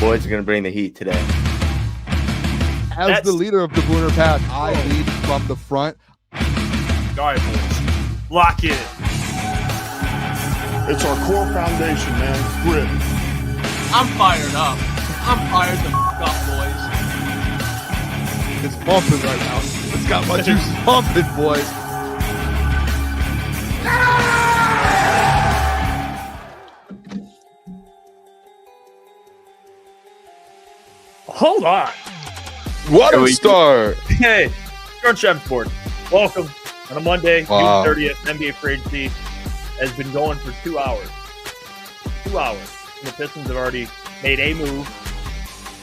boys are going to bring the heat today. As the leader of the Booner Pack, I lead from the front. All right, boys. Lock in. It's our core foundation, man. Grit. I'm fired up. I'm fired the f*** up, boys. It's pumping right now. It's got my juice pumping, boys. Hold on. What a start. Hey, you're on Chef's Board. Welcome on a Monday, Wow. June 30th. NBA Free Agency has been going for 2 hours. 2 hours. And the Pistons have already made a move.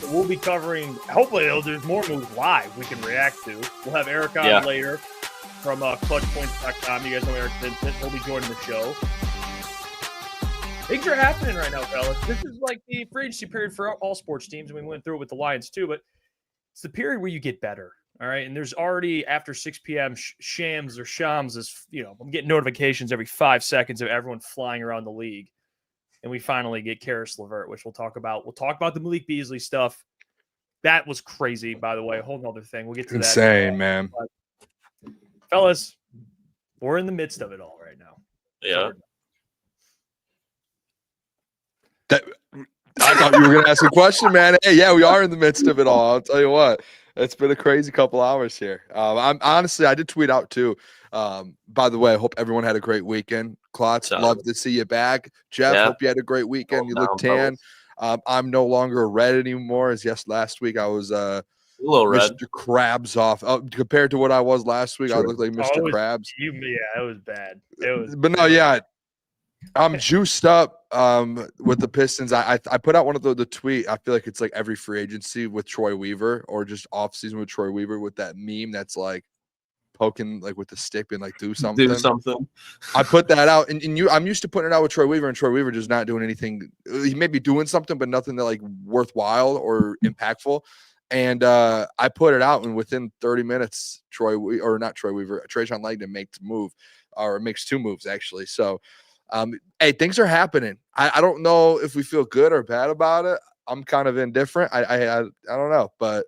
So we'll be covering, hopefully there's more moves live we can react to. We'll have Eric on later from clutchpoints.com. You guys know Eric Vincent. He'll be joining the show. Things are happening right now, fellas. This is like the free agency period for all sports teams, and we went through it with the Lions too, but it's the period where you get better, all right? And there's already, after 6 p.m., shams, I'm getting notifications every 5 seconds of everyone flying around the league. And we finally get Caris, LeVert, which we'll talk about. We'll talk about the Malik Beasley stuff. That was crazy, by the way. A whole other thing. We'll get to that. Insane, man. But, fellas, we're in the midst of it all right now. Yeah. I thought you were going to ask a question, man. Hey, yeah, we are in the midst of it all. I'll tell you what. It's been a crazy couple hours here. I did tweet out too. By the way, I hope everyone had a great weekend. Klotz, love to see you back. Jeff, hope you had a great weekend. You look tan. I'm no longer a red anymore. As last week I was a little Mr. red. Krabs off. Compared to what I was last week, I looked like Mr. Krabs. It was bad. I'm juiced up with the Pistons. I put out one of the tweet. I feel like it's like every free agency with Troy Weaver or just off season with Troy Weaver with that meme that's like poking like with the stick and like do something. I put that out and I'm used to putting it out with Troy Weaver, and Troy Weaver just not doing anything. He may be doing something, but nothing that like worthwhile or impactful. And I put it out, and within 30 minutes, Trajan Langdon makes two moves actually. So hey, things are happening. I don't know if we feel good or bad about it. I'm kind of indifferent. I don't know, but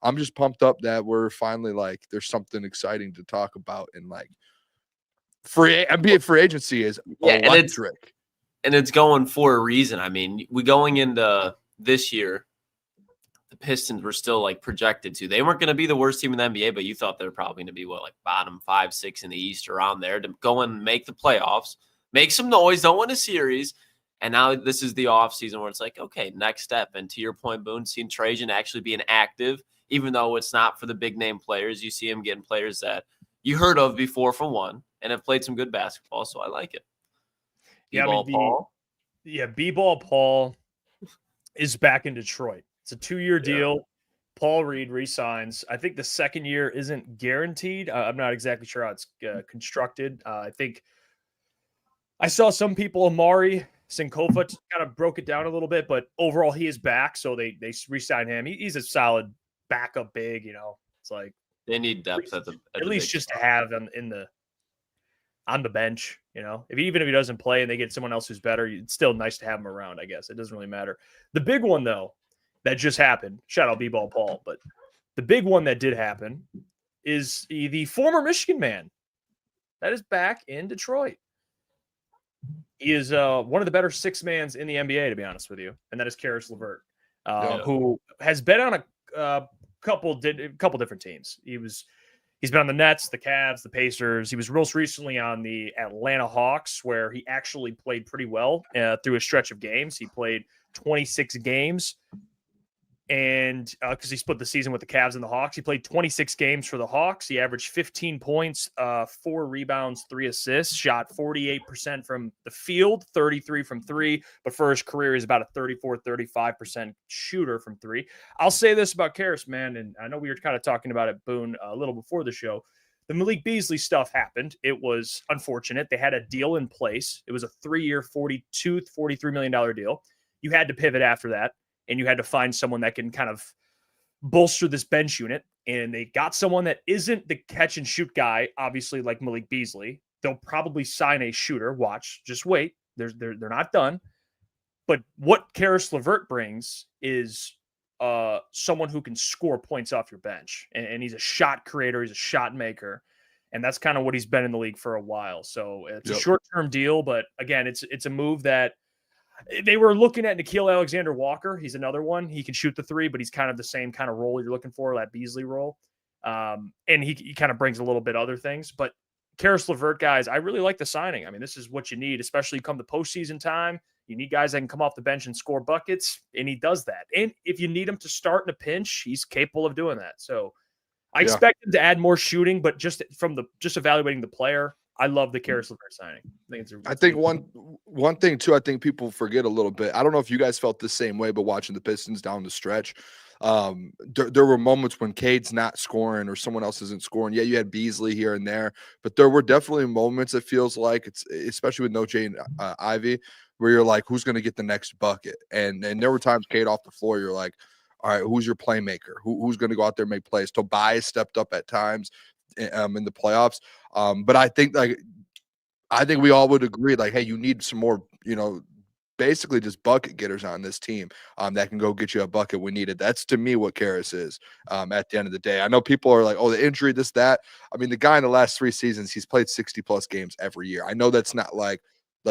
I'm just pumped up that we're finally like there's something exciting to talk about, and like NBA free agency is electric. And it's going for a reason. I mean, we going into this year, the Pistons were still like projected to. They weren't going to be the worst team in the NBA, but you thought they were probably going to be bottom 5, 6 in the East, around there, to go and make the playoffs. Make some noise, don't win a series. And now this is the offseason where it's like, okay, next step. And to your point, Boone, seeing Trajan actually being active, even though it's not for the big name players. You see him getting players that you heard of before for one and have played some good basketball. So I like it. B-Ball Paul is back in Detroit. It's a 2-year deal. Paul Reed re-signs. I think the second year isn't guaranteed. I'm not exactly sure how it's constructed. I think I saw some people, Amari Sankofa, kind of broke it down a little bit, but overall he is back, so they re-signed him. He's a solid backup big, It's like they need depth at least just to have him on the bench, even if he doesn't play and they get someone else who's better, it's still nice to have him around, I guess. It doesn't really matter. The big one, though, that just happened, shout out B-Ball Paul, but the big one that did happen is the former Michigan man that is back in Detroit. He is one of the better six-mans in the NBA, to be honest with you, and that is Caris LeVert, who has been on a couple different teams. He's been on the Nets, the Cavs, the Pacers. He was most recently on the Atlanta Hawks, where he actually played pretty well through a stretch of games. He played 26 games. And because he split the season with the Cavs and the Hawks, he played 26 games for the Hawks. He averaged 15 points, 4 rebounds, 3 assists, shot 48% from the field, 33 from 3. But for his career, he's about a 35% shooter from 3. I'll say this about Caris, man, and I know we were kind of talking about it, Boone, a little before the show. The Malik Beasley stuff happened. It was unfortunate. They had a deal in place. It was a 3-year, $43 million deal. You had to pivot after that. And you had to find someone that can kind of bolster this bench unit. And they got someone that isn't the catch and shoot guy, obviously, like Malik Beasley. They'll probably sign a shooter. Watch, just wait. They're not done. But what Caris LeVert brings is someone who can score points off your bench. And he's a shot creator. He's a shot maker. And that's kind of what he's been in the league for a while. So it's a short-term deal. But, again, it's a move that they were looking at. Nickeil Alexander-Walker. He's another one. He can shoot the three, but he's kind of the same kind of role you're looking for, that Beasley role. And he kind of brings a little bit other things. But Caris LeVert, guys, I really like the signing. I mean, this is what you need, especially come the postseason time. You need guys that can come off the bench and score buckets, and he does that. And if you need him to start in a pinch, he's capable of doing that. So I expect him to add more shooting, but just evaluating the player, I love the Caris LeVert signing. I think one thing too, I think people forget a little bit. I don't know if you guys felt the same way, but watching the Pistons down the stretch, there were moments when Cade's not scoring or someone else isn't scoring. Yeah, you had Beasley here and there, but there were definitely moments, it feels like, it's especially with no Jay and Ivy, where you're like, who's going to get the next bucket? And there were times Cade off the floor, you're like, all right, who's your playmaker? Who's going to go out there and make plays? Tobias stepped up at times in the playoffs. But I think we all would agree, like, hey, you need some more, basically just bucket getters on this team that can go get you a bucket when needed. That's, to me, what Caris is at the end of the day. I know people are like, oh, the injury, this, that. I mean, the guy in the last 3 seasons, he's played 60-plus games every year. I know that's not like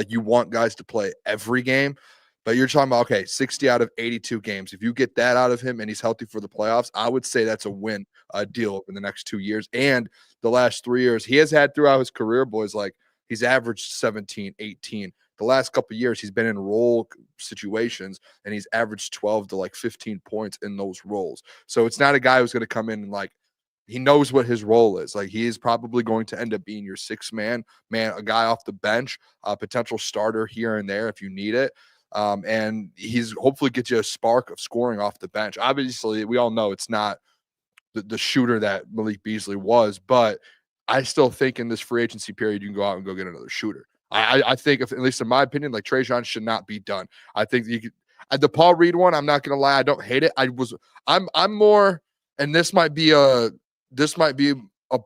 you want guys to play every game, but you're talking about, okay, 60 out of 82 games. If you get that out of him and he's healthy for the playoffs, I would say that's a win deal in the next 2 years. And the last 3 years, he has had throughout his career, boys, like he's averaged 17, 18. The last couple of years, he's been in role situations, and he's averaged 12 to 15 points in those roles. So it's not a guy who's going to come in and he knows what his role is. Like, he is probably going to end up being your sixth man, a guy off the bench, a potential starter here and there if you need it. And he's hopefully get you a spark of scoring off the bench. Obviously, we all know it's not the shooter that Malik Beasley was, but I still think in this free agency period, you can go out and go get another shooter. I think, at least in my opinion, Trajan should not be done. I think you could, the Paul Reed one, I'm not going to lie, I don't hate it. I'm more, and this might be a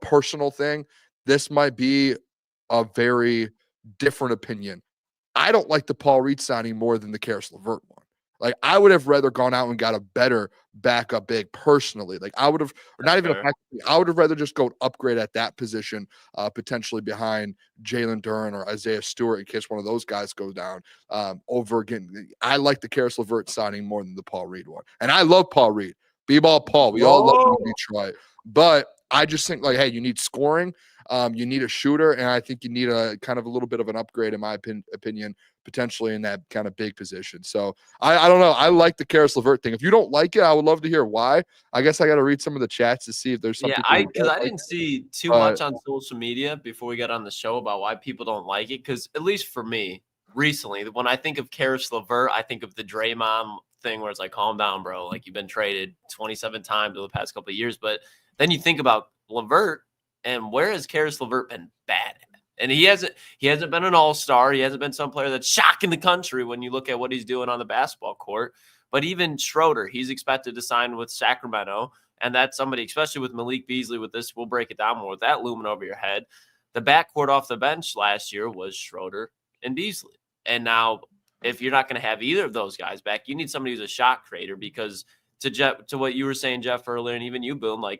personal thing. This might be a very different opinion. I don't like the Paul Reed signing more than the Caris LeVert one. Like, I would have rather gone out and got a better backup big personally. Like, I would have, or not even a backup, I would have rather just go upgrade at that position, potentially behind Jalen Duren or Isaiah Stewart in case one of those guys goes down. Over again, I like the Caris LeVert signing more than the Paul Reed one. And I love Paul Reed. B-ball Paul. We all love Detroit. But I just think, hey, you need scoring. You need a shooter, and I think you need a kind of a little bit of an upgrade, in my opinion, potentially in that kind of big position. So I don't know. I like the Caris LeVert thing. If you don't like it, I would love to hear why. I guess I got to read some of the chats to see if there's something. Yeah, because I didn't see too much on social media before we got on the show about why people don't like it. Because at least for me, recently, when I think of Caris LeVert, I think of the Draymond thing where it's like, calm down, bro. Like, you've been traded 27 times over the past couple of years. But then you think about LeVert, and where has Caris LeVert been bad at? And he hasn't been an all-star. He hasn't been some player that's shocking the country when you look at what he's doing on the basketball court. But even Schroeder, he's expected to sign with Sacramento. And that's somebody, especially with Malik Beasley, with this, we'll break it down more with that looming over your head. The backcourt off the bench last year was Schroeder and Beasley. And now, if you're not going to have either of those guys back, you need somebody who's a shot creator, because to what you were saying, Jeff, earlier, and even you, Boone,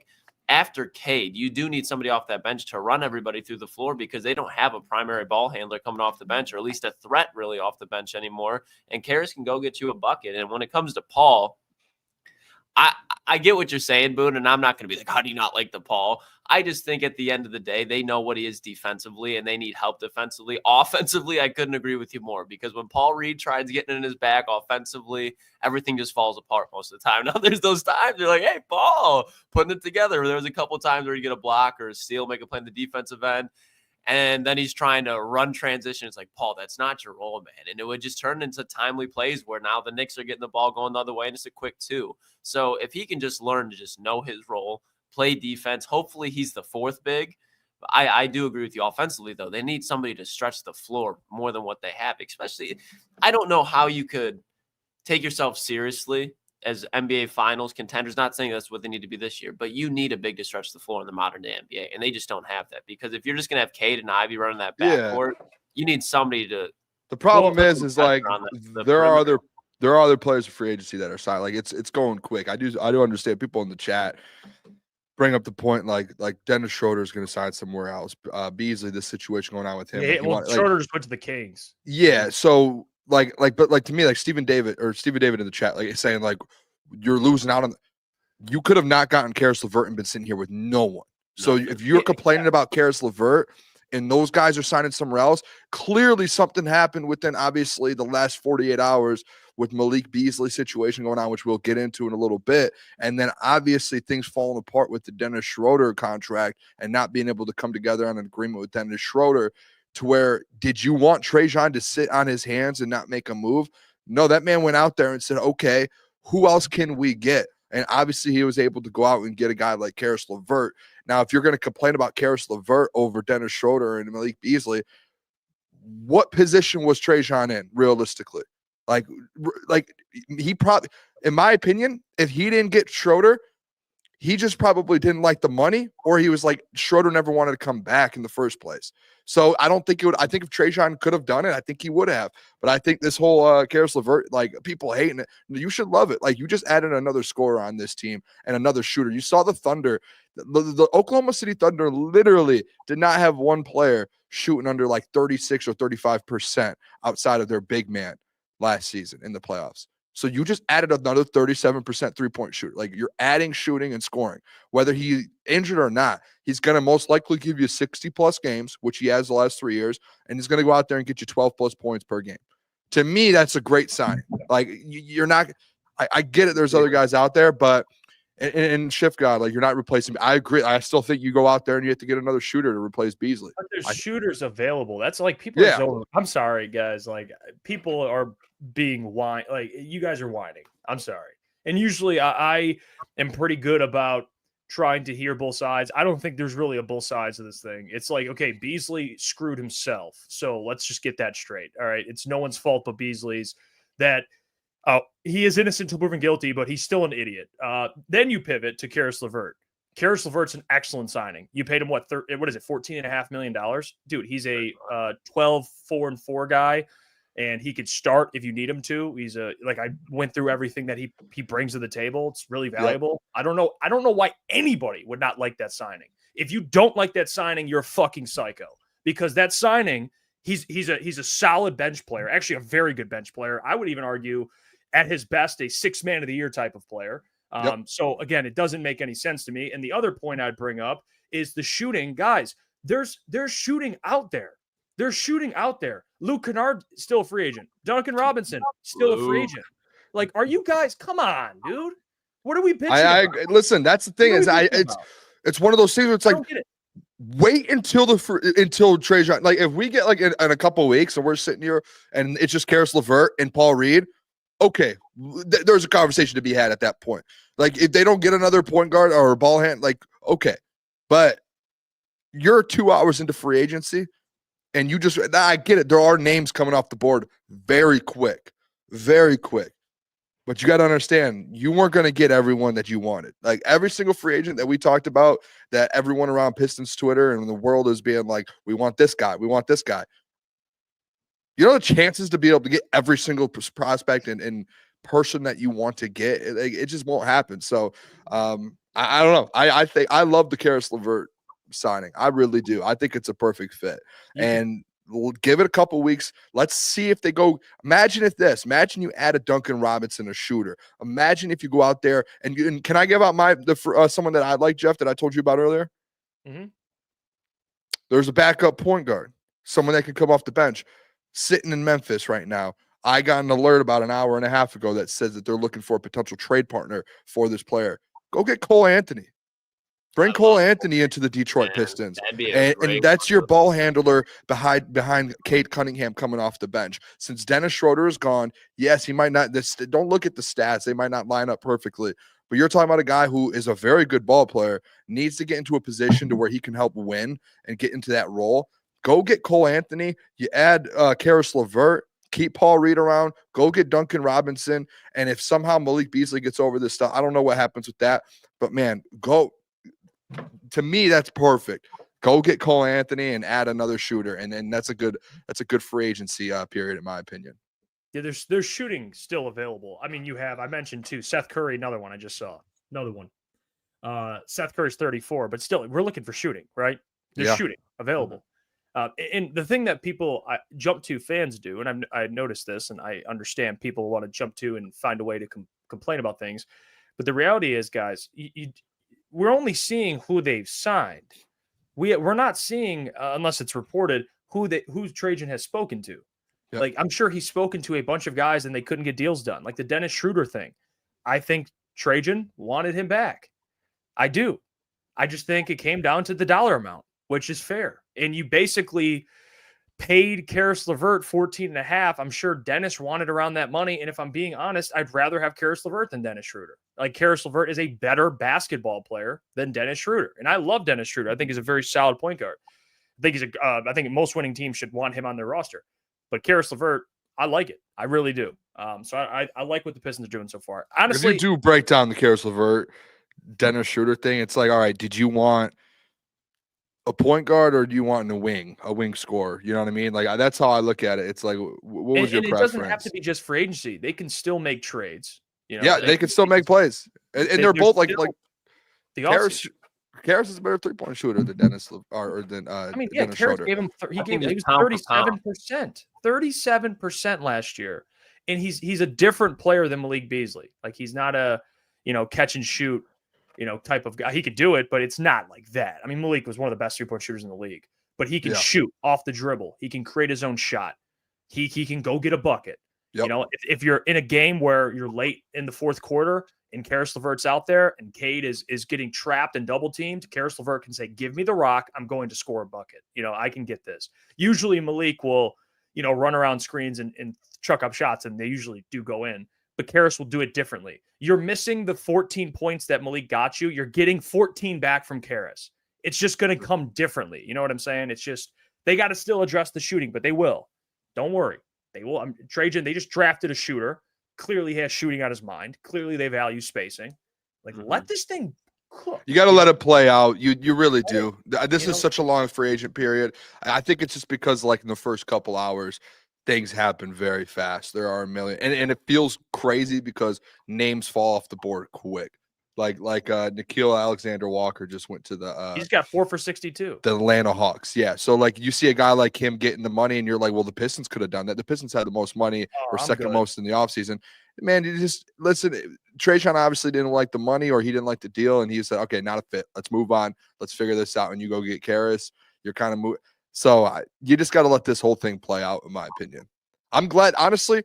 after Cade, you do need somebody off that bench to run everybody through the floor, because they don't have a primary ball handler coming off the bench, or at least a threat really off the bench anymore. And Caris can go get you a bucket. And when it comes to Paul, I get what you're saying, Boone, and I'm not going to be like, how do you not like the Paul? I just think at the end of the day, they know what he is defensively, and they need help defensively. Offensively, I couldn't agree with you more, because when Paul Reed tries getting in his back offensively, everything just falls apart most of the time. Now, there's those times you're like, hey, Paul, putting it together. There was a couple of times where you get a block or a steal, make a play in the defensive end, and then he's trying to run transition. It's like, Paul, that's not your role, man. And it would just turn into timely plays where now the Knicks are getting the ball going the other way, and it's a quick 2. So if he can just learn to just know his role, play defense, hopefully he's the fourth big. I do agree with you offensively, though. They need somebody to stretch the floor more than what they have, especially I don't know how you could take yourself seriously as NBA Finals contenders. Not saying that's what they need to be this year, but you need a big to stretch the floor in the modern day NBA, and they just don't have that. Because if you're just going to have Cade and Ivy running that backcourt, you need somebody to The problem Well, is like on the there are perimeter. other players of free agency that are signed. Like it's going quick. I do understand people in the chat bring up the point like Dennis Schroeder is going to sign somewhere else. Beasley, this situation going on with him. Yeah, well, Schroeder just went to the Kings. Yeah, so but to me, like Stephen David in the chat, like saying like you're losing out on. You could have not gotten Caris LeVert and been sitting here with no one. So if you're complaining about Caris LeVert and those guys are signing somewhere else, clearly something happened within obviously the last 48 hours with Malik Beasley situation going on, which we'll get into in a little bit. And then obviously things falling apart with the Dennis Schroeder contract and not being able to come together on an agreement with Dennis Schroeder to where did you want Trajan to sit on his hands and not make a move? No, that man went out there and said, okay, who else can we get? And obviously he was able to go out and get a guy like Caris LeVert. Now, if you're going to complain about Caris LeVert over Dennis Schroeder and Malik Beasley, what position was Trajan in realistically? Like he probably, in my opinion, if he didn't get Schroeder, he just probably didn't like the money, or he was like Schroeder never wanted to come back in the first place. So I don't think it would. I think if Trajan could have done it, I think he would have. But I think this whole Caris LeVert, like people hating it, you should love it. Like you just added another scorer on this team and another shooter. You saw the Thunder, the Oklahoma City Thunder literally did not have one player shooting under like 36 or 35% outside of their big man last season in the playoffs. So you just added another 37% three-point shooter. Like you're adding shooting and scoring. Whether he injured or not, he's going to most likely give you 60-plus games, which he has the last 3 years, and he's going to go out there and get you 12-plus points per game. To me, that's a great sign. Like you're not – I get it. There's other guys out there, but in Shift God, like you're not replacing – I agree. I still think you go out there and you have to get another shooter to replace Beasley. But there's shooters available. That's like people are so – I'm sorry, guys. Like people are – being whine, like you guys are whining. I'm sorry. And usually I am pretty good about trying to hear both sides. I don't think there's really a both sides of this thing. It's like, okay, Beasley screwed himself. So let's just get that straight. All right. It's no one's fault but Beasley's that he is innocent until proven guilty, but he's still an idiot. Then you pivot to Caris LeVert. Caris LeVert's an excellent signing. You paid him what is it? $14.5 million. Dude, he's a 12-4-4 guy. And he could start if you need him to. He's I went through everything that he brings to the table. It's really valuable. Yep. I don't know why anybody would not like that signing. If you don't like that signing, you're a fucking psycho. Because that signing, he's a solid bench player, actually a very good bench player. I would even argue at his best, a 6 man of the year type of player. So again, it doesn't make any sense to me. And the other point I'd bring up is the shooting. Guys, there's shooting out there. They're shooting out there. Luke Kennard, still a free agent. Duncan Robinson, still a free agent. Like, are you guys? Come on, dude. What are we bitching about? Listen, that's the thing. It's one of those things where it's like, wait until Trajan. Like, if we get like in a couple of weeks and we're sitting here and it's just Caris LeVert and Paul Reed, okay, there's a conversation to be had at that point. Like, if they don't get another point guard or a ball hand, like, okay. But you're 2 hours into free agency. And you just, I get it. There are names coming off the board very quick. But you got to understand, you weren't going to get everyone that you wanted. Like every single free agent that we talked about, that everyone around Pistons Twitter and the world is being like, we want this guy. We want this guy. You know, the chances to be able to get every single prospect and person that you want to get, it just won't happen. So I don't know. I think I love the Caris LeVert signing. I really do. I think it's a perfect fit. And we'll give it a couple weeks. Let's see if they go. Imagine you add a Duncan Robinson, a shooter. Imagine if you go out there and can I give out someone that I like, Jeff, that I told you about earlier? Mm-hmm. There's a backup point guard, someone that can come off the bench, sitting in Memphis right now. I got an alert about an hour and a half ago that says that they're looking for a potential trade partner for this player. Go get Cole Anthony. Bring Cole Anthony into the Detroit Pistons. And that's your ball handler behind Cade Cunningham coming off the bench. Since Dennis Schroeder is gone, yes, he might not. Don't look at the stats. They might not line up perfectly. But you're talking about a guy who is a very good ball player, needs to get into a position to where he can help win and get into that role. Go get Cole Anthony. You add Caris LeVert. Keep Paul Reed around. Go get Duncan Robinson. And if somehow Malik Beasley gets over this stuff, I don't know what happens with that. But, man, go. To me, that's perfect. Go get Cole Anthony and add another shooter, and that's a good free agency period in my opinion. Yeah, there's shooting still available. I mean, I mentioned too, Seth Curry, another one I just saw. Another one. Seth Curry's 34, but still, we're looking for shooting, right? There's shooting available. And the thing that people jump to fans do, and I noticed this, and I understand people want to jump to and find a way to complain about things. But the reality is, guys, we're only seeing who they've signed. We're not seeing, unless it's reported, who Trajan has spoken to. Yep. Like, I'm sure he's spoken to a bunch of guys and they couldn't get deals done. Like the Dennis Schroeder thing. I think Trajan wanted him back. I do. I just think it came down to the dollar amount, which is fair. And you basically paid Caris LeVert 14.5. I'm sure Dennis wanted around that money. And if I'm being honest, I'd rather have Caris LeVert than Dennis Schroeder. Like, Caris LeVert is a better basketball player than Dennis Schroeder. And I love Dennis Schroeder. I think he's a very solid point guard. I think most winning teams should want him on their roster. But Caris LeVert, I like it. I really do. So I like what the Pistons are doing so far. Honestly, if you do break down the Caris LeVert, Dennis Schroeder thing, it's like, all right, did you want a point guard or do you want a wing scorer? You know what I mean? Like, that's how I look at it. It's like, what was your preference? It doesn't have to be just free agency. They can still make trades. You know, yeah, they can still make plays. And they're both like the Caris is a better 3-point shooter than Dennis or than Dennis Caris Schroeder. gave him he was 37%. 37% last year. And he's a different player than Malik Beasley. Like, he's not a, catch and shoot, type of guy. He could do it, but it's not like that. I mean, Malik was one of the best 3-point shooters in the league, but he can shoot off the dribble. He can create his own shot. He can go get a bucket. Yep. If you're in a game where you're late in the fourth quarter and Caris LeVert's out there and Cade is getting trapped and double teamed, Caris LeVert can say, give me the rock. I'm going to score a bucket. I can get this. Usually Malik will, run around screens and chuck up shots, and they usually do go in. But Caris will do it differently. You're missing the 14 points that Malik got you. You're getting 14 back from Caris. It's just going to come differently. You know what I'm saying? It's just, they got to still address the shooting, but they will. Don't worry. They will. Trajan, they just drafted a shooter. Clearly has shooting on his mind. Clearly they value spacing. Like, let this thing cook. You got to let it play out. You really do. This is such a long free agent period. I think it's just because, like, in the first couple hours, things happen very fast. There are a million. And it feels crazy because names fall off the board quick. Like Nickeil Alexander-Walker just went to the he's got 4 for 62. The Atlanta Hawks. Yeah. So, like, you see a guy like him getting the money and you're like, well, the Pistons could have done that. The Pistons had the most money or second most in the offseason. Man, you just listen. Trajan obviously didn't like the money or he didn't like the deal, and he said, okay, not a fit. Let's move on. Let's figure this out. And you go get Caris. You're kind of moving. So you just got to let this whole thing play out, in my opinion. I'm glad. Honestly,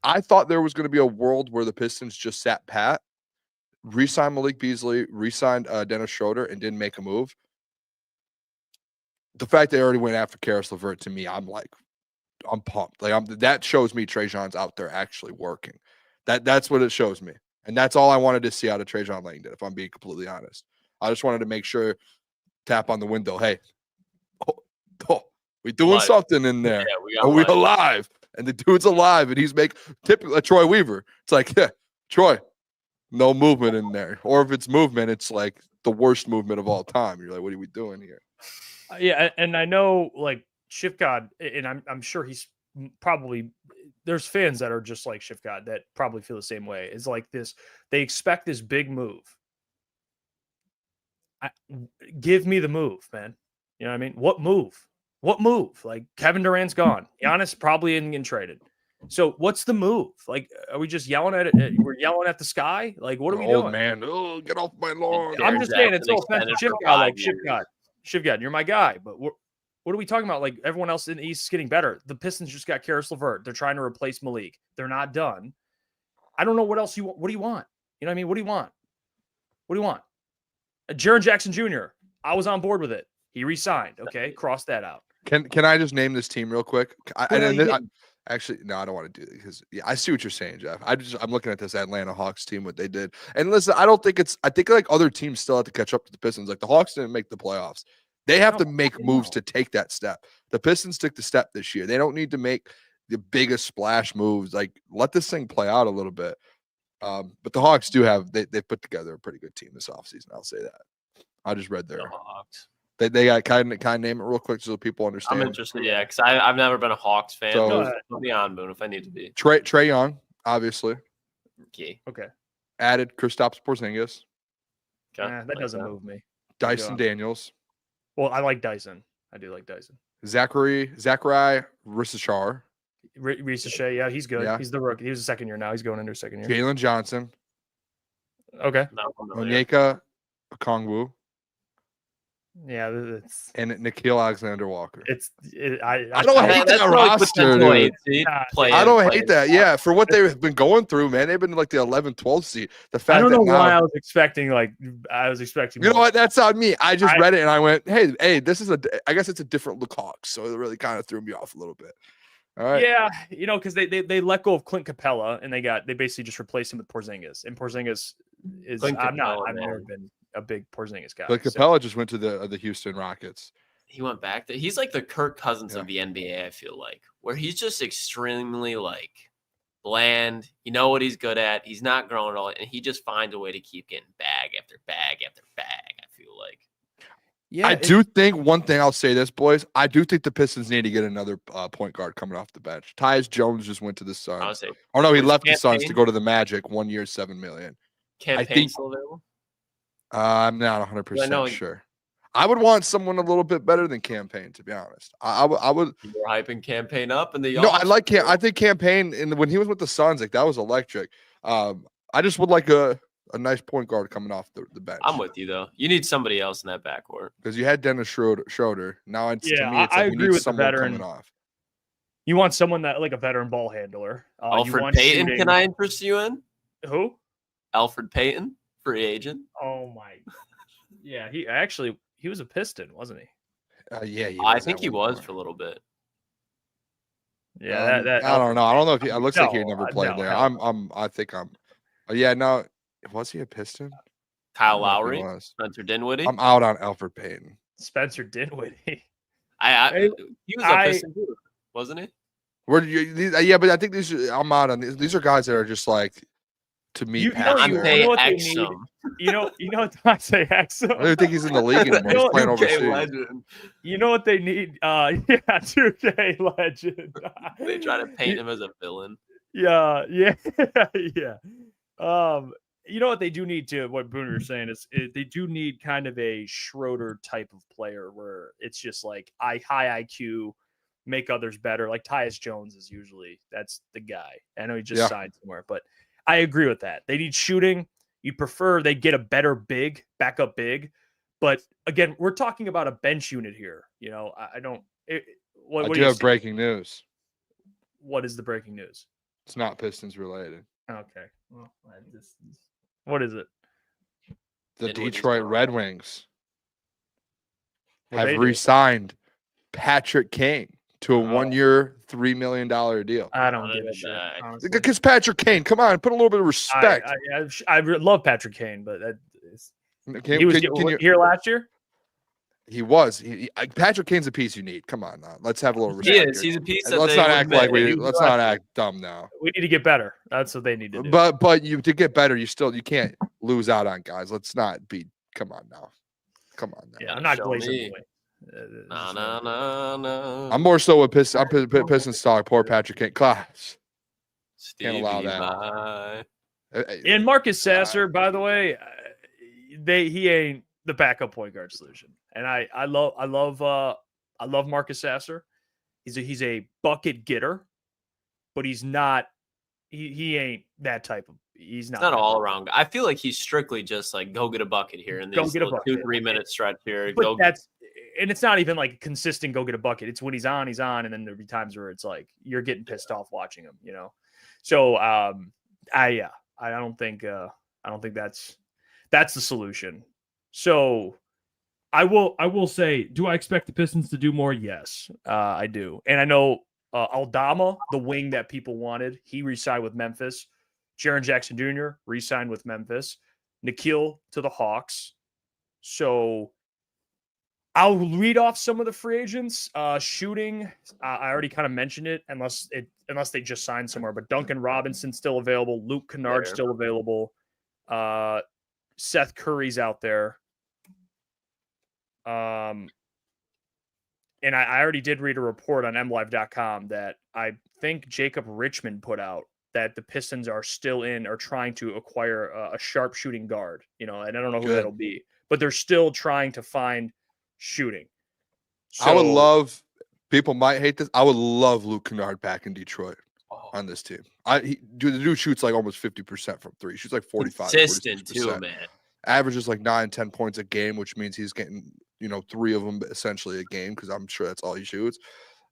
I thought there was going to be a world where the Pistons just sat pat, re-signed Malik Beasley, re-signed Dennis Schroeder, and didn't make a move. The fact they already went after Caris LeVert, to me, I'm pumped. Like, that shows me Trajan's out there actually working. That's what it shows me. And that's all I wanted to see out of Trajan Langdon, if I'm being completely honest. I just wanted to make sure, tap on the window, hey, we doing something in there. Yeah, we alive. And the dude's alive, and he's typically Troy Weaver. It's like, yeah, Troy, no movement in there. Or if it's movement, it's like the worst movement of all time. You're like, what are we doing here? Yeah, and I know, like, Shift God, and I'm sure he's probably, there's fans that are just like Shift God that probably feel the same way. It's like this, they expect this big move. Give me the move, man. You know what I mean? What move? What move? Like, Kevin Durant's gone. Giannis probably isn't getting traded. So what's the move? Like, are we just yelling at it? We're yelling at the sky? Like, what are we doing? Old man, get off my lawn. I'm just saying, it's no offense to Shift God. Like, Shift God, you're my guy. But what are we talking about? Like, everyone else in the East is getting better. The Pistons just got Caris LeVert. They're trying to replace Malik. They're not done. I don't know what else you want. What do you want? You know what I mean? What do you want? What do you want? Jaren Jackson Jr., I was on board with it. He re-signed. Okay, cross that out. Can I just name this team real quick? Actually, no, I don't want to do it because I see what you're saying, Jeff. I'm looking at this Atlanta Hawks team, what they did. And listen, I think like other teams still have to catch up to the Pistons. Like, the Hawks didn't make the playoffs. They have to make moves to take that step. The Pistons took the step this year. They don't need to make the biggest splash moves. Like, let this thing play out a little bit. But the Hawks do have they put together a pretty good team this offseason. I'll say that. I just read their Hawks. They got kind of name it real quick so people understand. I'm interested, yeah, because I've never been a Hawks fan. So- Put me on, Boone, if I need to be. Trey Young, obviously. Okay. Okay. Added Kristaps Porzingis. Nah, that doesn't move me. Dyson on. Daniels. Well, I like Dyson. I do like Dyson. Zachary Rissachar. Risa Shea, yeah, he's good. Yeah. He's the rookie. He's a second year now. He's going into his second year. Jalen Johnson. Okay. Not familiar. Onyeka Okongwu. Yeah, it's And Nikhil Alexander-Walker. I don't I- hate That's that really roster, potential dude. eight seed. Play I in, don't play hate in. that. Yeah, for what they've been going through, man. They've been like the 11th, 12th seed. The fact I don't that know now, why I was expecting you know more. what? That's on me. I just I- read it and I went, hey, this is I guess it's a different look Hawks. So it really kind of threw me off a little bit. All right. Yeah, because they let go of Clint Capella and they basically just replaced him with Porzingis. And Porzingis is Clint I've Capella, never man. been a big Porzingis guy. But so- Capella just went to the Houston Rockets. He went back there. He's like the Kirk Cousins Yeah. of the NBA, I feel like, where he's just extremely like bland. You know what he's good at. He's not growing at all, and he just finds a way to keep getting bag after bag after bag. I feel like. yeah, I do think one thing I'll say this, boys. I do think the Pistons need to get another point guard coming off the bench. Tyus Jones just went to the I would Suns. say Oh no, he Was left the Suns to Campaign- go to the Magic. 1 year, $7 million. campaign think- still available. I'm not 100% sure. I would want someone a little bit better than Campaign, to be honest. I would. You were hyping campaign up, and the No, I like Cam. I think Campaign when he was with the Suns, like that was electric. I just would like a nice point guard coming off the bench. I'm with you though. You need somebody else in that backcourt. because you had Dennis Schroeder. Now it's Yeah, to me, it's I like we agree need with the someone veteran. coming off. You want someone that like a veteran ball handler. You Alfred want Payton, shooting. can I interest you in? Who? Alfred Payton, free agent. Oh my. Yeah, he was a Piston, wasn't he? Yeah, I think he was for a little bit. Yeah, that I don't know. I don't know if he. It looks like he No, never played no, there. hell I think I'm. Yeah, no. Was he a Piston? Kyle I don't know if he Lowry, was. Spencer Dinwiddie. I'm out on Alfred Payton. Spencer Dinwiddie. He was a I- Piston too, wasn't he? Where do you? Yeah, but I think I'm out on these. These are guys that are just like, to me, You- past you know their- what they Exum. You know what I say, I Exo? don't even think he's in the league anymore. He's know- playing 2K overseas. legend. You know what they need? Yeah, 2K legend. They try to paint him as a villain. Yeah. Yeah. You know what they do need to, what Booner is saying is they do need kind of a Schroeder type of player where it's just like high IQ, make others better. Like Tyus Jones is usually, that's the guy. I know he just Yeah. signed somewhere, but I agree with that. They need shooting. You prefer they get a better big, backup big. But again, we're talking about a bench unit here. You know, I don't. What I do do you have see? breaking news. What is the breaking news? It's not Pistons related. Okay. Well, what is it? The Dinwiddie's Detroit gone. Red Wings What'd have they do? re-signed Patrick Kane to a Oh. 1 year, $3 million deal. I don't Other give a than shit. that, honestly. Because Patrick Kane, come on, put a little bit of respect. I love Patrick Kane, but Can- he was can you- here last year. He was. Patrick Kane's a piece you need. Come on now. Let's have a little He respect. is. here. He's a piece And that let's they not would act make. like we. He's Let's not- not act dumb now. We need to get better. That's what they need to do. But you to get better, you can't lose out on guys. Let's not be. Come on now. Come on now. yeah, I'm not Show glazing me. away. No. I'm more so with Pistons. I'm Pistons talk. Poor Patrick Kane. Class. Stevie allow that. Vai. And Marcus Sasser, by the way, he ain't the backup point guard solution. And I love Marcus Sasser. He's a bucket getter, but he's not. He ain't that type of. He's not It's not that all type. around. I feel like he's strictly just like go get a bucket here and Go these get a little bucket. 2-3 minute stretch here. But Go and it's not even like a consistent go get a bucket. It's when he's on, and then there'll be times where it's like you're getting pissed off watching him, you know. So I don't think that's the solution. So I will say, do I expect the Pistons to do more? Yes, I do. And I know Aldama, the wing that people wanted, he re-signed with Memphis. Jaren Jackson Jr. re-signed with Memphis. Nikhil to the Hawks. So I'll read off some of the free agents. Shooting, I already kind of mentioned it, unless they just signed somewhere. But Duncan Robinson still available. Luke Kennard There. still available. Seth Curry's out there. And I already did read a report on MLive.com that I think Jacob Richmond put out that the Pistons are trying to acquire a sharpshooting guard, and I don't know who that'll be, but they're still trying to find shooting. I would love, people might hate this, I would love Luke Kennard back in Detroit on this team. The dude shoots like almost 50% from three. He shoots like 45. Consistent too, man. Averages like 9-10 points a game, which means he's getting 3 of them essentially a game, because I'm sure that's all he shoots.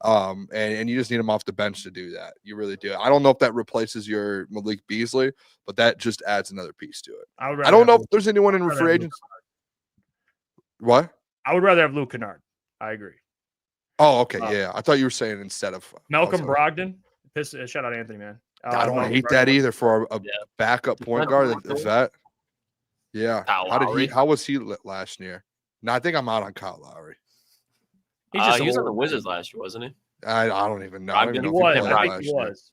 And you just need him off the bench to do that. You really do. I don't know if that replaces your Malik Beasley, but that just adds another piece to it. I don't know if there's anyone in free agency. What? I would rather have Luke Kennard. I agree. Oh, okay. Yeah. I thought you were saying instead of Malcolm Brogdon. Shout out Anthony, man. I don't hate that either for a backup point guard like that. Yeah. How was he last year? No, I think I'm out on Kyle Lowry. He was on the Wizards last year, wasn't he? I don't even know. I think he was.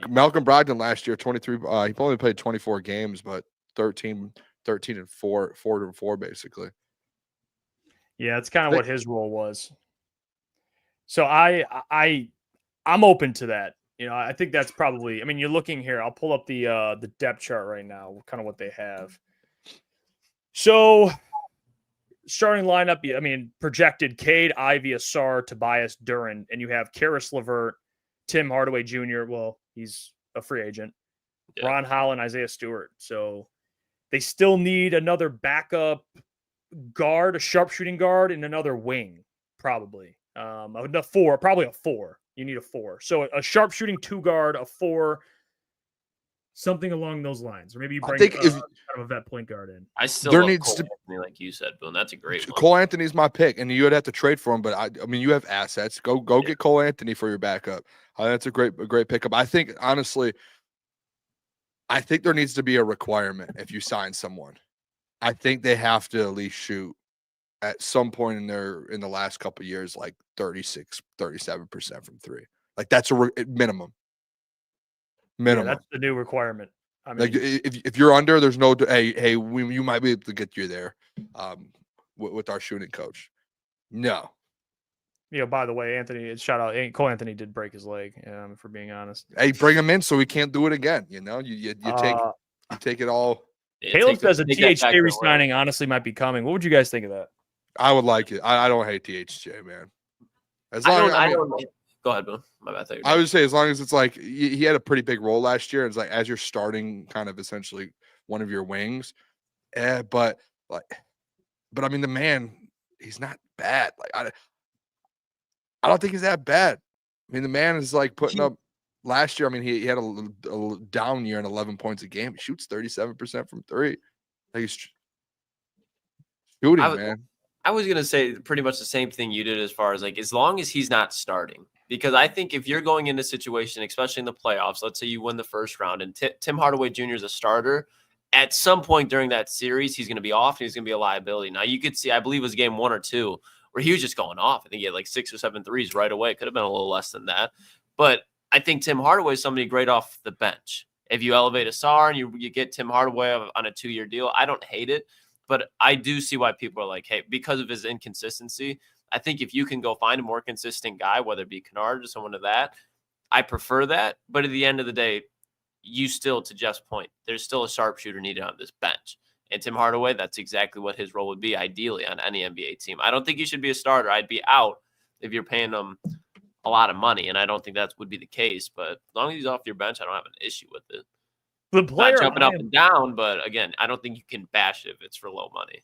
Malcolm Brogdon last year, 23. He only played 24 games, but 13 and 4 basically. Yeah, it's kind of what his role was. So I'm open to that. I think that's probably. I mean, you're looking here. I'll pull up the depth chart right now. Kind of what they have. So, starting lineup. I mean, projected: Cade, Ivy, Asar, Tobias, Duran, and you have Caris, LeVert, Tim Hardaway Jr. Well, he's a free agent. Yeah. Ron Holland, Isaiah Stewart. So they still need another backup guard, a sharpshooting guard, and another wing, probably. Probably a 4. You need a 4. So a sharpshooting 2 guard, a 4, something along those lines. Or maybe you bring kind of a vet point guard in. I still love Cole Anthony, like you said, Boone. That's a great one. Cole Anthony's my pick, and you would have to trade for him. But I mean, you have assets. Go get Cole Anthony for your backup. That's a great pickup. I think honestly, there needs to be a requirement if you sign someone. I think they have to at least shoot at some point in the last couple of years, like 36-37% from 3. Like that's a minimum. Yeah, that's the new requirement. I mean, like if you're under, there's no you might be able to get you there with our shooting coach. No. By the way, shout out Cole Anthony did break his leg, for being honest. Hey, bring him in so we can't do it again. You take it all. Caleb says a THJ re-signing honestly might be coming. What would you guys think of that? I would like it. I don't hate THJ, man. Go ahead, Bill. My bad. I would say as long as it's like he had a pretty big role last year. It's like as you're starting, kind of essentially one of your wings. But I mean, the man, he's not bad. Like I don't think he's that bad. I mean, the man is like putting up. Last year, I mean, he had a down year and 11 points a game. He shoots 37% from 3. Like he's shooting, man. I was going to say pretty much the same thing you did as far as like as long as he's not starting. Because I think if you're going into a situation, especially in the playoffs, let's say you win the first round and Tim Hardaway Jr. is a starter, at some point during that series, he's going to be off and he's going to be a liability. Now, you could see, I believe it was game 1 or 2, where he was just going off. I think he had like 6 or 7 threes right away. Could have been a little less than that. But I think Tim Hardaway is somebody great off the bench. If you elevate Asar and you get Tim Hardaway on a 2-year deal, I don't hate it. But I do see why people are like, hey, because of his inconsistency, I think if you can go find a more consistent guy, whether it be Kennard or someone of that, I prefer that. But at the end of the day, you still, to Jeff's point, there's still a sharpshooter needed on this bench. And Tim Hardaway, that's exactly what his role would be, ideally, on any NBA team. I don't think he should be a starter. I'd be out if you're paying him a lot of money, and I don't think that would be the case. But as long as he's off your bench, I don't have an issue with it. The player not jumping up and down, but again, I don't think you can bash it if it's for low money.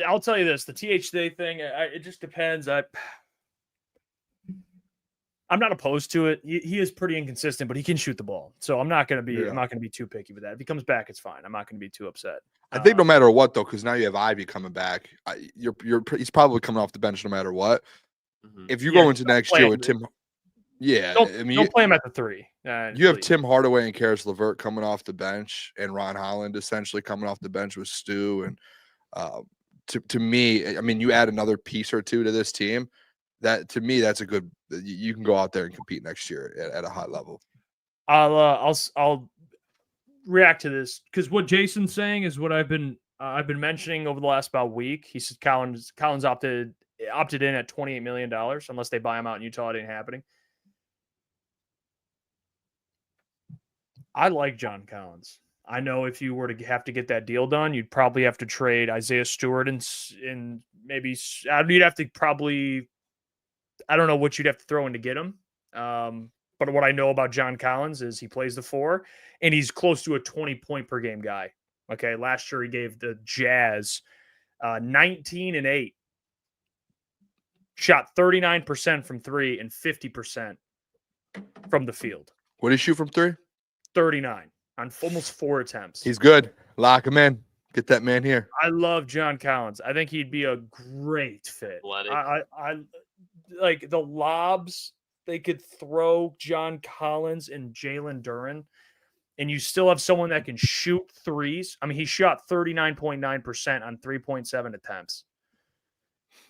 I'll tell you this: the THJ thing, it just depends. I'm not opposed to it. He is pretty inconsistent, but he can shoot the ball, so I'm not going to be. I'm not going to be too picky with that. If he comes back, it's fine. I'm not going to be too upset. I think no matter what, though, because now you have Ivy coming back, he's probably coming off the bench no matter what. Mm-hmm. If you go into next year with Tim, don't play him at the 3. You have Tim Hardaway and Caris LeVert coming off the bench, and Ron Holland essentially coming off the bench with Stu. And to me, I mean, you add another piece or two to this team. That to me, that's a good. You can go out there and compete next year at a high level. I'll react to this because what Jason's saying is what I've been I've been mentioning over the last about week. He said Collins opted in at $28 million unless they buy him out in Utah. It ain't happening. I like John Collins. I know if you were to have to get that deal done, you'd probably have to trade Isaiah Stewart and maybe you'd have to probably, I don't know what you'd have to throw in to get him. But what I know about John Collins is he plays the 4 and he's close to a 20-point per game guy. Okay. Last year he gave the Jazz 19 and 8, shot 39% from 3 and 50% from the field. What did he shoot from 3? 39 on almost 4 attempts. He's good. Lock him in. Get that man here. I love John Collins. I think he'd be a great fit. I like the lobs they could throw John Collins and Jalen Duren, and you still have someone that can shoot threes. I mean, he shot 39.9% on 3.7 attempts.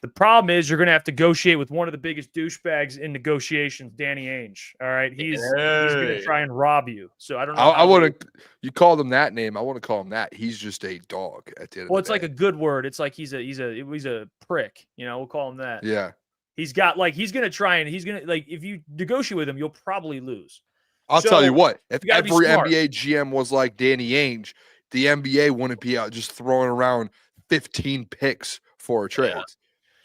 The problem is you're going to have to negotiate with one of the biggest douchebags in negotiations, Danny Ainge. All right. He's going to try and rob you. So I don't know. I wouldn't, you called him that name. I want to call him that. He's just a dog at the end of the day. Well, it's like a good word. It's like he's a prick. You know, we'll call him that. Yeah. He's got he's going to try and he's going to if you negotiate with him, you'll probably lose. I'll tell you what, if every NBA GM was like Danny Ainge, the NBA wouldn't be out just throwing around 15 picks for a trade. Yeah.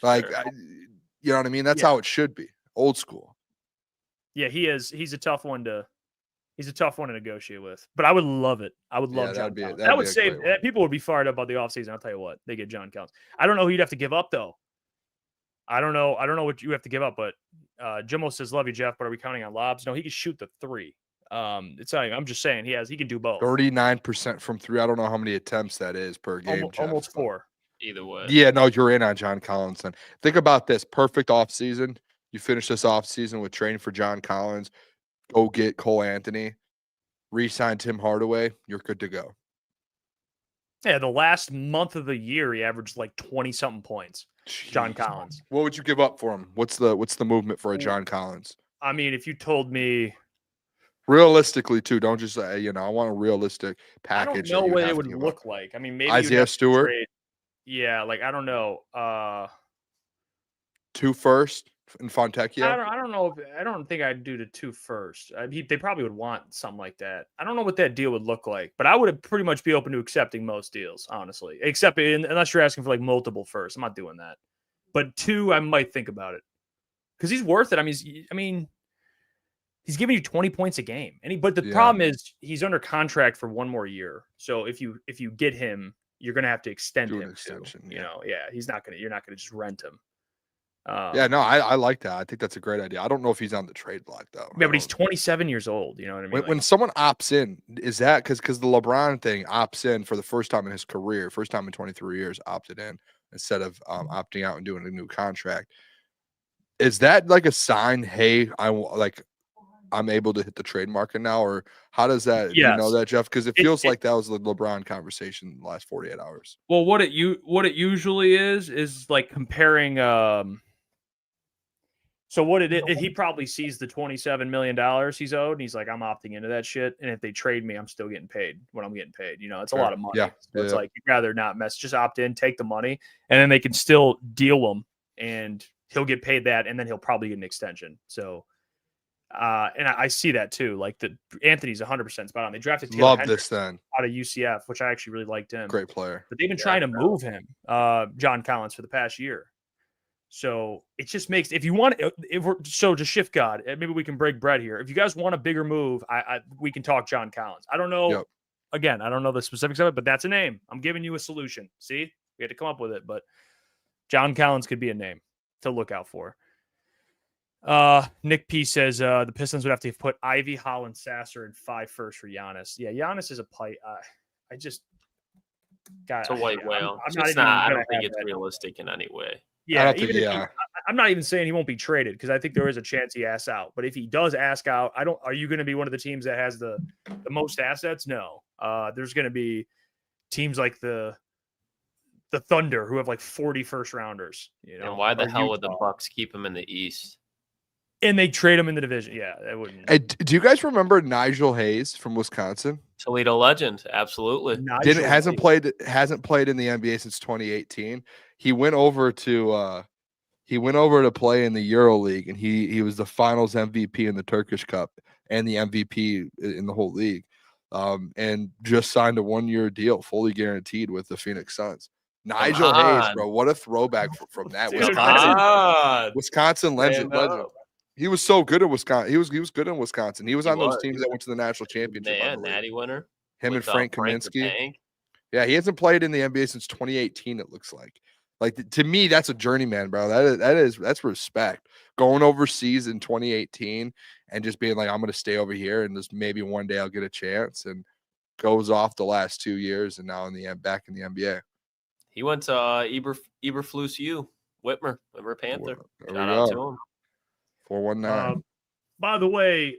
Like, sure. You know what I mean? That's how it should be. Old school. Yeah, he is. He's a tough one to negotiate with. But I would love it. I would love John Collins. That would save people would be fired up about the offseason. I'll tell you what, they get John Collins. I don't know who you'd have to give up though. I don't know what you have to give up, but Jimmo says, "Love you, Jeff." But are we counting on lobs? No, he can shoot the 3. It's not. I'm just saying he can do both. 39% from 3. I don't know how many attempts that is per game. Almost 4. Either way. Yeah, no, you're in on John Collins then. Think about this. Perfect offseason. You finish this offseason with training for John Collins. Go get Cole Anthony. Re-sign Tim Hardaway. You're good to go. Yeah, the last month of the year, he averaged like 20-something points. Jeez. John Collins. What would you give up for him? What's the movement for a John Collins? I mean, if you told me realistically too, don't just say, I want a realistic package. I don't know what it would look like. I mean, maybe Isaiah Stewart. Yeah, I don't know. 2 first in Fontecchio. I don't know. I don't think I'd do the 2 first. They probably would want something like that. I don't know what that deal would look like, but I would pretty much be open to accepting most deals, honestly. Except unless you're asking for like multiple first. I'm not doing that. But 2, I might think about it because he's worth it. I mean, he's giving you 20 points a game, but the problem is he's under contract for 1 more year. So if you get him, you're going to have to extend him. Extension, he's not going to. You're not going to just rent him. I like that. I think that's a great idea. I don't know if he's on the trade block though. Yeah, but he's 27 years old. You know what I mean? When someone opts in, is that because the LeBron thing opts in for the first time in his career, first time in 23 years, opted in instead of opting out and doing a new contract? Is that like a sign? Hey, I'm able to hit the trade market now, or how does that? Yes. You know that, Jeff? Because it feels like that was the LeBron conversation in the last 48 hours. Well, what it usually is like comparing. So what he probably sees the $27 million he's owed, and he's like, I'm opting into that shit. And if they trade me, I'm still getting paid what I'm getting paid. It's a lot of money. Yeah. So it's like you'd rather not mess. Just opt in, take the money, and then they can still deal him, and he'll get paid that, and then he'll probably get an extension. So. And I see that too. Like Anthony's 100% spot on. They drafted Taylor Hendricks out of UCF, which I actually really liked him. Great player. But they've been trying to move him, John Collins, for the past year. So it just makes to shift God. Maybe we can break bread here. If you guys want a bigger move, we can talk John Collins. I don't know. Yep. Again, I don't know the specifics of it, but that's a name. I'm giving you a solution. See, we had to come up with it, but John Collins could be a name to look out for. Nick P says the Pistons would have to put Ivy, Holland, Sasser, and 5 first for Giannis. Yeah, Giannis is a pipe. I just got it's a white whale. I don't think it's realistic in any way. Yeah, I'm not even saying he won't be traded because I think there is a chance he asks out. But if he does ask out, are you going to be one of the teams that has the most assets? No. There's going to be teams like the Thunder who have like 40 first rounders. And why the hell would the Bucks keep him in the East? And they trade him in the division. Yeah, that wouldn't. Hey, do you guys remember Nigel Hayes from Wisconsin? Toledo legend, absolutely. Hasn't played in the NBA since 2018. He went over to play in the Euro League, and he was the Finals MVP in the Turkish Cup and the MVP in the whole league. And just signed a 1-year deal, fully guaranteed with the Phoenix Suns. Nigel Hayes, bro, what a throwback from that Wisconsin legend. He was so good at Wisconsin. He was good in Wisconsin. He was on those teams that went to the national championship. Yeah, Natty winner. Him and Frank Kaminsky. Yeah, he hasn't played in the NBA since 2018. It looks like. Like, to me, that's a journeyman, bro. That's respect. Going overseas in 2018 and just being like, I'm going to stay over here and just maybe one day I'll get a chance, and goes off the last 2 years and now back in the NBA. He went to Eberflus U, Whitmer Panther. Shout out to him. 419. By the way,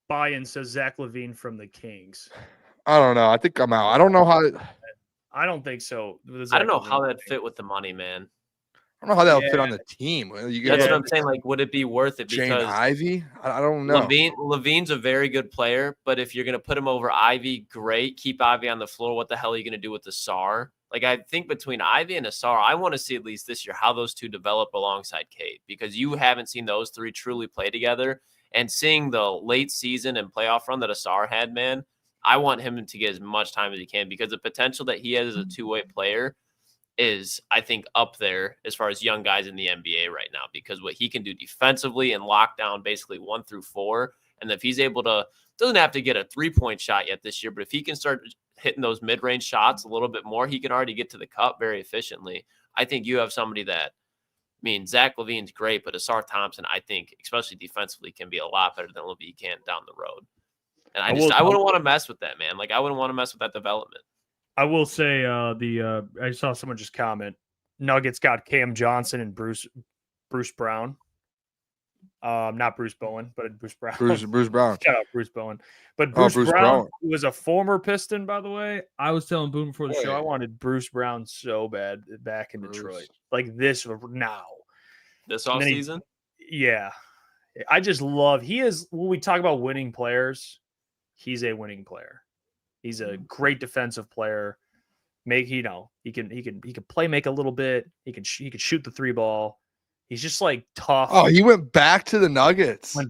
Buy-in says Zach LaVine from the Kings. I don't know. I think I'm out. I don't know how. I don't think so. I don't know how that fit with the money, man. I don't know how that would fit on the team. That's what I'm saying. Like, would it be worth it? Because Jane Ivey? I don't know. LaVine's a very good player, but if you're going to put him over Ivy, great. Keep Ivy on the floor. What the hell are you going to do with Asar? Like, I think between Ivy and Asar, I want to see at least this year how those two develop alongside Cade, because you haven't seen those three truly play together. And seeing the late season and playoff run that Asar had, man, I want him to get as much time as he can, because the potential that he has as a two-way player is, I think, up there as far as young guys in the NBA right now, because what he can do defensively and lock down basically 1 through 4. And if he's able to, doesn't have to get a 3-point shot yet this year, but if he can start hitting those mid-range shots a little bit more, he can already get to the cup very efficiently. I think you have somebody that, I mean, Zach LaVine's great, but Asar Thompson, I think, especially defensively, can be a lot better than LaVine can down the road. And I wouldn't want to mess with that, man. Like, I wouldn't want to mess with that development. I will say I saw someone just comment, Nuggets got Cam Johnson and Bruce Brown. Not Bruce Bowen, but Bruce Brown. Bruce Brown. Shout out Bruce Bowen. But Bruce Brown, who was a former Piston, by the way. I was telling Boone before the show, I wanted Bruce Brown so bad back in Detroit. Like this now. This offseason? Yeah. I just love, when we talk about winning players, he's a winning player. He's a great defensive player. He can play make a little bit. He can shoot the 3 ball. He's just like tough. Oh, he went back to the Nuggets. I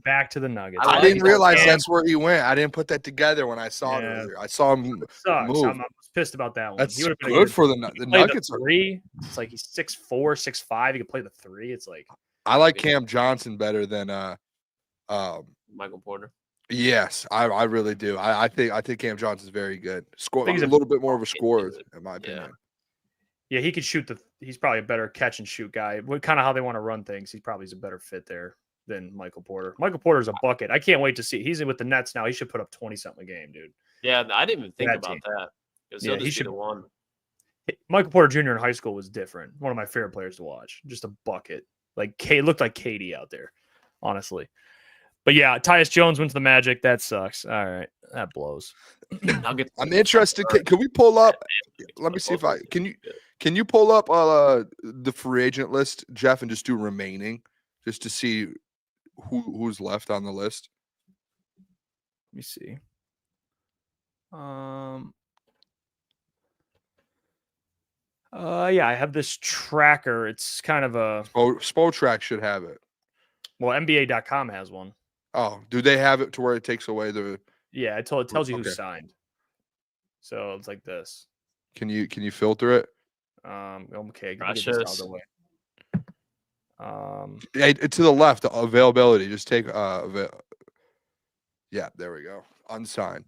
didn't realize that's where he went. I didn't put that together when I saw it earlier. I saw him move. I was pissed about that one. That's good for the Nuggets. The 3. It's like he's 6'4", 6'5". He can play the 3. It's like, I like Cam Johnson better than Michael Porter. Yes, I really do. I think Cam Johnson's very good. A little bit more of a scorer, in my opinion. Yeah, he could shoot he's probably a better catch and shoot guy. Kind of how they want to run things. He probably is a better fit there than Michael Porter. Michael Porter's a bucket. I can't wait to see. He's in with the Nets now. He should put up 20-something a game, dude. Yeah, I didn't even think about that. He should be the one. Michael Porter Jr. in high school was different. One of my favorite players to watch. Just a bucket. Like looked like Katie out there, honestly. But yeah, Tyus Jones went to the Magic. That sucks. All right, that blows. I'm interested. Can we pull up? Let me see if can you pull up the free agent list, Jeff, and just do remaining, just to see who's left on the list. Let me see. Yeah, I have this tracker. It's kind of a Spotrac should have it. Well, NBA.com has one. Oh, do they have it to where it takes away the? Yeah, it tells you who signed. So it's like this. Can you filter it? Okay. Yeah, to the left, the availability. Just take yeah, there we go. Unsigned.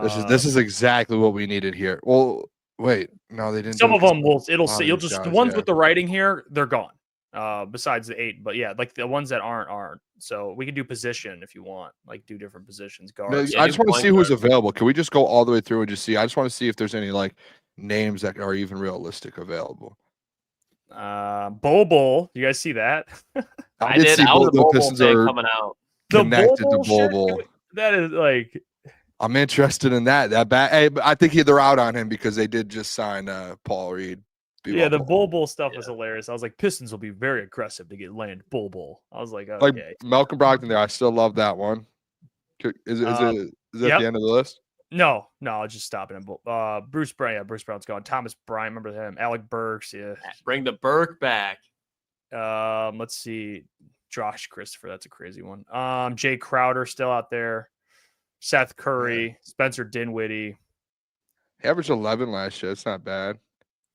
This is exactly what we needed here. Well, wait, no, they didn't. Some of them it'll say you'll just the ones with the writing here, they're gone. Besides the 8, but yeah, like the ones that aren't. So we can do position if you want, like do different positions. Guards. I just want to see who's available. Can we just go all the way through and just see? I just want to see if there's any like names that are even realistic available. Bobo, you guys see that? I did. See the Pistons are coming out. Connected to Bobo. That is like. I'm interested in that. Hey, I think they're out on him because they did just sign Paul Reed. Yeah, the Bull stuff was hilarious. I was like, Pistons will be very aggressive to get land Bull. I was like, okay. Like Malcolm Brogdon there. I still love that one. Is it at the end of the list? No, I was just stopping him. Bruce Brown, Bruce Brown's gone. Thomas Bryant, remember him? Alec Burks, yeah. Bring the Burke back. Let's see. Josh Christopher, that's a crazy one. Jay Crowder still out there. Seth Curry, Spencer Dinwiddie. He averaged 11 last year. It's not bad.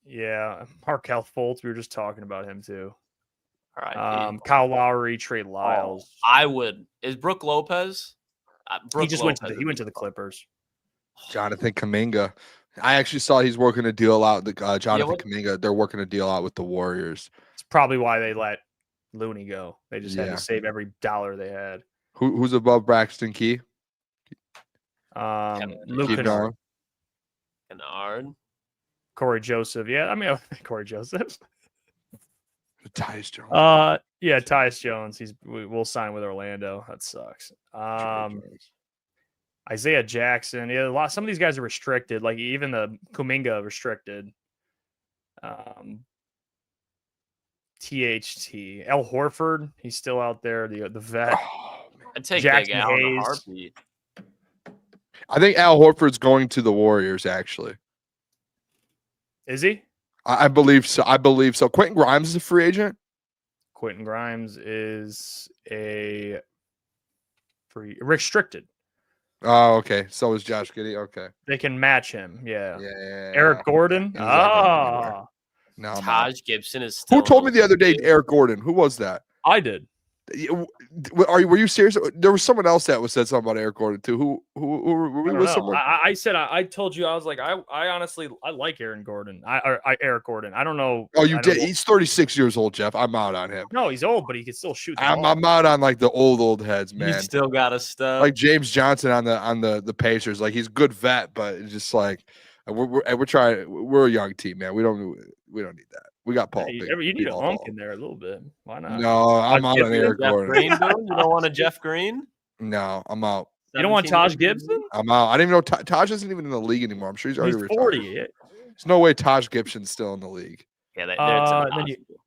Yeah, Markelle Fultz. We were just talking about him too. All right. Kyle Lowry, Trey Lyles. I would. Is Brook Lopez? Went to the Clippers. Jonathan Kuminga. I actually saw he's working a deal out. Jonathan Kuminga. They're working a deal out with the Warriors. It's probably why they let Looney go. They just had to save every dollar they had. Who's above Braxton Key? Luke Kennard. Corey Joseph. Yeah, I mean Corey Joseph. Tyus Jones. Tyus Jones. We'll sign with Orlando. That sucks. Isaiah Jackson. Yeah, some of these guys are restricted. Like even the Kuminga restricted. THT. Al Horford. He's still out there. The vet. I'd take Jackson Big Al in a Hayes. heartbeat. I think Al Horford's going to the Warriors. Actually, is he? I believe so. Quentin Grimes is a free agent. Quentin Grimes is a restricted. Oh, okay. So is Josh Giddey. Okay. They can match him. Yeah. Yeah. Eric Gordon. No. Taj Gibson is still. Who told me the other day Eric Gordon? Who was that? I did. Were you serious? There was someone else that said something about Eric Gordon too. Who was someone? I said I told you I was like I honestly like Aaron Gordon. Eric Gordon. I don't know. Oh, you did. He's 36 years old, Jeff. I'm out on him. No, he's old, but he can still shoot. I'm out on like the old heads, man. You still got a stub. Like James Johnson on the Pacers. Like he's a good vet, but it's just like we're trying. We're a young team, man. We don't need that. We got Paul. You need a hunk in there a little bit. Why not? No, I'm out on Eric Gordon. You don't want a Jeff Green? No, I'm out. You don't want Taj Gibson? I'm out. I didn't even know Taj isn't even in the league anymore. I'm sure he's already retired. 40. There's no way Taj Gibson's still in the league. Yeah, then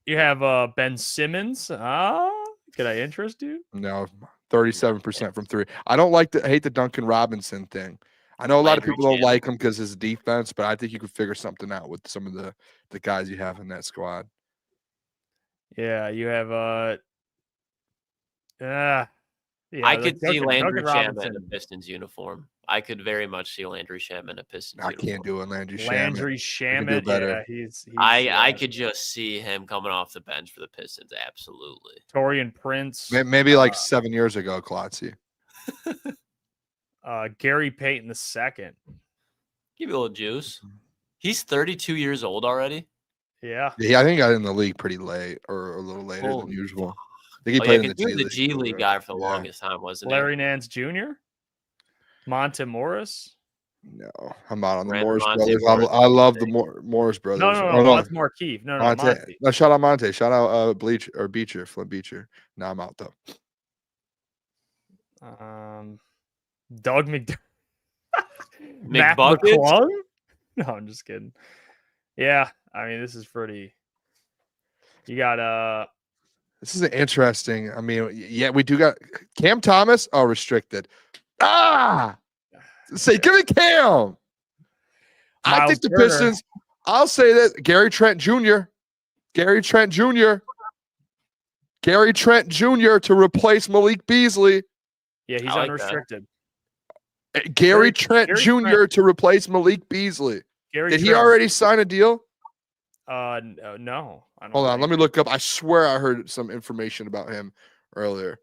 you have Ben Simmons. Could I interest you? No, 37% from three. I hate the Duncan Robinson thing. I know a lot of people don't like him because his defense, but I think you could figure something out with some of the guys you have in that squad. Yeah, you have I could see Landry Shamet in a Pistons uniform. I could very much see Landry Shamet in a Pistons uniform. I can't do it, Landry Shamet. Landry Shamet, yeah, he's I could just see him coming off the bench for the Pistons. Absolutely. Torian Prince. Maybe like 7 years ago, Klotzy. Gary Payton II. Give you a little juice. He's 32 years old already. Yeah. I think he got in the league pretty late or a little later than usual. I think he played in the G League guy for the longest time, wasn't Larry Nance Jr.? Monte Morris? No, I'm out on the Morris brothers. I love the Morris brothers. No, that's Markieff. No, Monte. No, shout out Monte. Shout out Beecher, Flint Beecher. No, I'm out though. Doug McDermott. McBucket? No, I'm just kidding. Yeah, I mean, this is pretty. You got This is interesting. I mean, yeah, we do got Cam Thomas. Oh, restricted. Give me Cam. I think the Pistons. I'll say this: Gary Trent Jr. To replace Malik Beasley. Yeah, he's unrestricted. Gary Trent Jr. to replace Malik Beasley. Did he already sign a deal? No. Hold on, let me look up. I swear I heard some information about him earlier.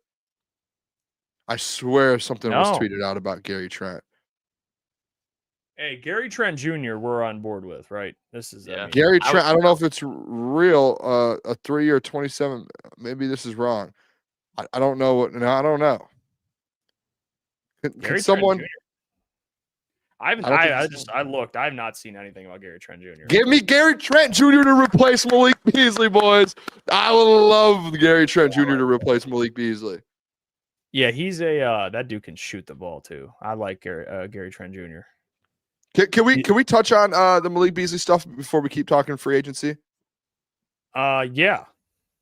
I swear something was tweeted out about Gary Trent. Hey, Gary Trent Jr. we're on board with, right? This is Gary Trent. I don't know if it's real. A 3-year 27. Maybe this is wrong. I don't know what. No, I don't know. Can someone? I looked. I have not seen anything about Gary Trent Jr. Give me Gary Trent Jr. to replace Malik Beasley, boys. I would love Gary Trent Jr. to replace Malik Beasley. Yeah, he's that dude can shoot the ball too. I like Gary Trent Jr. Can we touch on the Malik Beasley stuff before we keep talking free agency? Yeah.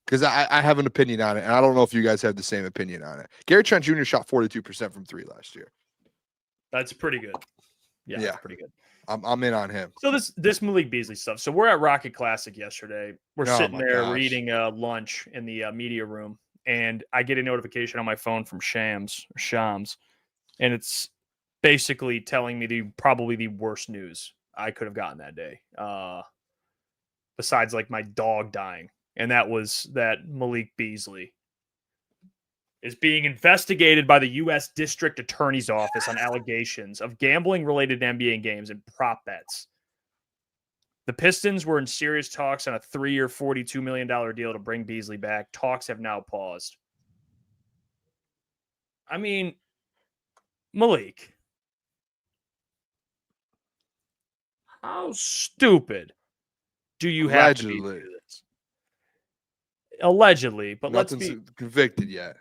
Because I have an opinion on it, and I don't know if you guys have the same opinion on it. Gary Trent Jr. shot 42% from 3 last year. That's pretty good. Yeah, Yeah. that's pretty good. I'm in on him. So this Malik Beasley stuff. So we're at Rocket Classic yesterday. We're Oh sitting my there, gosh. we're eating lunch in the media room, and I get a notification on my phone from Shams, and it's basically telling me probably the worst news I could have gotten that day. Besides like my dog dying. And that was that Malik Beasley is being investigated by the U.S. District Attorney's Office on allegations of gambling related to NBA games and prop bets. The Pistons were in serious talks on a 3-year, $42 million deal to bring Beasley back. Talks have now paused. I mean, Malik, how stupid do you have to be to do this? Allegedly, but Nothing's let's be convicted yet.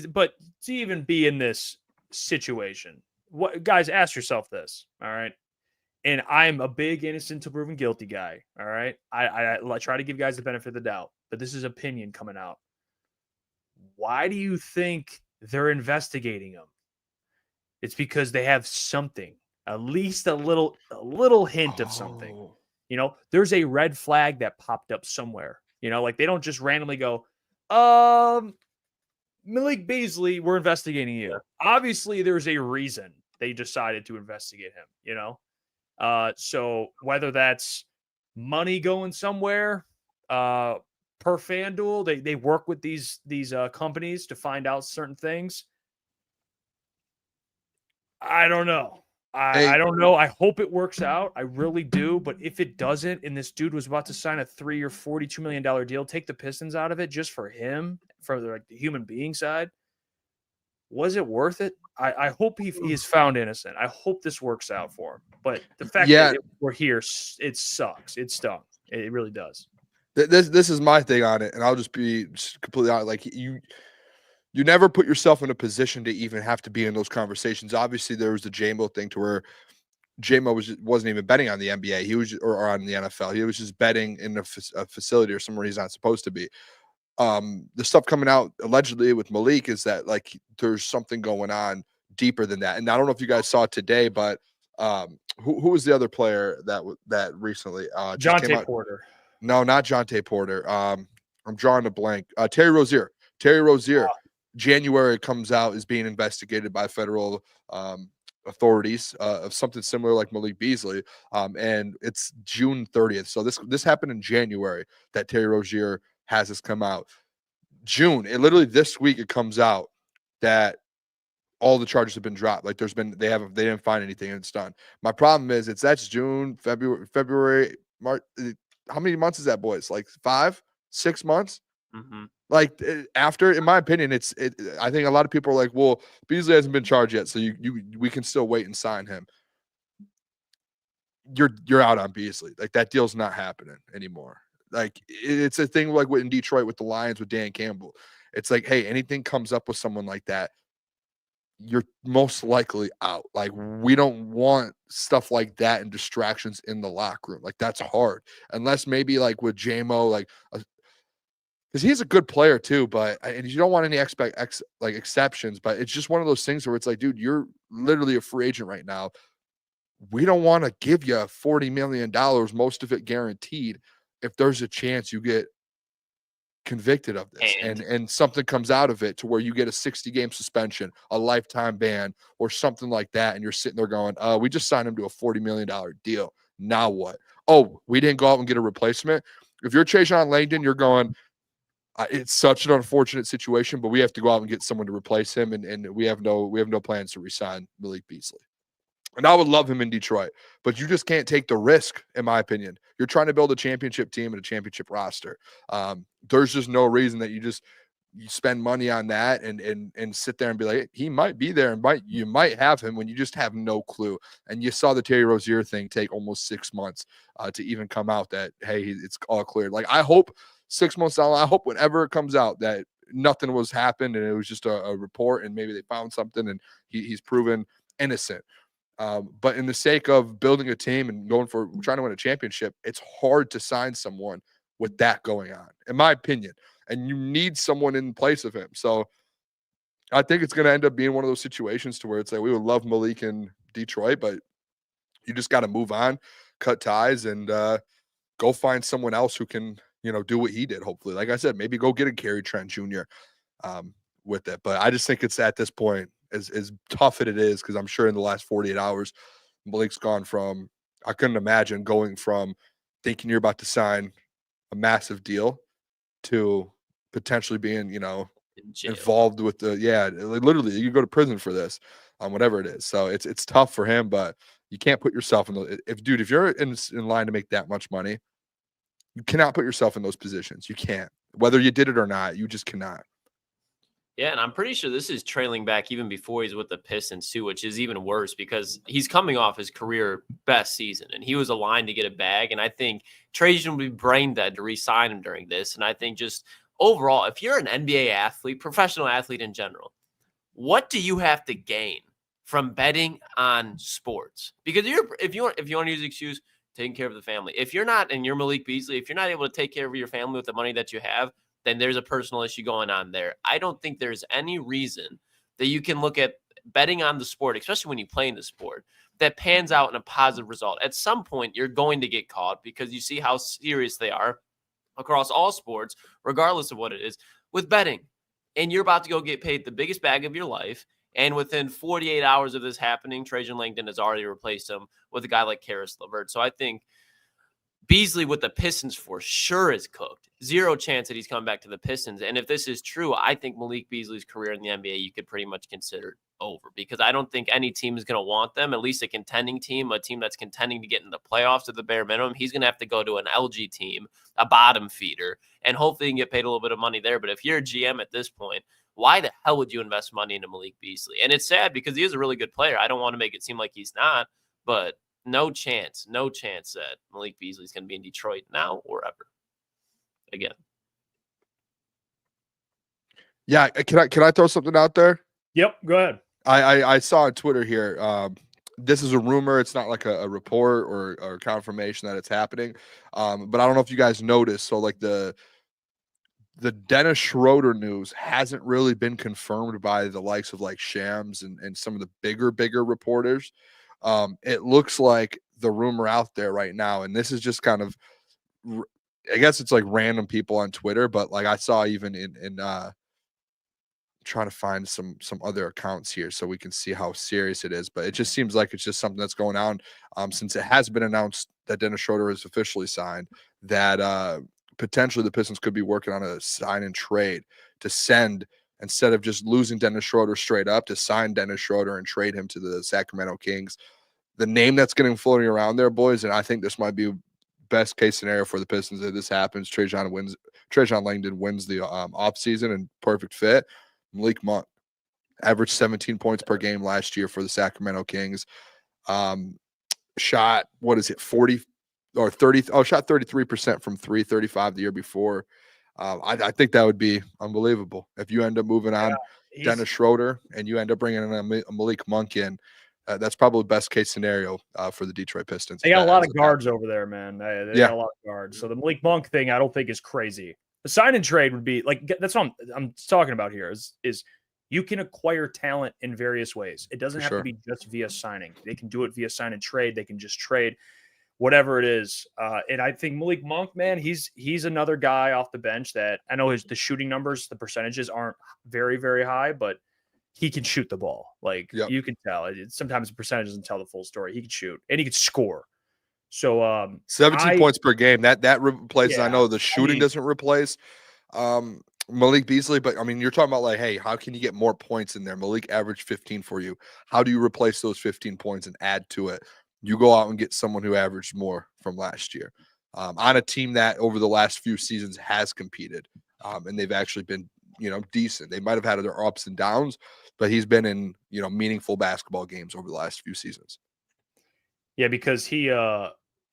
But to even be in this situation, what guys, ask yourself this, all right? And I'm a big innocent to proven guilty guy, all right? I try to give guys the benefit of the doubt, but this is opinion coming out. Why do you think they're investigating him? It's because they have something, at least a little hint of something. Oh. You know, there's a red flag that popped up somewhere. You know, like they don't just randomly go, Malik Beasley, we're investigating you. Obviously, there's a reason they decided to investigate him, you know? So whether that's money going somewhere, per FanDuel, they work with these companies to find out certain things. I don't know. I don't know. I hope it works out. I really do. But if it doesn't, and this dude was about to sign a 3-year, $42 million deal, take the Pistons out of it just for him, for the human being side, was it worth it? I hope he is found innocent. I hope this works out for him. But the fact that we're here, it sucks. It stung. It really does. This is my thing on it, and I'll just be completely honest. Like you never put yourself in a position to even have to be in those conversations. Obviously, there was the J-Mo thing to where J-Mo wasn't even betting on the NBA. He was or on the NFL. He was just betting in a facility or somewhere he's not supposed to be. The stuff coming out allegedly with Malik is that like there's something going on deeper than that. And I don't know if you guys saw it today, but who was the other player that recently Jonte Porter? No, not Jonte Porter. I'm drawing a blank. Terry Rozier. Terry Rozier. January comes out is being investigated by federal authorities of something similar like Malik Beasley, and it's June 30th. So this happened in January that Terry Rozier has this come out. June, literally this week it comes out that all the charges have been dropped. Like they didn't find anything and it's done. My problem is that's June, February, March. How many months is that, boys? Like 5, 6 months. Mm-hmm. Like after, in my opinion, I think a lot of people are like, well, Beasley hasn't been charged yet, so we can still wait and sign him. You're out on Beasley. Like that deal's not happening anymore. Like it's a thing like in Detroit with the Lions with Dan Campbell. It's like, hey, anything comes up with someone like that, you're most likely out. Like we don't want stuff like that and distractions in the locker room. Like that's hard, unless maybe like with J-Mo, like. Because he's a good player too, and you don't want any exceptions. But it's just one of those things where it's like, dude, you're literally a free agent right now. We don't want to give you $40 million, most of it guaranteed, if there's a chance you get convicted of this and something comes out of it to where you get a 60-game suspension, a lifetime ban, or something like that, and you're sitting there going, we just signed him to a $40 million deal. Now what? Oh, we didn't go out and get a replacement. If you're Trajan Langdon, you're going, it's such an unfortunate situation, but we have to go out and get someone to replace him, and we have no plans to resign Malik Beasley. And I would love him in Detroit, but you just can't take the risk, in my opinion. You're trying to build a championship team and a championship roster. There's just no reason that you spend money on that and sit there and be like, he might be there and you might have him when you just have no clue. And you saw the Terry Rozier thing take almost 6 months to even come out that, hey, it's all cleared. Like I hope 6 months down, I hope whenever it comes out that nothing was happened and it was just a report and maybe they found something and he's proven innocent. But in the sake of building a team and trying to win a championship, it's hard to sign someone with that going on, in my opinion. And you need someone in place of him. So I think it's going to end up being one of those situations to where it's like, we would love Malik in Detroit, but you just got to move on, cut ties, and go find someone else who can, do what he did. Hopefully, like I said, maybe go get a Gary Trent Jr. With it. But I just think it's at this point, as tough as it is, because I'm sure in the last 48 hours, Malik's gone from, I couldn't imagine going from thinking you're about to sign a massive deal to potentially being, involved with literally you go to prison for this, whatever it is. So it's tough for him, but you can't put yourself in if you're in line to make that much money, you cannot put yourself in those positions. You can't, whether you did it or not, you just cannot. Yeah, and I'm pretty sure this is trailing back even before he's with the Pistons too, which is even worse because he's coming off his career best season and he was aligned to get a bag. And I think Trajan would be brain dead to re-sign him during this. And I think just overall, if you're an NBA athlete, professional athlete in general, what do you have to gain from betting on sports? Because if you want to use the excuse, taking care of the family. If you're not, and you're Malik Beasley, if you're not able to take care of your family with the money that you have, then there's a personal issue going on there. I don't think there's any reason that you can look at betting on the sport, especially when you play in the sport, that pans out in a positive result. At some point, you're going to get caught because you see how serious they are across all sports, regardless of what it is, with betting. And you're about to go get paid the biggest bag of your life. And within 48 hours of this happening, Trajan Langdon has already replaced him with a guy like Caris LeVert. So I think Beasley with the Pistons for sure is cooked. Zero chance that he's coming back to the Pistons. And if this is true, I think Malik Beasley's career in the NBA, you could pretty much consider over because I don't think any team is going to want them, at least a contending team, a team that's contending to get in the playoffs at the bare minimum. He's going to have to go to an LG team, a bottom feeder, and hopefully he can get paid a little bit of money there. But if you're a GM at this point, why the hell would you invest money into Malik Beasley? And it's sad because he is a really good player. I don't want to make it seem like he's not, but no chance that Malik Beasley is going to be in Detroit now or ever again. Yeah, can I throw something out there? Yep, go ahead. I saw on Twitter here. This is a rumor. It's not like a report or confirmation that it's happening. But I don't know if you guys noticed. So like the Dennis Schroeder news hasn't really been confirmed by the likes of like Shams and some of the bigger reporters. It looks like the rumor out there right now, and this is just kind of, I guess it's like random people on Twitter, but like I saw even in trying to find some other accounts here so we can see how serious it is, but it just seems like it's just something that's going on since it has been announced that Dennis Schroeder is officially signed, that potentially the Pistons could be working on a sign and trade to send, instead of just losing Dennis Schroeder straight up, to sign Dennis Schroeder and trade him to the Sacramento Kings. The name that's getting floating around there, boys, and I think this might be best case scenario for the Pistons if this happens. Trajan Langdon wins the offseason and perfect fit. Malik Monk averaged 17 points per game last year for the Sacramento Kings. Shot, 40 or 30? Oh, shot 33% from 3, 35 the year before. I think that would be unbelievable if you end up moving on Dennis Schroeder and you end up bringing in a Malik Monk in. That's probably the best case scenario for the Detroit Pistons. They got a lot of guards over there, man. They got a lot of guards. So the Malik Monk thing, I don't think is crazy. The sign and trade would be like, that's what I'm talking about here is you can acquire talent in various ways. It doesn't have to be just via signing. They can do it via sign and trade. They can just trade, whatever it is. And I think Malik Monk, man, he's another guy off the bench that I know the shooting numbers, the percentages aren't very, very high, but he can shoot the ball. Like you can tell. Sometimes the percentage doesn't tell the full story. He can shoot and he can score. So 17 points per game. That replaces. I know the shooting doesn't replace Malik Beasley, but I mean, you're talking about like, hey, how can you get more points in there? Malik averaged 15 for you. How do you replace those 15 points and add to it? You go out and get someone who averaged more from last year on a team that over the last few seasons has competed, and they've actually been, decent. They might have had their ups and downs, but he's been in, meaningful basketball games over the last few seasons. Yeah, because he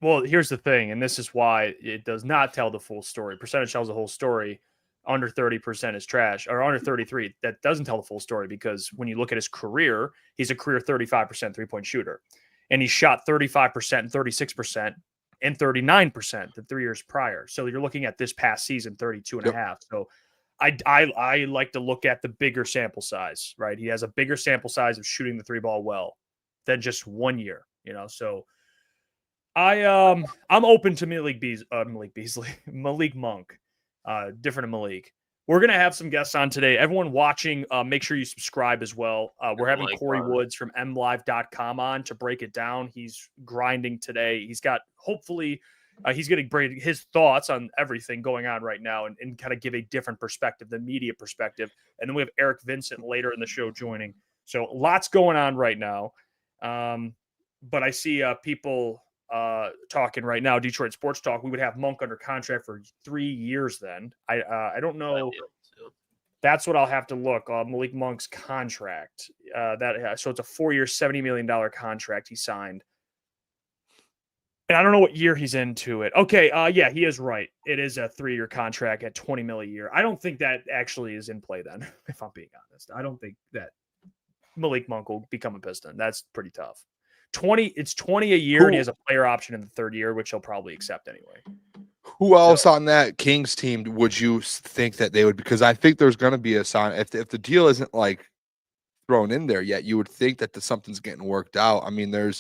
well, here's the thing, and this is why it does not tell the full story. Percentage tells the whole story. Under 30% is trash, or under 33. That doesn't tell the full story because when you look at his career, he's a career 35% three-point shooter. And he shot 35% and 36% and 39% the 3 years prior. So you're looking at this past season, 32.5. So I like to look at the bigger sample size, right? He has a bigger sample size of shooting the 3-ball well than just 1 year, So I'm open to Malik Monk, different than Malik. We're going to have some guests on today. Everyone watching, make sure you subscribe as well. We're having Corey Woods from mlive.com on to break it down. He's grinding today. He's got, hopefully, he's going to bring his thoughts on everything going on right now and kind of give a different perspective, the media perspective. And then we have Eric Vincent later in the show joining. So lots going on right now. But I see people talking right now, Detroit Sports Talk. We would have Monk under contract for 3 years then. I don't know. That's what I'll have to look. Malik Monk's contract. So it's a 4-year, $70 million contract he signed. And I don't know what year he's into it. Okay, yeah, he is right. It is a 3-year contract at $20 million a year. I don't think that actually is in play then, if I'm being honest. I don't think that Malik Monk will become a Piston. That's pretty tough. It's 20 a year, and he has a player option in the 3rd year, which he'll probably accept anyway. Who else on that Kings team would you think that they would? Because I think there's going to be a sign. If the deal isn't like thrown in there yet, you would think that something's getting worked out. I mean, I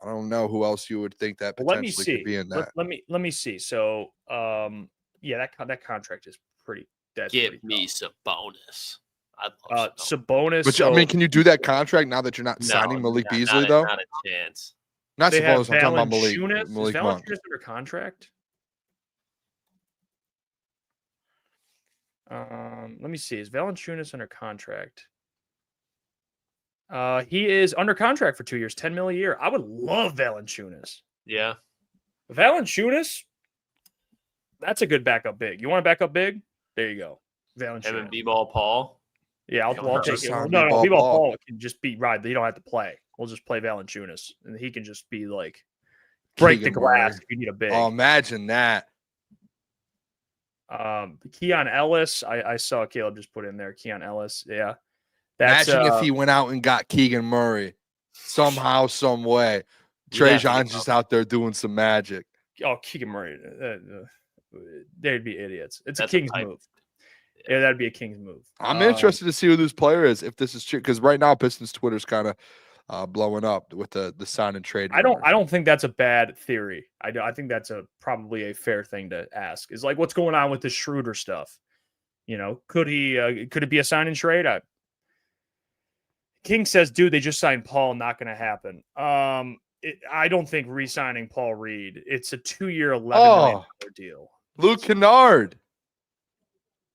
don't know who else you would think that potentially could be in that. Let me see. So, yeah, that contract is pretty. Give me some bonus. Sabonis. But I mean, can you do that contract now that you're not signing Malik Beasley though? Not a chance. Not they Sabonis. I'm talking about Valanciunas. Malik Is Monk. Valanciunas under contract? Let me see. Is Valanciunas under contract? He is under contract for 2 years, $10 million a year. I would love Valanciunas. Yeah, Valanciunas. That's a good backup big. You want a backup big? There you go. Valanciunas. him and B-ball Paul. Yeah, I'll take it. No, B-ball B-ball Paul Paul can just be right. You don't have to play. We'll just play Valanciunas, and he can just be like break the glass if you need a big. Oh, imagine that. Keon Ellis. I saw Caleb just put in there. Keon Ellis. Yeah. Imagine if he went out and got Keegan Murray somehow, some way. Trajan's just out there doing some magic. Oh, Keegan Murray. They'd be idiots. That's a Kings move. Yeah, that'd be a Kings move. I'm interested to see who this player is, if this is true, because right now Pistons Twitter's kind of blowing up with the sign and trade. I don't think that's a bad theory. I think that's probably a fair thing to ask. Is like, what's going on with the Schroeder stuff? Could it be a sign and trade? King says, dude, they just signed Paul. Not going to happen. I don't think re-signing Paul Reed. It's a 2-year, $11 million deal. Luke Kennard.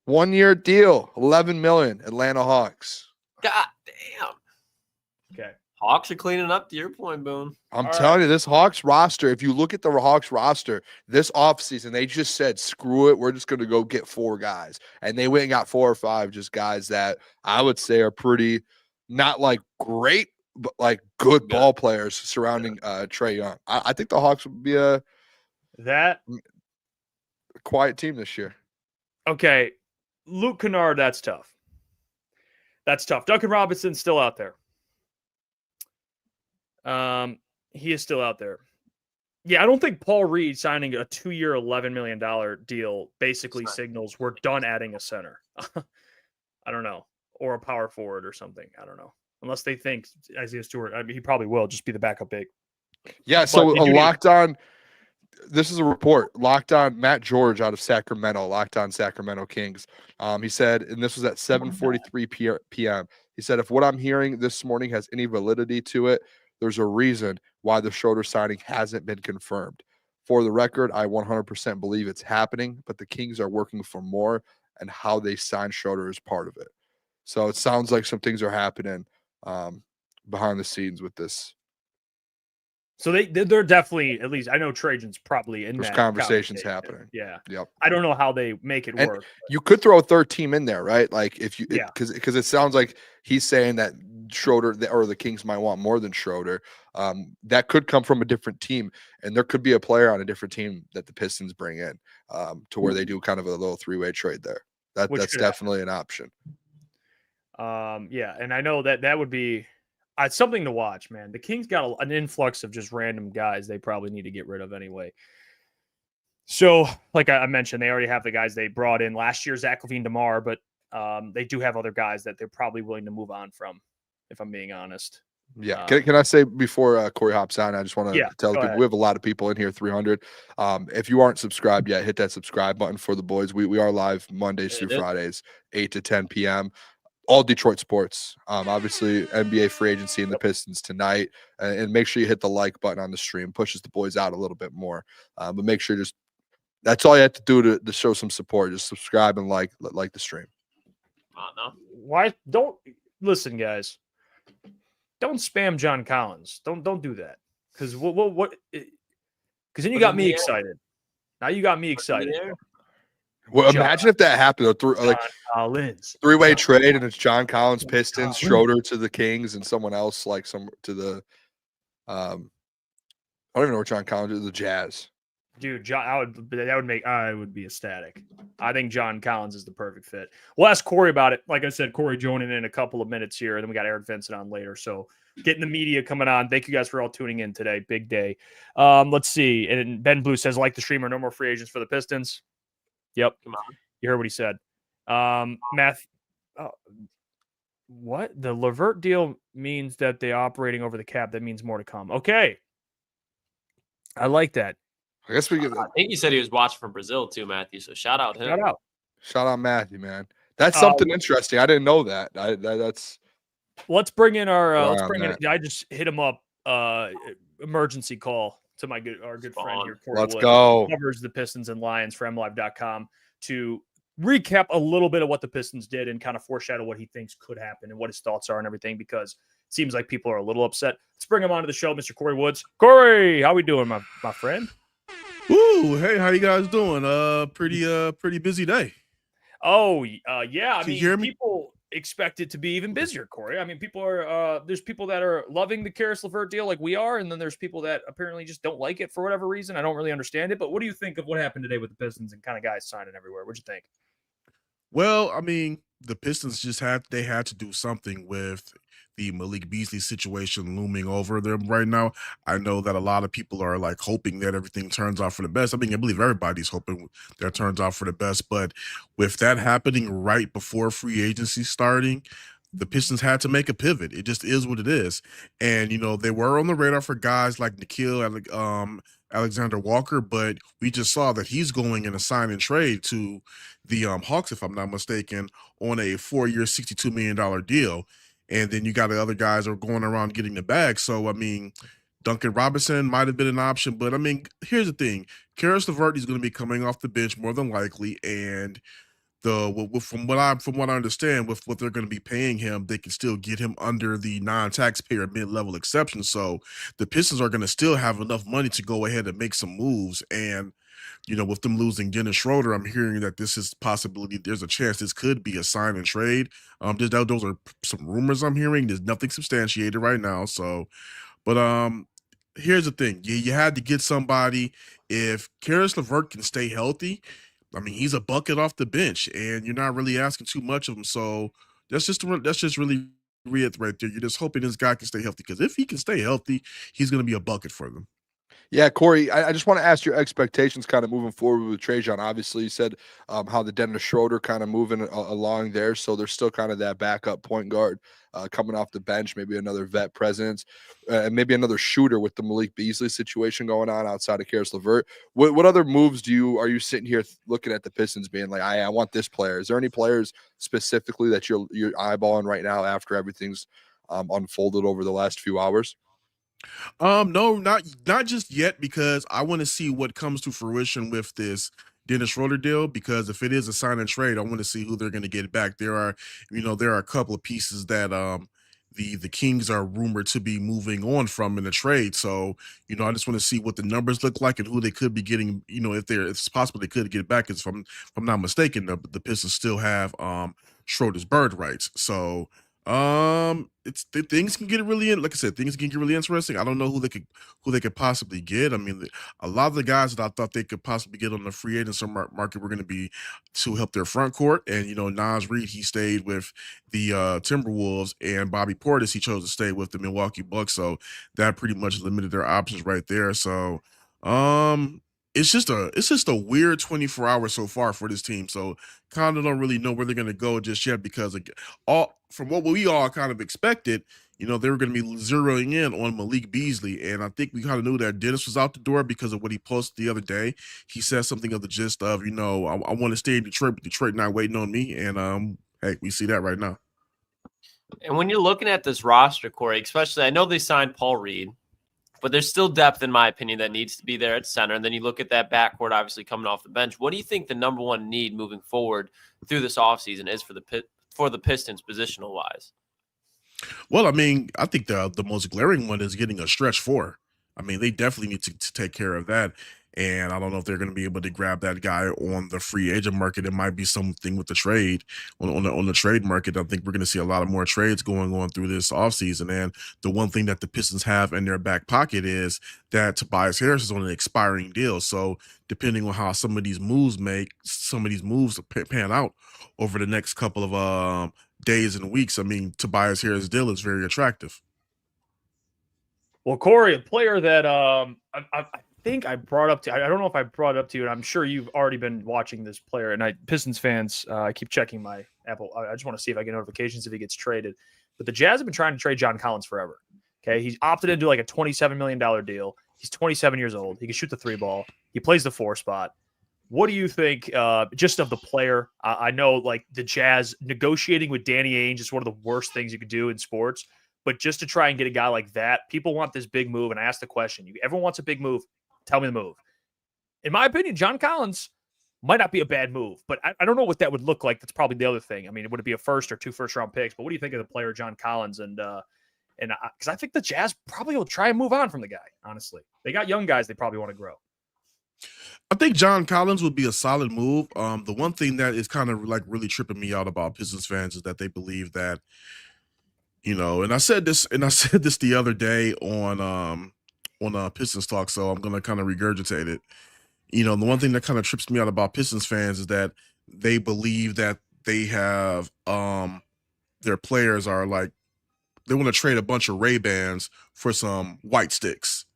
1-year deal, $11 million, Atlanta Hawks. God damn. Okay. Hawks are cleaning up, to your point, Boone. I'm telling you, this Hawks roster, if you look at the Hawks roster, this offseason, they just said, screw it, we're just going to go get 4 guys. And they went and got 4 or 5 just guys that I would say are pretty, not like great, but like good ball players surrounding Trae Young. I think the Hawks would be a quiet team this year. Okay. Luke Kennard, that's tough. Duncan Robinson's still out there. He is still out there. Yeah, I don't think Paul Reed signing a 2-year, $11 million deal basically signals we're done adding a center. I don't know. Or a power forward or something. I don't know. Unless they think Isaiah Stewart, I mean, he probably will just be the backup big. Yeah, so a Locked On, this is a report. Locked On, Matt George out of Sacramento, Locked On Sacramento Kings. He said, and this was at 7:43 p.m. He said, if what I'm hearing this morning has any validity to it, there's a reason why the Schroeder signing hasn't been confirmed. For the record, I 100% believe it's happening, but the Kings are working for more, and how they sign Schroeder is part of it. So it sounds like some things are happening behind the scenes with this. So they're definitely, at least I know Trajan's probably in There's that conversations happening. Yeah. Yep. I don't know how they make it work. You could throw a third team in there, right? Like if you, because it sounds like he's saying that Schroeder or the Kings might want more than Schroeder. That could come from a different team, and there could be a player on a different team that the Pistons bring in to where they do kind of a little 3-way trade there. That's definitely an option. Yeah, and I know that would be. It's something to watch, man. The Kings got an influx of just random guys they probably need to get rid of anyway. So, like I mentioned, they already have the guys they brought in last year, Zach LaVine, DeMar, but they do have other guys that they're probably willing to move on from, if I'm being honest. Yeah. Can I say before Corey hops on, I just want to tell people we have a lot of people in here, 300. If you aren't subscribed yet, hit that subscribe button for the boys. We are live Mondays through Fridays, 8 to 10 p.m. All Detroit sports. Obviously, NBA free agency and the Pistons tonight. And make sure you hit the like button on the stream. Pushes the boys out a little bit more. But make sure that's all you have to do to show some support. Just subscribe and like the stream. No. Why don't listen, guys? Don't spam John Collins. Don't do that. Because what? Because then you got me excited. Now you got me excited. Well, imagine if that happened. Collins. Three-way trade, and it's John Collins, Pistons, Schroeder to the Kings, and someone else like some to the. I don't even know where John Collins is. The Jazz. Dude, John, I would be ecstatic. I think John Collins is the perfect fit. We'll ask Corey about it. Like I said, Corey joining in a couple of minutes here, and then we got Eric Vincent on later. So getting the media coming on. Thank you guys for all tuning in today. Big day. Let's see. And Ben Blue says, like the streamer, no more free agents for the Pistons. Yep. Come on. You heard what he said. What? The LeVert deal means that they're operating over the cap. That means more to come. Okay. I like that. I guess we get. I think he said he was watching from Brazil too, Matthew. So shout out him. Shout out Matthew, man. That's something interesting. I didn't know that. That's. Let's bring in our. Let's bring in. I just hit him up. Emergency call to our good friend here. Corey Let's Wood, go. who covers the Pistons and Lions for MLive.com to recap a little bit of what the Pistons did and kind of foreshadow what he thinks could happen and what his thoughts are and everything, because it seems like people are a little upset. Let's bring him onto the show, Mr. Corey Woods. Corey, how we doing, my friend? Ooh, hey, how you guys doing? Pretty busy day. Oh, yeah. I Can you hear me? People expect it to be even busier, Corey. I mean, people are there's people that are loving the Caris LeVert deal like we are, and then there's people that apparently just don't like it for whatever reason. I don't really understand it, but what do you think of what happened today with the Pistons and kind of guys signing everywhere? What'd you think? Well, I mean, the Pistons had to do something with the Malik Beasley situation looming over them right now. I know that a lot of people are like hoping that everything turns out for the best. I mean, I believe everybody's hoping that it turns out for the best, but with that happening right before free agency starting, the Pistons had to make a pivot. It just is what it is. And, they were on the radar for guys like Nikhil Alexander Walker, but we just saw that he's going in a sign and trade to the Hawks, if I'm not mistaken, on a 4-year, $62 million deal. And then you got the other guys that are going around getting the bag. So, I mean, Duncan Robinson might have been an option. But, I mean, here's the thing. Caris LeVert is going to be coming off the bench more than likely. And from what I understand, with what they're going to be paying him, they can still get him under the non-taxpayer mid-level exception. So the Pistons are going to still have enough money to go ahead and make some moves. And, with them losing Dennis Schroeder, I'm hearing that this is possibility. There's a chance this could be a sign and trade. Those are some rumors I'm hearing. There's nothing substantiated right now. So, but here's the thing. You had to get somebody. If Caris LeVert can stay healthy, I mean, he's a bucket off the bench, and you're not really asking too much of him. So that's just really it right there. You're just hoping this guy can stay healthy, because if he can stay healthy, he's going to be a bucket for them. Yeah, Corey, I just want to ask your expectations kind of moving forward with Trajan. Obviously, you said how the Dennis Schroeder kind of moving along there. So there's still kind of that backup point guard coming off the bench, maybe another vet presence, and maybe another shooter with the Malik Beasley situation going on outside of Caris LeVert. What other moves are you sitting here looking at the Pistons being like, I want this player? Is there any players specifically that you're eyeballing right now after everything's unfolded over the last few hours? No, not just yet, because I want to see what comes to fruition with this Dennis Schroeder deal, because if it is a sign and trade, I want to see who they're going to get back. There are a couple of pieces that the Kings are rumored to be moving on from in the trade. So, I just want to see what the numbers look like and who they could be getting, if it's possible they could get back. Because if I'm not mistaken, the Pistons still have Schroeder's bird rights. So Things can get really like I said, things can get really interesting. I don't know who they could possibly get. I mean, a lot of the guys that I thought they could possibly get on the free agency market were going to be to help their front court. And Nas Reed, he stayed with the Timberwolves, and Bobby Portis, he chose to stay with the Milwaukee Bucks. So that pretty much limited their options right there. So um it's just a weird 24 hours so far for this team. So kind of don't really know where they're going to go just yet because all from what we all kind of expected, they were going to be zeroing in on Malik Beasley. And I think we kind of knew that Dennis was out the door because of what he posted the other day. He said something of the gist of, I want to stay in Detroit, but Detroit not waiting on me. And hey, we see that right now. And when you're looking at this roster, Corey, especially, I know they signed Paul Reed, but there's still depth, in my opinion, that needs to be there at center. And then you look at that backcourt, obviously coming off the bench. What do you think the number one need moving forward through this offseason is for the Pistons positional wise? Well, I mean, I think the most glaring one is getting a stretch four. I mean, they definitely need to take care of that. And I don't know if they're going to be able to grab that guy on the free agent market. It might be something with the trade on the trade market. I think we're going to see a lot of more trades going on through this offseason. And the one thing that the Pistons have in their back pocket is that Tobias Harris is on an expiring deal. So depending on how some of these moves pan out over the next couple of days and weeks, I mean, Tobias Harris' deal is very attractive. Well, Corey, a player that I think I brought up to, I don't know if I brought it up to you, and I'm sure you've already been watching this player. And Pistons fans, I keep checking my Apple. I just want to see if I get notifications if he gets traded. But the Jazz have been trying to trade John Collins forever. Okay, he's opted into like a $27 million deal. He's 27 years old. He can shoot the three ball. He plays the four spot. What do you think just of the player? I know like the Jazz negotiating with Danny Ainge is one of the worst things you could do in sports. But just to try and get a guy like that, people want this big move. And I ask the question, everyone wants a big move. Tell me the move. In my opinion, John Collins might not be a bad move, but I don't know what that would look like. That's probably the other thing. I mean, would it be a first or 2 first-round picks? But what do you think of the player John Collins? And because I think the Jazz probably will try and move on from the guy, honestly. They got young guys they probably want to grow. I think John Collins would be a solid move. The one thing that is kind of like really tripping me out about Pistons fans is that they believe that, and I said this the other day on Pistons Talk, so I'm gonna kind of regurgitate it. The one thing that kind of trips me out about Pistons fans is that they believe that they have their players are like they want to trade a bunch of Ray-Bans for some white sticks.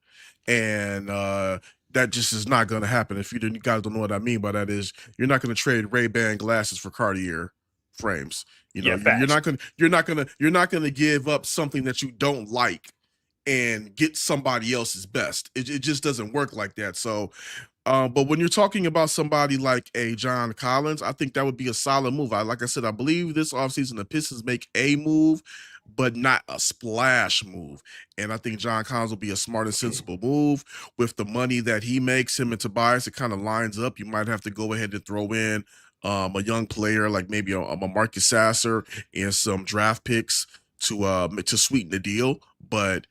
And that just is not going to happen. If you guys don't know what I mean by that is you're not going to trade Ray-Ban glasses for Cartier frames. You're not going to give up something that you don't like and get somebody else's best. It just doesn't work like that. So, but when you're talking about somebody like a John Collins, I think that would be a solid move. Like I said, I believe this offseason the Pistons make a move, but not a splash move. And I think John Collins will be a smart and sensible move with the money that he makes. Him and Tobias, it kind of lines up. You might have to go ahead and throw in a young player like maybe a Marcus Sasser and some draft picks to sweeten the deal. But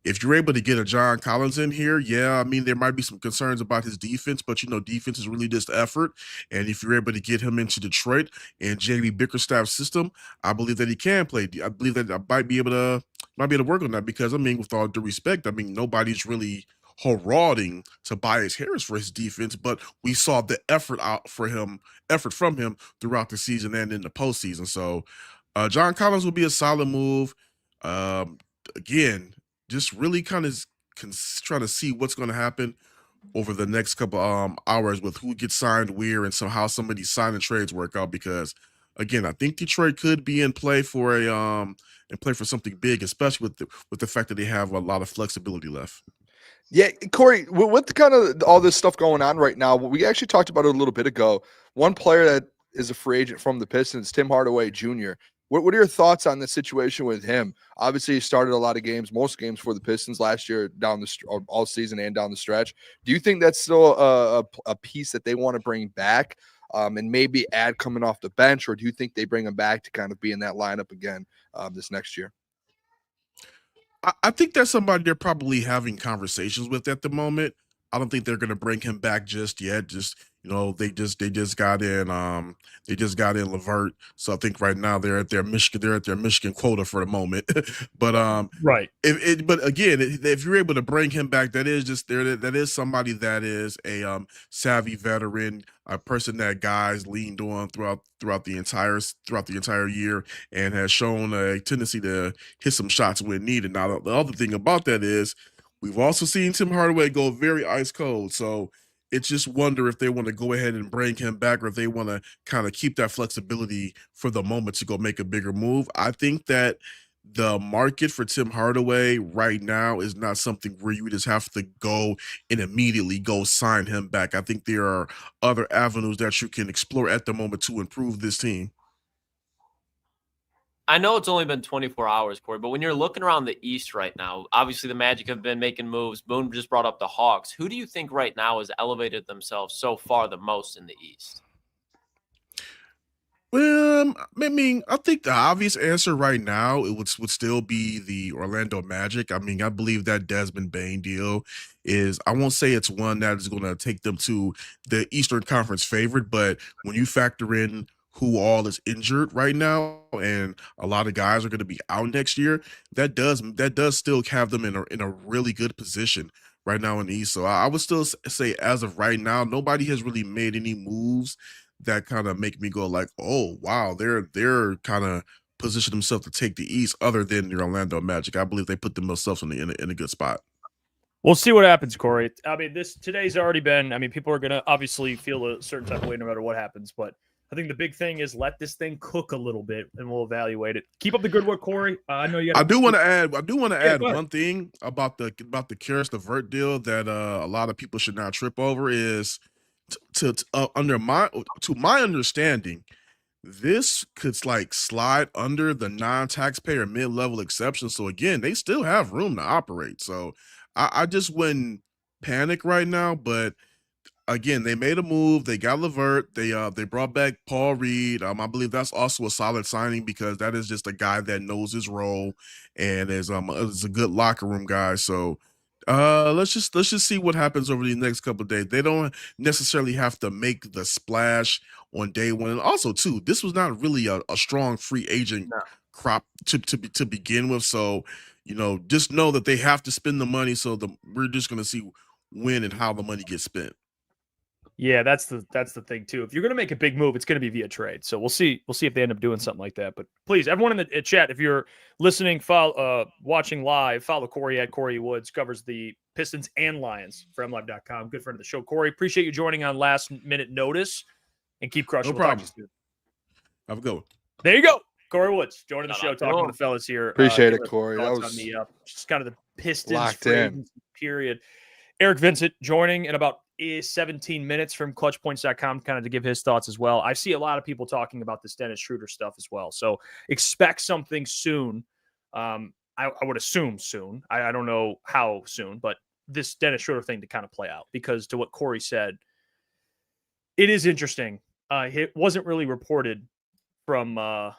if you're able to get a John Collins in here, yeah, I mean, there might be some concerns about his defense, but, defense is really just effort. And if you're able to get him into Detroit and JB Bickerstaff's system, I believe that he can play. I believe that I might be able to work on that because, I mean, with all due respect, I mean, nobody's really heralding Tobias Harris for his defense, but we saw the effort from him throughout the season and in the postseason. So John Collins will be a solid move. Again, just really kind of trying to see what's going to happen over the next couple hours with who gets signed where and how some of these signing trades work out. Because again, I think Detroit could be in play for something big, especially with the fact that they have a lot of flexibility left. Yeah, Corey, with kind of all this stuff going on right now, we actually talked about it a little bit ago. One player that is a free agent from the Pistons, Tim Hardaway Jr. What are your thoughts on the situation with him? Obviously, he started a lot of games, most games for the Pistons last year, all season and down the stretch. Do you think that's still a piece that they want to bring back and maybe add coming off the bench, or do you think they bring him back to kind of be in that lineup again this next year? I think that's somebody they're probably having conversations with at the moment. I don't think they're going to bring him back just yet. Just, They just got in LeVert. So I think right now they're at their Michigan quota for the moment. But Right. but again, if you're able to bring him back, that is somebody that is a savvy veteran, a person that guys leaned on throughout the entire year, and has shown a tendency to hit some shots when needed. Now, the other thing about that is we've also seen Tim Hardaway go very ice cold. So it's just wonder if they want to go ahead and bring him back, or if they want to kind of keep that flexibility for the moment to go make a bigger move. I think that the market for Tim Hardaway right now is not something where you just have to go and immediately go sign him back. I think there are other avenues that you can explore at the moment to improve this team. I know it's only been 24 hours, Corey, but when you're looking around the East right now, obviously the Magic have been making moves. Boone just brought up the Hawks. Who do you think right now has elevated themselves so far the most in the East? Well, I mean, I think the obvious answer right now it would still be the Orlando Magic. I mean, I believe that Desmond Bane deal is, I won't say it's one that is going to take them to the Eastern Conference favorite, but when you factor in who all is injured right now, and a lot of guys are going to be out next year, that does still have them in a really good position right now in the East. So I would still say, as of right now, nobody has really made any moves that kind of make me go like, oh wow, they're kind of positioned themselves to take the East, other than the Orlando Magic. I believe they put themselves in a good spot. We'll see what happens, Corey. I mean, today's already been. I mean, people are gonna obviously feel a certain type of way no matter what happens, but I think the big thing is let this thing cook a little bit, and we'll evaluate it. Keep up the good work, Corey. I know you. I do want to add one thing about the Caris LeVert deal that a lot of people should not trip over is to my understanding, this could like slide under the non-taxpayer mid-level exception. So again, they still have room to operate. So I just wouldn't panic right now, but again, they made a move. They got LeVert. They brought back Paul Reed. I believe that's also a solid signing, because that is just a guy that knows his role and is a good locker room guy. So let's just see what happens over the next couple of days. They don't necessarily have to make the splash on day one. And also, too, this was not really a strong free agent crop to begin with. So, just know that they have to spend the money. So we're just going to see when and how the money gets spent. Yeah, that's the thing too. If you're going to make a big move, it's going to be via trade. So we'll see if they end up doing something like that. But please, everyone in the chat, if you're listening, watching live, follow Corey at Corey Woods, covers the Pistons and Lions for MLive.com. Good friend of the show, Corey. Appreciate you joining on last minute notice, and keep crushing. No problem. Have a good one. There you go, Corey Woods joining the show, talking to the fellas here. Appreciate it, Corey. That was on just kind of the Pistons free agency period. Eric Vincent joining in about 17 minutes from clutchpoints.com, kind of to give his thoughts as well. I see a lot of people talking about this Dennis Schroeder stuff as well. So expect something soon. I would assume soon. I don't know how soon, but this Dennis Schroeder thing to kind of play out, because to what Corey said, it is interesting. It wasn't really reported from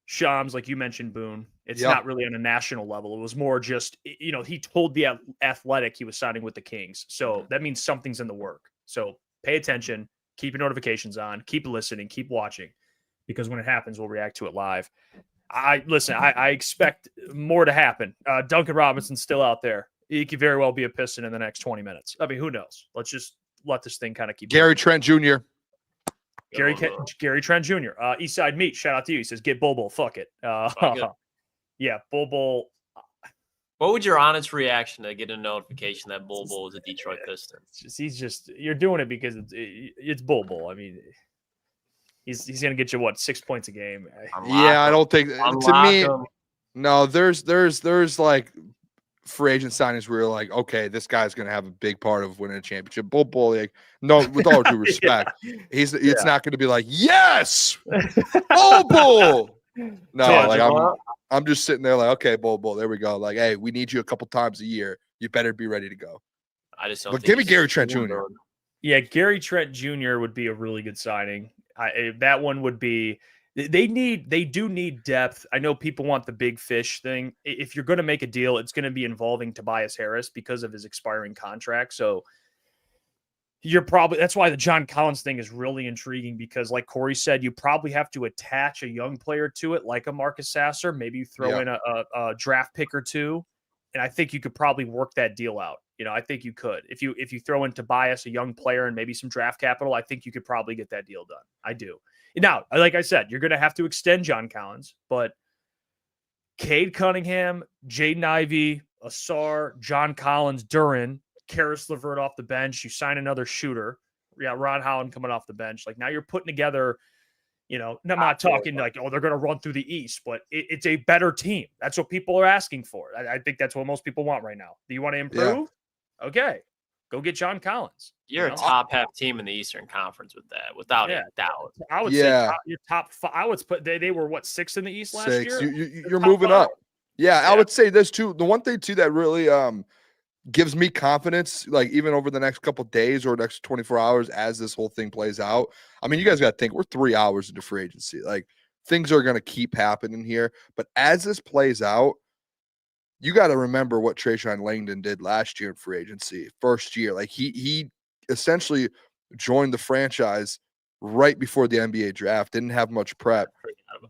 Shams, like you mentioned, Boone. It's not really on a national level. It was more just, he told the Athletic he was signing with the Kings. So that means something's in the work. So pay attention, keep your notifications on, keep listening, keep watching, because when it happens, we'll react to it live. I expect more to happen. Duncan Robinson's still out there. He could very well be a Piston in the next 20 minutes. I mean, who knows? Let's just let this thing kind of keep Gary Trent Jr. Gary Trent Jr. Eastside Meat, shout out to you. He says, get Bobo. Fuck it. Yeah, Bobo. What would your honest reaction to get a notification that Bobo is a Detroit Piston? You're doing it because it's Bobo. I mean, he's going to get you, 6 points a game? I don't think, to me, no, there's like free agent signings where you're like, okay, this guy's going to have a big part of winning a championship. Bobo, like, no, with all due respect, it's not going to be like, yes, Bobo. No, I'm just sitting there like, okay, Bobo, there we go. Like, hey, we need you a couple times a year. You better be ready to go. I just don't. But give me Gary Trent Jr. Yeah, Gary Trent Jr. would be a really good signing. That one would be. They do need depth. I know people want the big fish thing. If you're going to make a deal, it's going to be involving Tobias Harris because of his expiring contract. So That's why the John Collins thing is really intriguing because, like Corey said, you probably have to attach a young player to it, like a Marcus Sasser. Maybe you throw in a draft pick or two, and I think you could probably work that deal out. I think you could. If you throw in Tobias, a young player, and maybe some draft capital, I think you could probably get that deal done. I do. Now, like I said, you're going to have to extend John Collins, but Cade Cunningham, Jaden Ivey, Asar, John Collins, Duran, Caris, LeVert off the bench. You sign another shooter. You got Ron Holland coming off the bench. Like now you're putting together, I'm not talking like, they're going to run through the East, but it's a better team. That's what people are asking for. I think that's what most people want right now. Do you want to improve? Yeah. Okay. Go get John Collins. You're a top half team in the Eastern Conference with that, without a doubt. I would say your top five. I would put they were what, 6th in the East last year? You're moving up. Yeah, I would say this too. The one thing too that really gives me confidence, like even over the next couple days or next 24 hours as this whole thing plays out. I mean, you guys got to think we're 3 hours into free agency. Like things are going to keep happening here. But as this plays out, you got to remember what Trayshawn Langdon did last year in free agency, first year. Like he essentially joined the franchise right before the NBA draft, didn't have much prep,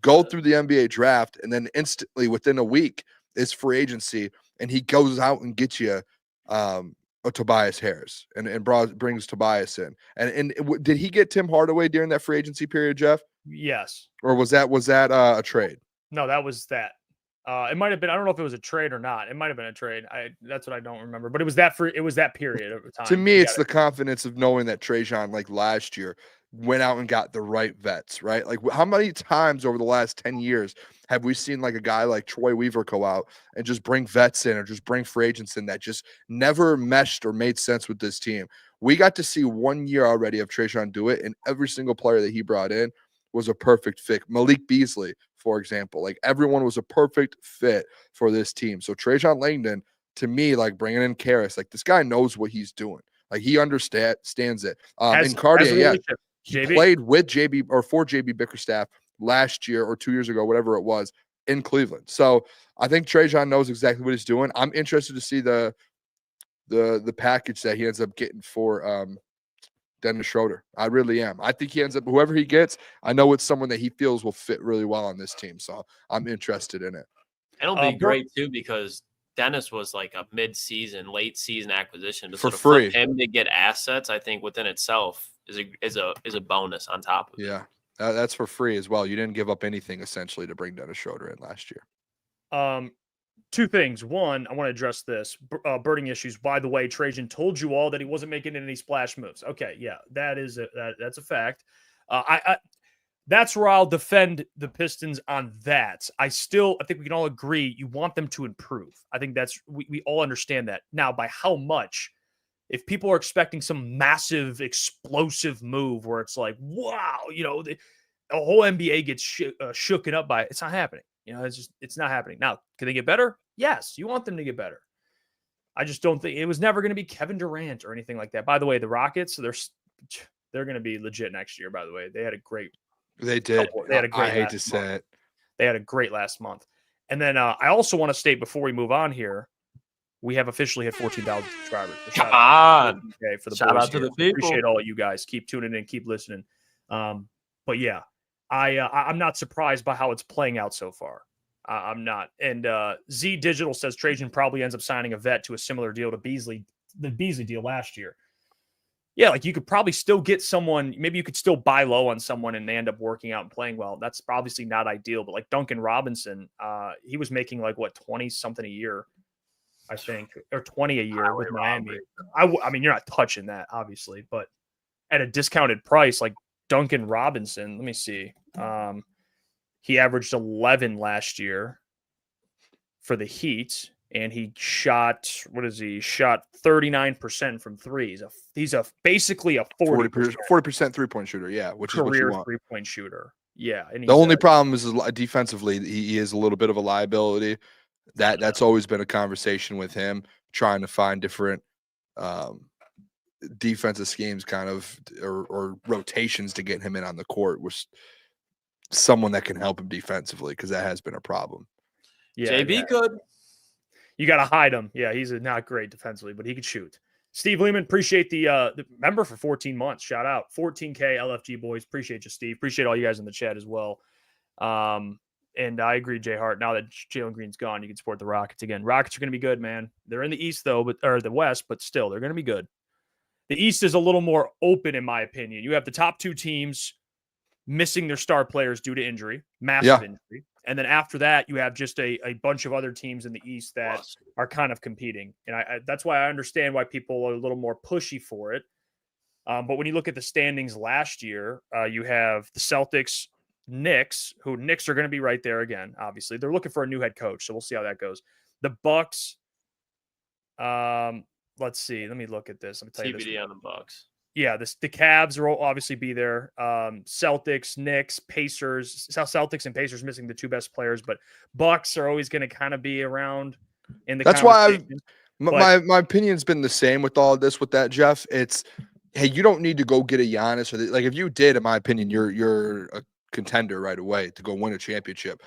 go through the NBA draft, and then instantly within a week is free agency, and he goes out and gets you a Tobias Harris and brings Tobias in. And did he get Tim Hardaway during that free agency period, Jeff? Yes. Or was that a trade? No, that was that. It might have been. I don't know if it was a trade or not. It might have been a trade. That's what I don't remember. But it was that period of time. To me, it's the confidence of knowing that Trajan, like last year, went out and got the right vets, right? Like how many times over the last 10 years have we seen like a guy like Troy Weaver go out and just bring vets in or just bring free agents in that just never meshed or made sense with this team? We got to see 1 year already of Trajan do it, and every single player that he brought in was a perfect fit. Malik Beasley, for example, like everyone was a perfect fit for this team. So Trajan Langdon, to me, like bringing in Caris, like this guy knows what he's doing. Like he stands it. In Cartier, he played with JB or for JB Bickerstaff last year or 2 years ago, whatever it was, in Cleveland. So I think Trajan knows exactly what he's doing. I'm interested to see the package that he ends up getting for Dennis Schroeder. I really am. I think he ends up, whoever he gets, I know it's someone that he feels will fit really well on this team. So I'm interested in it. It'll be great too, because Dennis was like a mid-season, late season acquisition. But for sort of free. For him to get assets, I think within itself is a bonus on top of it. Yeah. That's for free as well. You didn't give up anything essentially to bring Dennis Schroeder in last year. Two things. One, I want to address this. Birding issues. By the way, Trajan told you all that he wasn't making any splash moves. Okay, yeah, that's a fact. That's where I'll defend the Pistons on that. I think we can all agree you want them to improve. I think we all understand that. Now, by how much? If people are expecting some massive, explosive move where it's like, wow, the whole NBA gets shooken up by it, it's not happening. It's not happening. Now, can they get better? Yes, you want them to get better. I just don't think it was never going to be Kevin Durant or anything like that. By the way, the Rockets, they're going to be legit next year. By the way, they had a great. They did. They had a great. I hate to say it. They had a great last month. And then I also want to state before we move on here, we have officially hit 14,000 subscribers. Come on. Okay, for the shout out to the people. Appreciate all you guys. Keep tuning in, keep listening. But yeah, I'm not surprised by how it's playing out so far. I'm not. And Z Digital says Trajan probably ends up signing a vet to a similar deal to the Beasley deal last year. Yeah, like you could probably still get someone. Maybe you could still buy low on someone and they end up working out and playing well. That's obviously not ideal. But like Duncan Robinson, he was making like 20 something a year, I think, or 20 a year with Miami. I mean, you're not touching that, obviously, but at a discounted price, like Duncan Robinson, let me see. He averaged 11 last year for the Heat, and he shot, shot 39% from threes. He's basically a 40% 3-point shooter, yeah, which is what you want. 3-point shooter. Yeah. And the only problem is defensively, he is a little bit of a liability. That's always been a conversation with him, trying to find different defensive schemes kind of or rotations to get him in on the court with someone that can help him defensively, because that has been a problem. Yeah, JB could. You got to hide him. Yeah, he's not great defensively, but he could shoot. Steve Lehman, appreciate the member for 14 months. Shout out 14K LFG boys. Appreciate you, Steve. Appreciate all you guys in the chat as well. And I agree, Jay Hart. Now that Jalen Green's gone, you can support the Rockets again. Rockets are going to be good, man. They're in the East though, or the West, but still, they're going to be good. The East is a little more open, in my opinion. You have the top two teams missing their star players due to injury, massive injury. And then after that, you have just a bunch of other teams in the East that are kind of competing. And that's why I understand why people are a little more pushy for it. But when you look at the standings last year, you have the Celtics, Knicks are going to be right there again. Obviously, they're looking for a new head coach, so we'll see how that goes. The Bucks. Let's see. Let me look at this. Let me tell you this. TBD on the Bucks. Yeah, the Cavs will obviously be there. Celtics, Knicks, Pacers. Celtics and Pacers missing the two best players, but Bucks are always going to kind of be around in the. That's why my opinion's been the same with all of this. With that, Jeff, it's hey, you don't need to go get a Giannis or like if you did, in my opinion, you're a contender right away to go win a championship.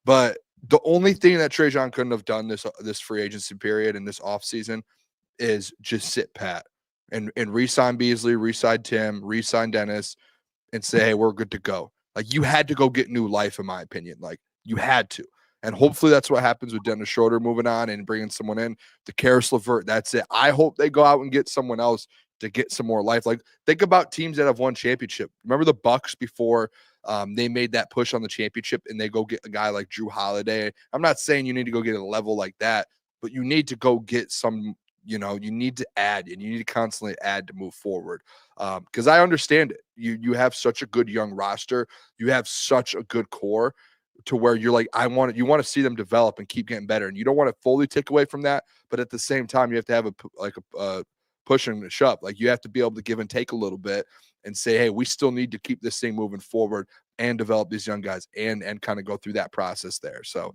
But the only thing that Trajan couldn't have done this free agency period and this offseason is just sit pat. And re-sign Beasley, re-sign Tim, re-sign Dennis, and say, hey, we're good to go. Like, you had to go get new life, in my opinion. Like, you had to. And hopefully that's what happens with Dennis Schroeder moving on and bringing someone in. The Caris LeVert, that's it. I hope they go out and get someone else to get some more life. Like, think about teams that have won championship. Remember the Bucks before they made that push on the championship and they go get a guy like Drew Holiday. I'm not saying you need to go get a level like that, but you need to go get some – you need to add and you need to constantly add to move forward. Because I understand it. You have such a good young roster. You have such a good core to where you're like, you want to see them develop and keep getting better. And you don't want to fully take away from that. But at the same time, you have to have a push and a shove. Like you have to be able to give and take a little bit and say, hey, we still need to keep this thing moving forward and develop these young guys and kind of go through that process there. So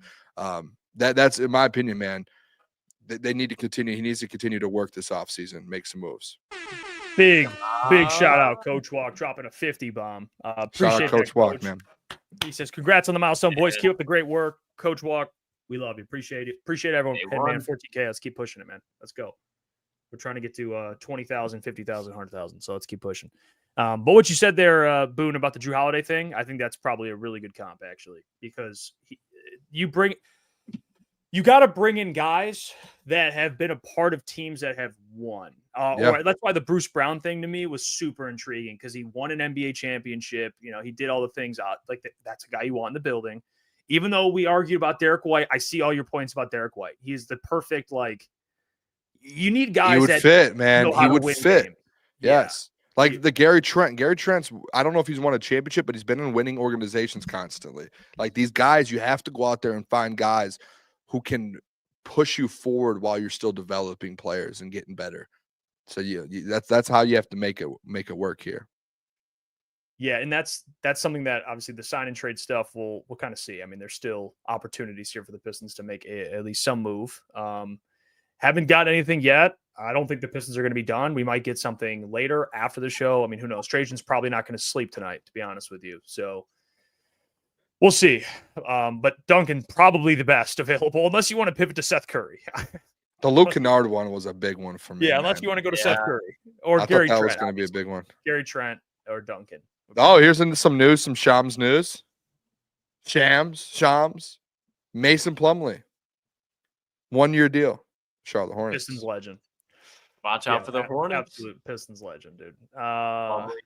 that's in my opinion, man. They need to continue. He needs to continue to work this offseason, make some moves. Big shout out, Coach Walk, dropping a 50 bomb. Appreciate out Coach Walk, man. He says, congrats on the milestone, boys. Keep up the great work. Coach Walk, we love you. Appreciate it. Appreciate everyone. Hey, man, 14K. Let's keep pushing it, man. Let's go. We're trying to get to 20,000, 50,000, 100,000. So let's keep pushing. But what you said there, Boone, about the Drew Holiday thing, I think that's probably a really good comp, actually, because you got to bring in guys that have been a part of teams that have won. Or that's why the Bruce Brown thing to me was super intriguing because he won an NBA championship. He did all the things that's a guy you want in the building. Even though we argued about Derek White, I see all your points about Derek White. He's the perfect, you need guys that fit, man. He would fit. Game. Yes. Yeah. Like the Gary Trent. Gary Trent's, I don't know if he's won a championship, but he's been in winning organizations constantly. Like these guys, you have to go out there and find guys who can push you forward while you're still developing players and getting better. So that's how you have to make it work here. Yeah, and that's something that obviously the sign and trade stuff we'll kind of see. I mean, there's still opportunities here for the Pistons to make at least some move. Haven't got anything yet. I don't think the Pistons are going to be done. We might get something later after the show. I mean, who knows? Trajan's probably not going to sleep tonight, to be honest with you. So we'll see. But Duncan, probably the best available, unless you want to pivot to Seth Curry. The Luke Kennard one was a big one for me. Yeah, unless you want to go to Seth Curry or Gary Trent. That was going to be a big one. Gary Trent or Duncan. Okay. Oh, here's some news, some Shams news. Shams. Mason Plumlee. 1-year deal. Charlotte Hornets. Pistons legend. Watch out for the Hornets. Absolute Pistons legend, dude.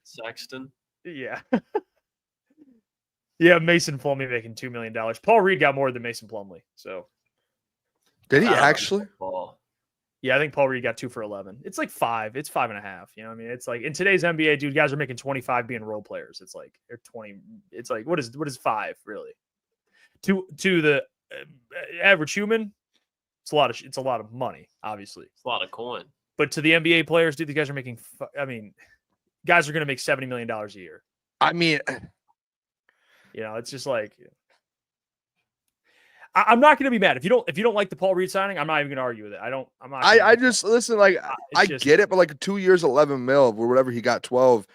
Sexton. Yeah. Yeah, Mason Plumlee making $2 million. Paul Reed got more than Mason Plumlee. So did he actually? Yeah, I think Paul Reed got 2 for 11. It's like 5. It's 5.5. You know what I mean? It's like in today's NBA, dude, guys are making 25 being role players. It's like they're 20. It's like what is 5 really? To the average human, it's a lot of money, obviously. It's a lot of coin. But to the NBA players, dude, the guys are making. I mean, guys are going to make $70 million a year. I mean, it's just like. I'm not going to be mad if you don't like the Paul Reed signing. I'm not even going to argue with it. I just listen. Like I get it, but like 2 years, 11 mil or whatever he got 12.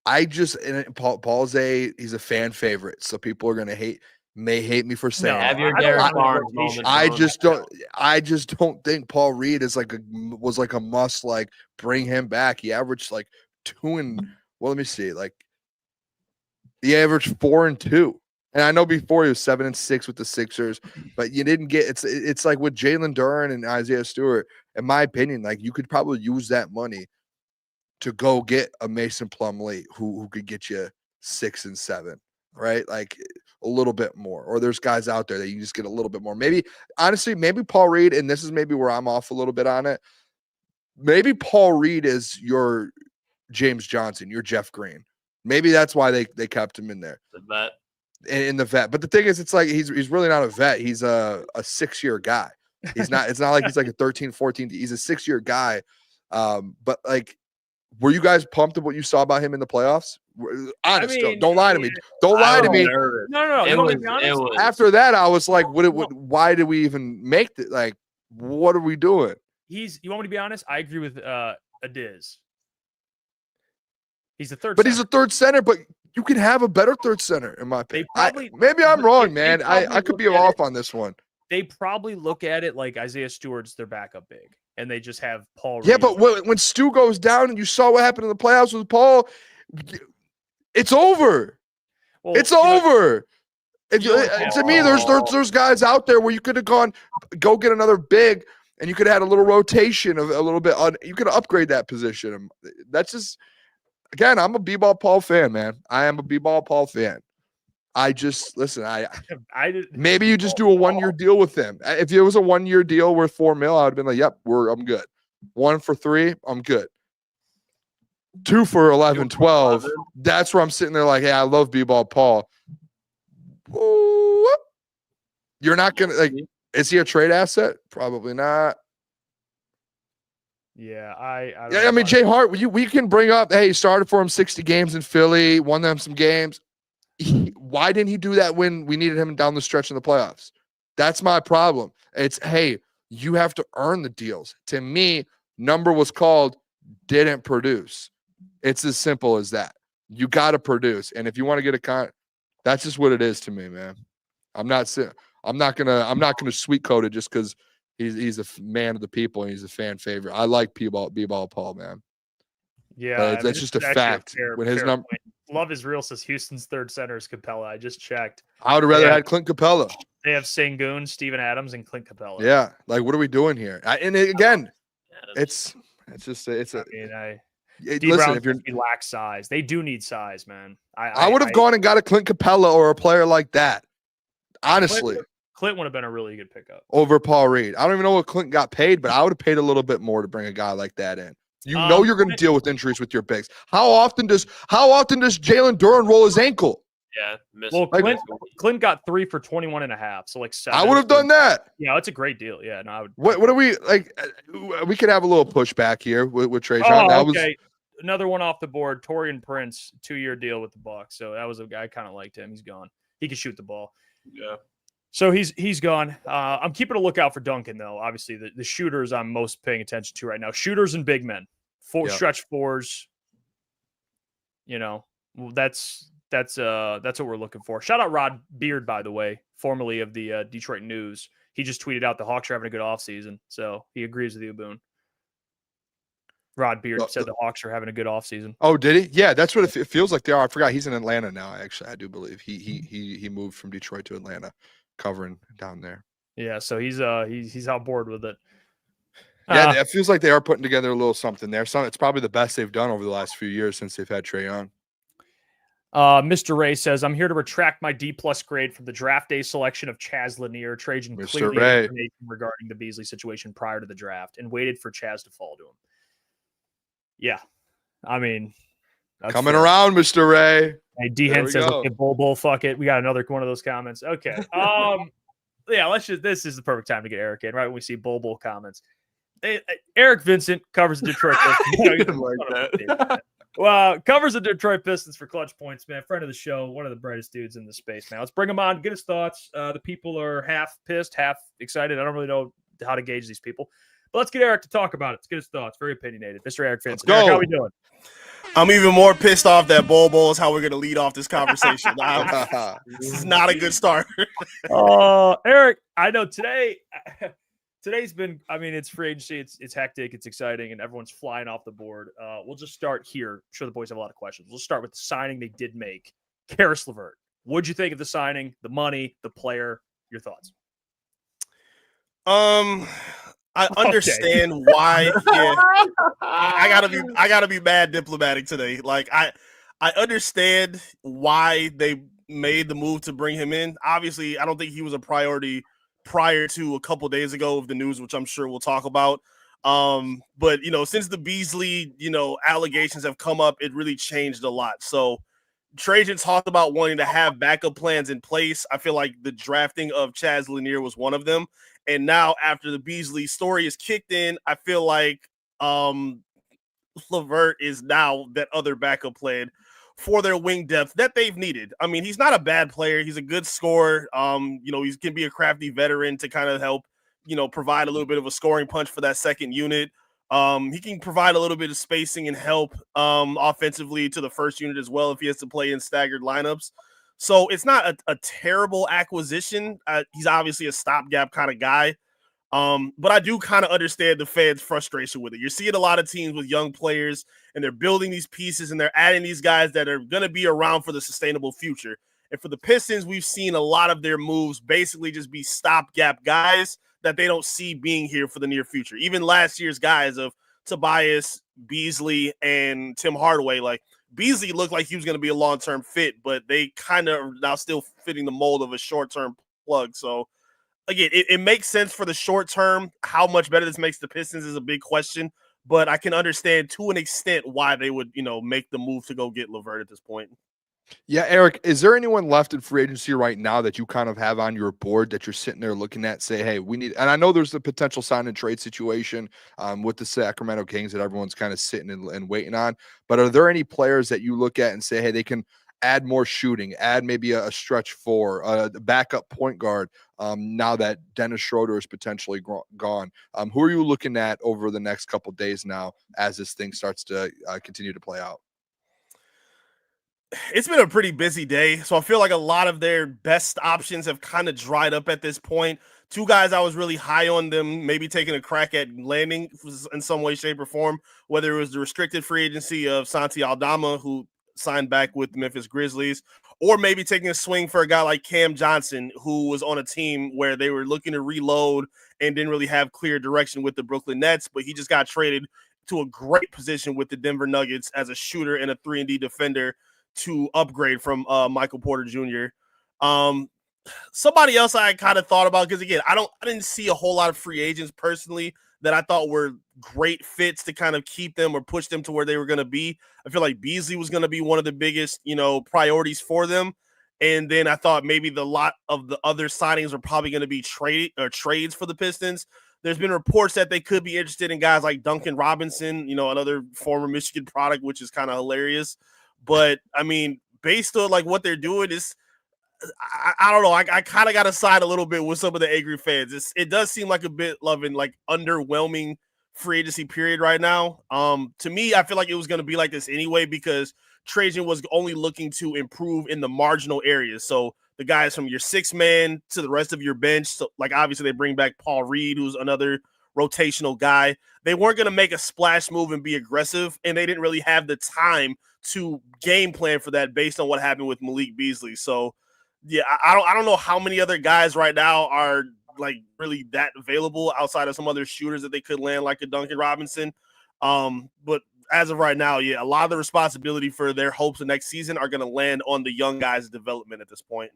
Paul's he's a fan favorite, so people are going to hate. may hate me for saying Have it. your I don't Derek want Barnes rotation. moment. I just don't think Paul Reed is was like a must, like bring him back. He averaged like 2 and let me see, like he averaged 4 and 2. And I know before he was 7 and 6 with the Sixers, but you didn't get it's like with Jalen Duren and Isaiah Stewart, in my opinion, like you could probably use that money to go get a Mason Plumlee who could get you 6 and 7, right? Like a little bit more. Or there's guys out there that you just get a little bit more. Maybe honestly, maybe Paul Reed, and this is maybe where I'm off a little bit on it. Maybe Paul Reed is your James Johnson, your Jeff Green. Maybe that's why they kept him in there. The vet. In the vet. But the thing is, it's like he's really not a vet. He's a 6-year guy. He's not, it's not like he's like a 13, 14. He's a 6-year guy. But like, were you guys pumped at what you saw about him in the playoffs? Honest, don't lie to me. Don't lie to me. No. It You want me to was, be honest? it was. After that, I was like, why did we even make it? Like, what are we doing? You want me to be honest? I agree with Adiz. He's the third. But he's a third center, but you can have a better third center, in my opinion. Maybe I'm wrong, man. I could be off on this one. They probably look at it like Isaiah Stewart's their backup big, and they just have Paul. Yeah, Reed. but when Stu goes down and you saw what happened in the playoffs with Paul, it's over. Well, It's over. To me, Oh. there's guys out there where you could have go get another big, and you could have had a little rotation of a little bit on. You could upgrade that position. That's just, again, I'm a B-ball Paul fan, man. I am a B-ball Paul fan. I just listen. Maybe you just do a 1-year deal with them. If it was a 1-year deal worth $4 million, I would have been like, "Yep, I'm good." 1 for 3, I'm good. 2 for 11, 12. That's where I'm sitting there like, "Hey, I love B-ball Paul." Whoop. You're not gonna like. Is he a trade asset? Probably not. Yeah, I I mean, Jay Hart. We can bring up. Hey, he started for him 60 games in Philly, won them some games. Why didn't he do that when we needed him down the stretch in the playoffs? That's my problem. It's, hey, you have to earn the deals. To me, number was called, didn't produce. It's as simple as that. You got to produce. And if you want to get a that's just what it is to me, man. I'm not gonna sweet coat it just because he's a man of the people and he's a fan favorite. I like B-ball Paul, man. Yeah, that's just a fact. When his number, Love is real says Houston's third center is Capella. I just checked. I would have rather had Clint Capella. They have Sengun, Steven Adams, and Clint Capella. Yeah, like what are we doing here? Again, it's just listen, if you're lack size, they do need size, man. I would have gone and got a Clint Capella or a player like that. Honestly, Clint would have been a really good pickup over Paul Reed. I don't even know what Clint got paid, but I would have paid a little bit more to bring a guy like that in. You know you're going to deal with injuries with your bigs. How often does Jalen Duren roll his ankle? Yeah. Well, Clint got 3 for 21 and a half. So like 7. I would have done that. Yeah, it's a great deal. Yeah, no, I would. What are we like? We could have a little pushback here with Trajan. Okay. Another one off the board. Torian Prince, 2-year deal with the Bucks. So that was a guy I kind of liked him. He's gone. He can shoot the ball. Yeah. So he's gone. I'm keeping a lookout for Duncan though. Obviously, the shooters I'm most paying attention to right now. Shooters and big men. Stretch fours. You know, that's what we're looking for. Shout out Rod Beard, by the way, formerly of the Detroit News. He just tweeted out the Hawks are having a good offseason. So he agrees with you, Boone. Rod Beard said the Hawks are having a good offseason. Oh, did he? Yeah, that's what it feels like they are. I forgot he's in Atlanta now. Actually, I do believe he moved from Detroit to Atlanta, covering down there. Yeah, so he's on board with it. Yeah, it feels like they are putting together a little something there. It's probably the best they've done over the last few years since they've had Trae Young. Mr. Ray says, I'm here to retract my D+ grade from the draft day selection of Chaz Lanier. Trajan clearly had information regarding the Beasley situation prior to the draft and waited for Chaz to fall to him. Yeah. I mean, coming around, Mr. Ray. Hey, D-Hen says, okay, bull, fuck it. We got another one of those comments. Okay. Yeah, this is the perfect time to get Eric in, right? When we see bull comments. Eric Vincent covers the Detroit Pistons. Well, covers the Detroit Pistons for Clutch Points, man. Friend of the show, one of the brightest dudes in the space, man. Let's bring him on, get his thoughts. The people are half pissed, half excited. I don't really know how to gauge these people. But let's get Eric to talk about it. Let's get his thoughts. Very opinionated. Mr. Eric Finson. Let's go. Eric, how we doing? I'm even more pissed off that Bowl is how we're going to lead off this conversation. This is not a good start. Eric, I know today's been, I mean, it's free agency. It's hectic. It's exciting, and everyone's flying off the board. We'll just start here. I'm sure the boys have a lot of questions. We'll start with the signing they did make. Caris LeVert. What'd you think of the signing, the money, the player? Your thoughts? I understand why. Yeah, I gotta be mad diplomatic today. Like I understand why they made the move to bring him in. Obviously, I don't think he was a priority prior to a couple days ago of the news, which I'm sure we'll talk about. But since the Beasley, allegations have come up, it really changed a lot. So Trajan talked about wanting to have backup plans in place. I feel like the drafting of Chaz Lanier was one of them. And now after the Beasley story is kicked in, I feel like LeVert is now that other backup plan for their wing depth that they've needed. I mean, he's not a bad player. He's a good scorer. He can be a crafty veteran to kind of help, provide a little bit of a scoring punch for that second unit. He can provide a little bit of spacing and help offensively to the first unit as well if he has to play in staggered lineups. So it's not a terrible acquisition. He's obviously a stopgap kind of guy. But I do kind of understand the fans' frustration with it. You're seeing a lot of teams with young players, and they're building these pieces, and they're adding these guys that are going to be around for the sustainable future. And for the Pistons, we've seen a lot of their moves basically just be stopgap guys that they don't see being here for the near future. Even last year's guys of Tobias, Beasley, and Tim Hardaway, like Beasley looked like he was going to be a long-term fit, but they kind of are now still fitting the mold of a short-term plug. So again, it makes sense for the short term. How much better this makes the Pistons is a big question, but I can understand to an extent why they would, make the move to go get LeVert at this point. Yeah, Eric, is there anyone left in free agency right now that you kind of have on your board that you're sitting there looking at, say, hey, we need, and I know there's the potential sign and trade situation with the Sacramento Kings that everyone's kind of sitting and waiting on, but are there any players that you look at and say, hey, they can add more shooting, add maybe a stretch four, a backup point guard now that Dennis Schroeder is potentially gone? Who are you looking at over the next couple days now as this thing starts to continue to play out? It's been a pretty busy day, so I feel like a lot of their best options have kind of dried up at this point. Two guys I was really high on them, maybe taking a crack at landing in some way, shape, or form, whether it was the restricted free agency of Santi Aldama, who signed back with the Memphis Grizzlies, or maybe taking a swing for a guy like Cam Johnson, who was on a team where they were looking to reload and didn't really have clear direction with the Brooklyn Nets, but he just got traded to a great position with the Denver Nuggets as a shooter and a 3-and-D defender to upgrade from Michael Porter Jr. Somebody else I kind of thought about, because again, I didn't see a whole lot of free agents personally that I thought were great fits to kind of keep them or push them to where they were going to be. I feel like Beasley was going to be one of the biggest, priorities for them. And then I thought maybe the lot of the other signings are probably going to be trades for the Pistons. There's been reports that they could be interested in guys like Duncan Robinson, another former Michigan product, which is kind of hilarious. But I mean, based on like what they're doing, is I don't know. I kind of got to side a little bit with some of the angry fans. It does seem like a bit of an like underwhelming free agency period right now. To me, I feel like it was going to be like this anyway, because Trajan was only looking to improve in the marginal areas. So the guys from your 6-man to the rest of your bench. So like obviously they bring back Paul Reed, who's another rotational guy. They weren't going to make a splash move and be aggressive, and they didn't really have the time to game plan for that based on what happened with Malik Beasley. So yeah, I don't know how many other guys right now are like really that available outside of some other shooters that they could land like a Duncan Robinson. But as of right now, yeah, a lot of the responsibility for their hopes of next season are going to land on the young guys' development at this point.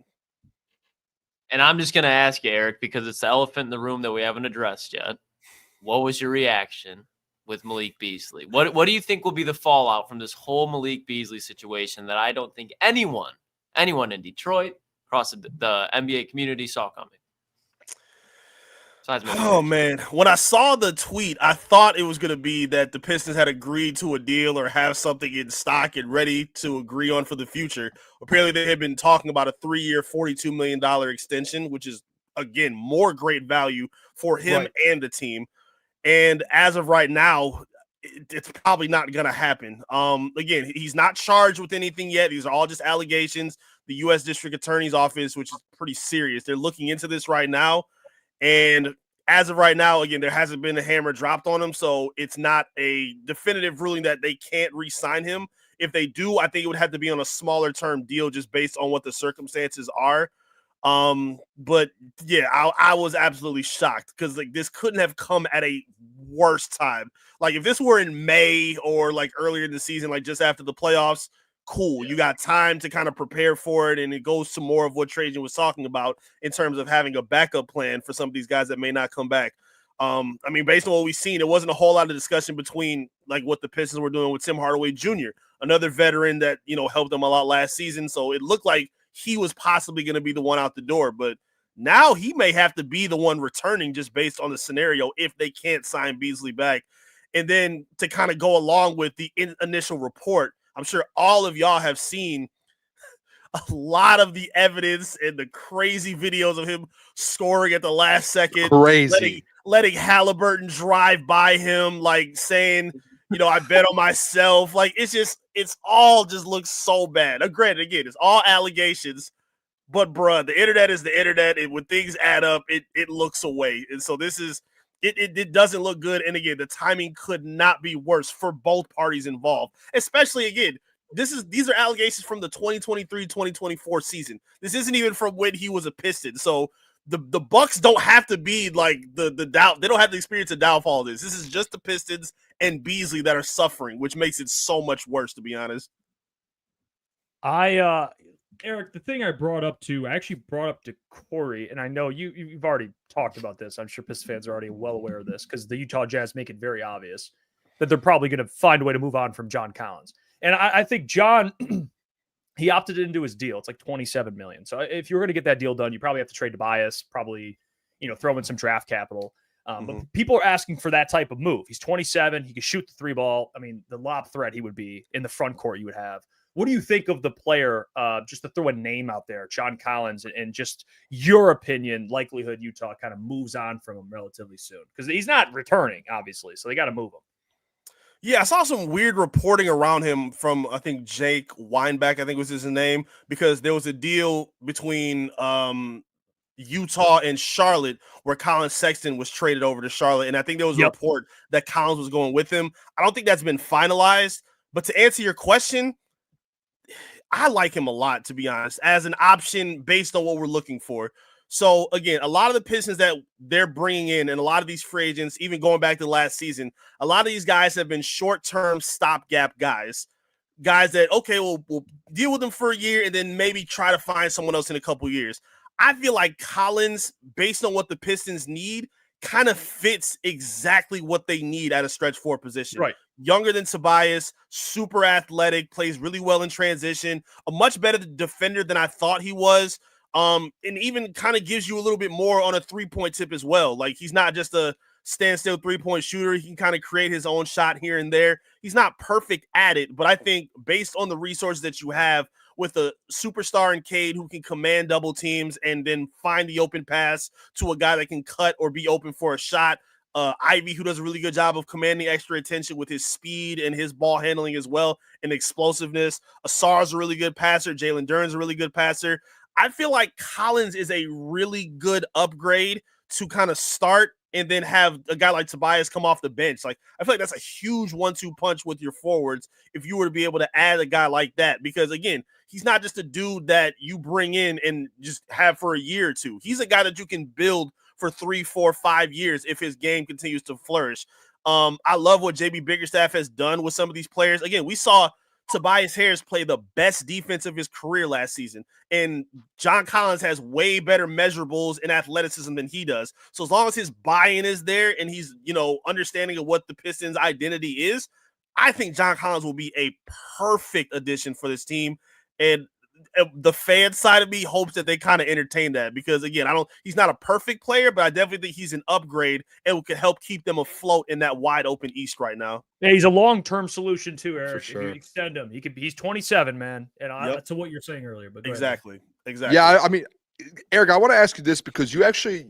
And I'm just going to ask you, Eric, because it's the elephant in the room that we haven't addressed yet. What was your reaction with Malik Beasley? What do you think will be the fallout from this whole Malik Beasley situation that I don't think anyone in Detroit, across the NBA community saw coming? Oh, man. When I saw the tweet, I thought it was going to be that the Pistons had agreed to a deal or have something in stock and ready to agree on for the future. Apparently, they had been talking about a 3-year, $42 million extension, which is, again, more great value for him and the team. And as of right now, it's probably not going to happen. Again, he's not charged with anything yet. These are all just allegations. The U.S. District Attorney's Office, which is pretty serious, they're looking into this right now. And as of right now, again, there hasn't been a hammer dropped on him. So it's not a definitive ruling that they can't re-sign him. If they do, I think it would have to be on a smaller term deal just based on what the circumstances are. But yeah, I was absolutely shocked because like this couldn't have come at a worse time. Like if this were in May or like earlier in the season, like just after the playoffs, cool. You got time to kind of prepare for it. And it goes to more of what Trajan was talking about in terms of having a backup plan for some of these guys that may not come back. I mean, based on what we've seen, it wasn't a whole lot of discussion between like what the Pistons were doing with Tim Hardaway Jr., another veteran that, you know, helped them a lot last season. So it looked like he was possibly going to be the one out the door, but now he may have to be the one returning just based on the scenario if they can't sign Beasley back. And then to kind of go along with the initial report, I'm sure all of y'all have seen a lot of the evidence and the crazy videos of him scoring at the last second. Crazy. Letting Halliburton drive by him, like saying, you know, I bet on myself. Like, it's all just looks so bad. Granted, again, it's all allegations, but bruh, the internet is the internet. And when things add up, it looks away. And so this is, it doesn't look good. And again, the timing could not be worse for both parties involved, especially again, these are allegations from the 2023-2024 season. This isn't even from when he was a Piston. So the Bucks don't have to be like the doubt. They don't have to experience a downfall of this. This is just the Pistons and Beasley that are suffering, which makes it so much worse, to be honest. Eric, the thing I actually brought up to Corey, and I know you've already talked about this. I'm sure Pistons fans are already well aware of this because the Utah Jazz make it very obvious that they're probably going to find a way to move on from John Collins. And I think John, he opted into his deal. It's like $27 million. So if you're going to get that deal done, you probably have to trade Tobias, probably, you know, throw in some draft capital. But people are asking for that type of move. He's 27. He can shoot the three ball. I mean, the lob threat he would be in the front court you would have. What do you think of the player, just to throw a name out there, John Collins, and just your opinion, likelihood Utah kind of moves on from him relatively soon? Because he's not returning, obviously, so they got to move him. Yeah, I saw some weird reporting around him from, I think, Jake Weinbach, I think was his name, because there was a deal between Utah and Charlotte where Colin Sexton was traded over to Charlotte. And I think there was a report that Collins was going with him. I don't think that's been finalized. But to answer your question, I like him a lot, to be honest, as an option based on what we're looking for. So, again, a lot of the Pistons that they're bringing in and a lot of these free agents, even going back to last season, a lot of these guys have been short-term stopgap guys that, okay, we'll deal with them for a year and then maybe try to find someone else in a couple years. I feel like Collins, based on what the Pistons need, kind of fits exactly what they need at a stretch four position. Right. Younger than Tobias, super athletic, plays really well in transition, a much better defender than I thought he was. And even kind of gives you a little bit more on a three-point tip as well. Like, he's not just a standstill three-point shooter. He can kind of create his own shot here and there. He's not perfect at it, but I think based on the resources that you have with a superstar in Cade who can command double teams and then find the open pass to a guy that can cut or be open for a shot, Ivy, who does a really good job of commanding extra attention with his speed and his ball handling as well and explosiveness. Asar's a really good passer. Jalen Duren's a really good passer. I feel like Collins is a really good upgrade to kind of start and then have a guy like Tobias come off the bench. Like, I feel like that's a huge 1-2 punch with your forwards if you were to be able to add a guy like that. Because, again, he's not just a dude that you bring in and just have for a year or two. He's a guy that you can build for 3, 4, 5 years if his game continues to flourish. I love what JB Bickerstaff has done with some of these players. Again, we saw Tobias Harris play the best defense of his career last season. And John Collins has way better measurables and athleticism than he does. So as long as his buy-in is there and he's, you know, understanding of what the Pistons' identity is, I think John Collins will be a perfect addition for this team. And the fan side of me hopes that they kind of entertain that because, again, he's not a perfect player, but I definitely think he's an upgrade and can help keep them afloat in that wide open East right now. Yeah, he's a long-term solution too, Eric. Sure. If you extend him, he's 27, man. And to what you're saying earlier, but exactly. Yeah, I mean, Eric, I want to ask you this because you actually,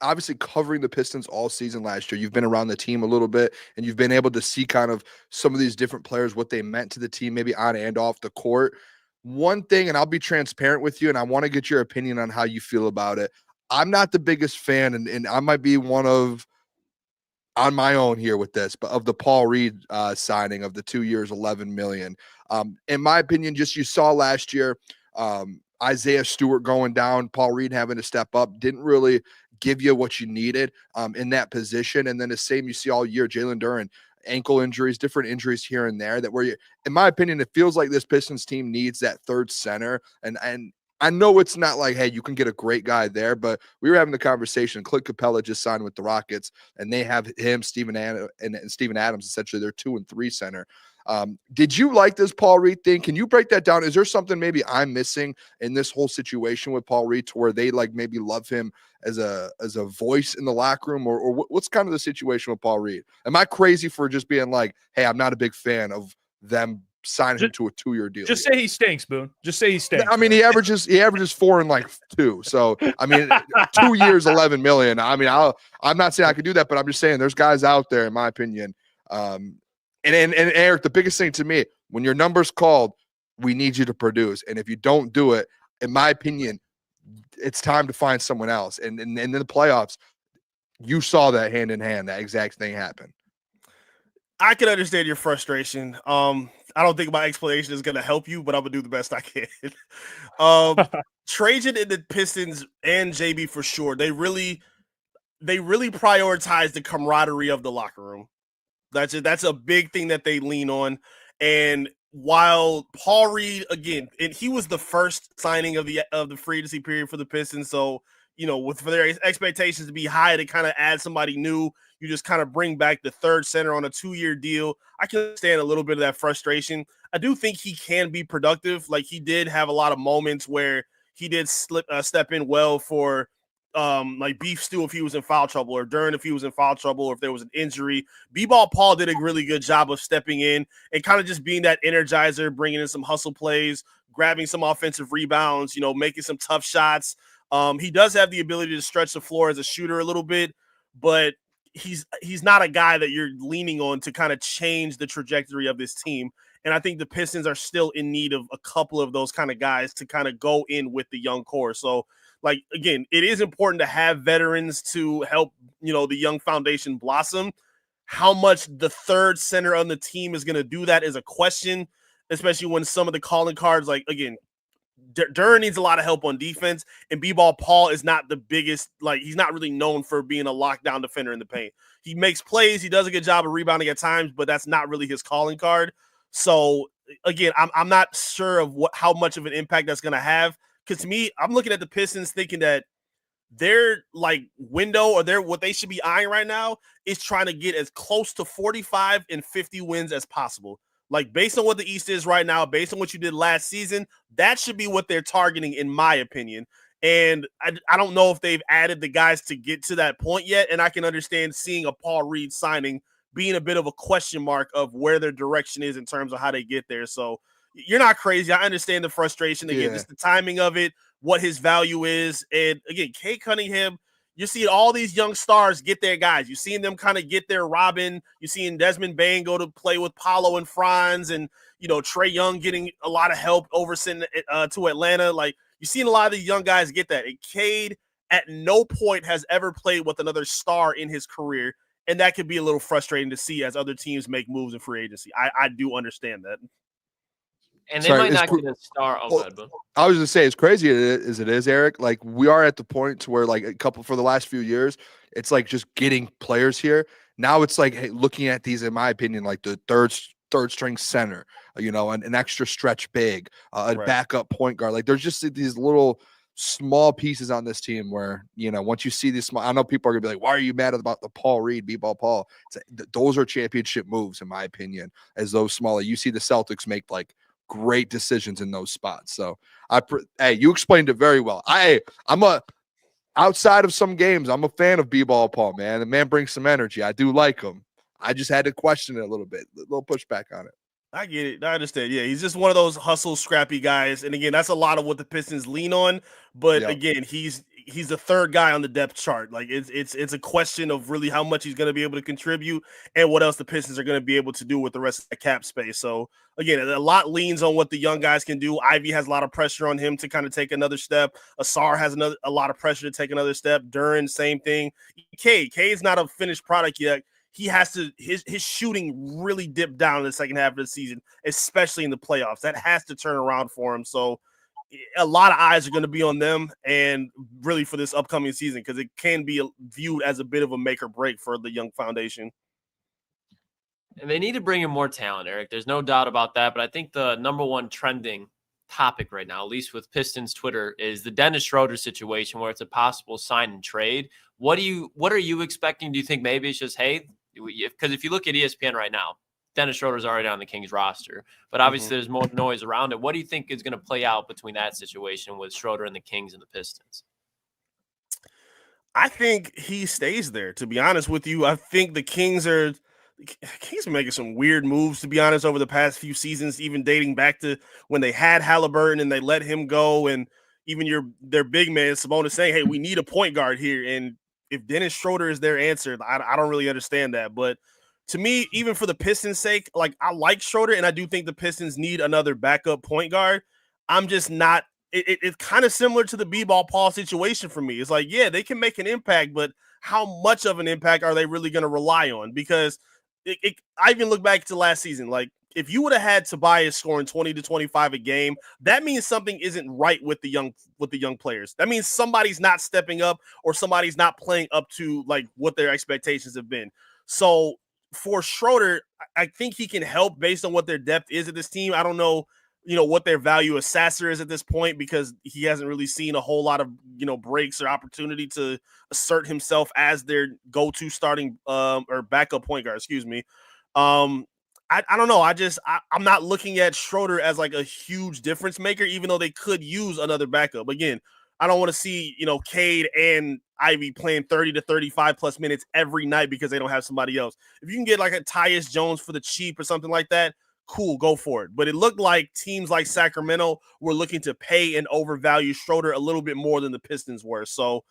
obviously covering the Pistons all season last year. You've been around the team a little bit, and you've been able to see kind of some of these different players, what they meant to the team, maybe on and off the court. One thing, and I'll be transparent with you, and I want to get your opinion on how you feel about it. I'm not the biggest fan, and I might be one of on my own here with this, but of the Paul Reed signing of the 2 years, $11 million. In my opinion, just you saw last year, Isaiah Stewart going down, Paul Reed having to step up, didn't really give you what you needed in that position. And then the same you see all year, Jalen Duren, ankle injuries, different injuries here and there that where you, in my opinion, it feels like this Pistons team needs that third center. And I know it's not like, hey, you can get a great guy there, but we were having the conversation. Clint Capella just signed with the Rockets, and they have him, Steven Adams, essentially their 2 and 3 center. Did you like this Paul Reed thing? Can you break that down? Is there something maybe I'm missing in this whole situation with Paul Reed to where they like maybe love him as a voice in the locker room, or what's kind of the situation with Paul Reed? Am I crazy for just being like, hey, I'm not a big fan of them signing him to a 2-year deal? Just say he stinks, Boone. Just say he stinks. I mean, he averages 4 and like 2. So I mean, 2 years, $11 million. I mean, I'm not saying I could do that, but I'm just saying there's guys out there, in my opinion. And Eric, the biggest thing to me, when your number's called, we need you to produce. And if you don't do it, in my opinion, it's time to find someone else. And in the playoffs, you saw that hand in hand, that exact thing happen. I can understand your frustration. I don't think my explanation is going to help you, but I'm going to do the best I can. Trajan and the Pistons and JB for sure, they really prioritize the camaraderie of the locker room. That's a big thing that they lean on. And while Paul Reed, again, and he was the first signing of the free agency period for the Pistons, so for their expectations to be high, to kind of add somebody new, you just kind of bring back the third center on a 2-year deal. I can understand a little bit of that frustration. I do think he can be productive. Like, he did have a lot of moments where he did step in well for like Beef Stew if he was in foul trouble, or Duren if he was in foul trouble, or if there was an injury. B-Ball Paul did a really good job of stepping in and kind of just being that energizer, bringing in some hustle plays, grabbing some offensive rebounds, making some tough shots. He does have the ability to stretch the floor as a shooter a little bit, but he's not a guy that you're leaning on to kind of change the trajectory of this team. And I think the Pistons are still in need of a couple of those kind of guys to kind of go in with the young core. So, like, again, it is important to have veterans to help, the young foundation blossom. How much the third center on the team is going to do that is a question, especially when some of the calling cards, like, again, Duren needs a lot of help on defense, and B-Ball Paul is not the biggest, like, he's not really known for being a lockdown defender in the paint. He makes plays, he does a good job of rebounding at times, but that's not really his calling card. So, again, I'm not sure of how much of an impact that's going to have. Because to me, I'm looking at the Pistons thinking that their like window, or what they should be eyeing right now, is trying to get as close to 45 and 50 wins as possible. Like, based on what the East is right now, based on what you did last season, that should be what they're targeting, in my opinion. And I don't know if they've added the guys to get to that point yet. And I can understand seeing a Paul Reed signing being a bit of a question mark of where their direction is in terms of how they get there. So you're not crazy. I understand the frustration. Again, just the timing of it, what his value is. And again, Kate Cunningham, you're seeing all these young stars get their guys. You're seeing them kind of get their Robin. You're seeing Desmond Bain go to play with Paolo and Franz, and, Trae Young getting a lot of help oversending to Atlanta. Like, you're seeing a lot of these young guys get that. And Cade at no point has ever played with another star in his career. And that could be a little frustrating to see as other teams make moves in free agency. I do understand that. And they might not get a star. Oh, God, but I was going to say, as crazy as it is, Eric, like, we are at the point to where, like, for the last few years, it's like just getting players here. Now it's like, hey, looking at these, in my opinion, like the third string center, an extra stretch big, a backup point guard. Like, there's just these little small pieces on this team where, once you see these small, I know people are gonna be like, why are you mad about the Paul Reed, B-Ball Paul? Those are championship moves, in my opinion, as those smaller. You see the Celtics make like great decisions in those spots. So hey, you explained it very well. Outside of some games, I'm a fan of B-Ball Paul, man. The man brings some energy. I do like him. I just had to question it a little bit, a little pushback on it. I get it. I understand. Yeah, he's just one of those hustle, scrappy guys. And again, that's a lot of what the Pistons lean on. But again, he's he's the third guy on the depth chart. Like it's a question of really how much he's going to be able to contribute and what else the Pistons are going to be able to do with the rest of the cap space. So again, a lot leans on what the young guys can do. Ivy has a lot of pressure on him to kind of take another step. Asar has a lot of pressure to take another step. Duran, same thing. Cade's not a finished product yet. He has to his shooting really dipped down in the second half of the season, especially in the playoffs. That has to turn around for him. So a lot of eyes are going to be on them and really for this upcoming season because it can be viewed as a bit of a make or break for the young foundation. And they need to bring in more talent, Eric. There's no doubt about that. But I think the number one trending topic right now, at least with Pistons Twitter, is the Dennis Schroeder situation where it's a possible sign and trade. What are you expecting? Do you think maybe it's just, hey, because if you look at ESPN right now, Dennis Schroeder's already on the Kings roster, but obviously there's more noise around it. What do you think is going to play out between that situation with Schroeder and the Kings and the Pistons? I think he stays there, to be honest with you. I think the Kings are making some weird moves, to be honest, over the past few seasons, even dating back to when they had Halliburton and they let him go. And even their big man, Sabonis, saying, hey, we need a point guard here. And if Dennis Schroeder is their answer, I don't really understand that. But to me, even for the Pistons' sake, like I like Schroeder, and I do think the Pistons need another backup point guard. I'm just not. It's kind of similar to the B-ball Paul situation for me. It's like, yeah, they can make an impact, but how much of an impact are they really going to rely on? Because I even look back to last season. Like, if you would have had Tobias scoring 20 to 25 a game, that means something isn't right with the young players. That means somebody's not stepping up or somebody's not playing up to like what their expectations have been. So for Schroeder, I think he can help based on what their depth is at this team. I don't know, what their value of Sasser is at this point because he hasn't really seen a whole lot of, breaks or opportunity to assert himself as their go-to starting or backup point guard, excuse me. I don't know. I'm not looking at Schroeder as like a huge difference maker, even though they could use another backup. Again, I don't want to see, Cade and Ivy playing 30 to 35 plus minutes every night because they don't have somebody else. If you can get like a Tyus Jones for the cheap or something like that, cool, go for it. But it looked like teams like Sacramento were looking to pay and overvalue Schroeder a little bit more than the Pistons were. So,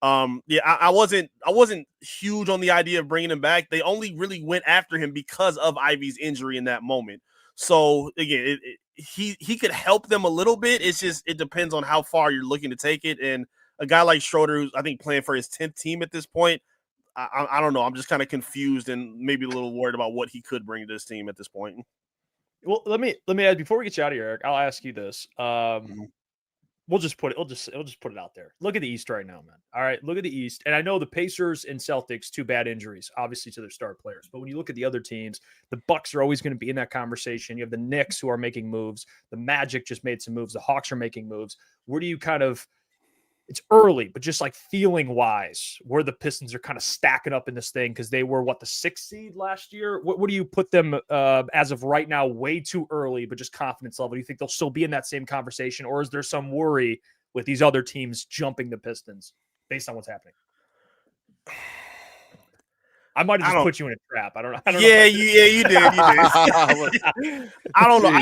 I wasn't huge on the idea of bringing him back. They only really went after him because of Ivy's injury in that moment. So again, he could help them a little bit. It's just it depends on how far you're looking to take it. And a guy like Schroeder, who's I think playing for his 10th team at this point, I don't know. I'm just kind of confused and maybe a little worried about what he could bring to this team at this point. Well, let me add before we get you out of here, Eric. I'll ask you this. We'll just put it out there. Look at the East right now, man. All right, look at the East. And I know the Pacers and Celtics, 2 bad injuries, obviously, to their star players. But when you look at the other teams, the Bucks are always going to be in that conversation. You have the Knicks who are making moves. The Magic just made some moves. The Hawks are making moves. Where do you it's early, but just like feeling wise, where the Pistons are kind of stacking up in this thing because they were the 6th seed last year. What do you put them as of right now? Way too early, but just confidence level. Do you think they'll still be in that same conversation, or is there some worry with these other teams jumping the Pistons based on what's happening? I might have just put you in a trap. I don't know. You did. I don't know.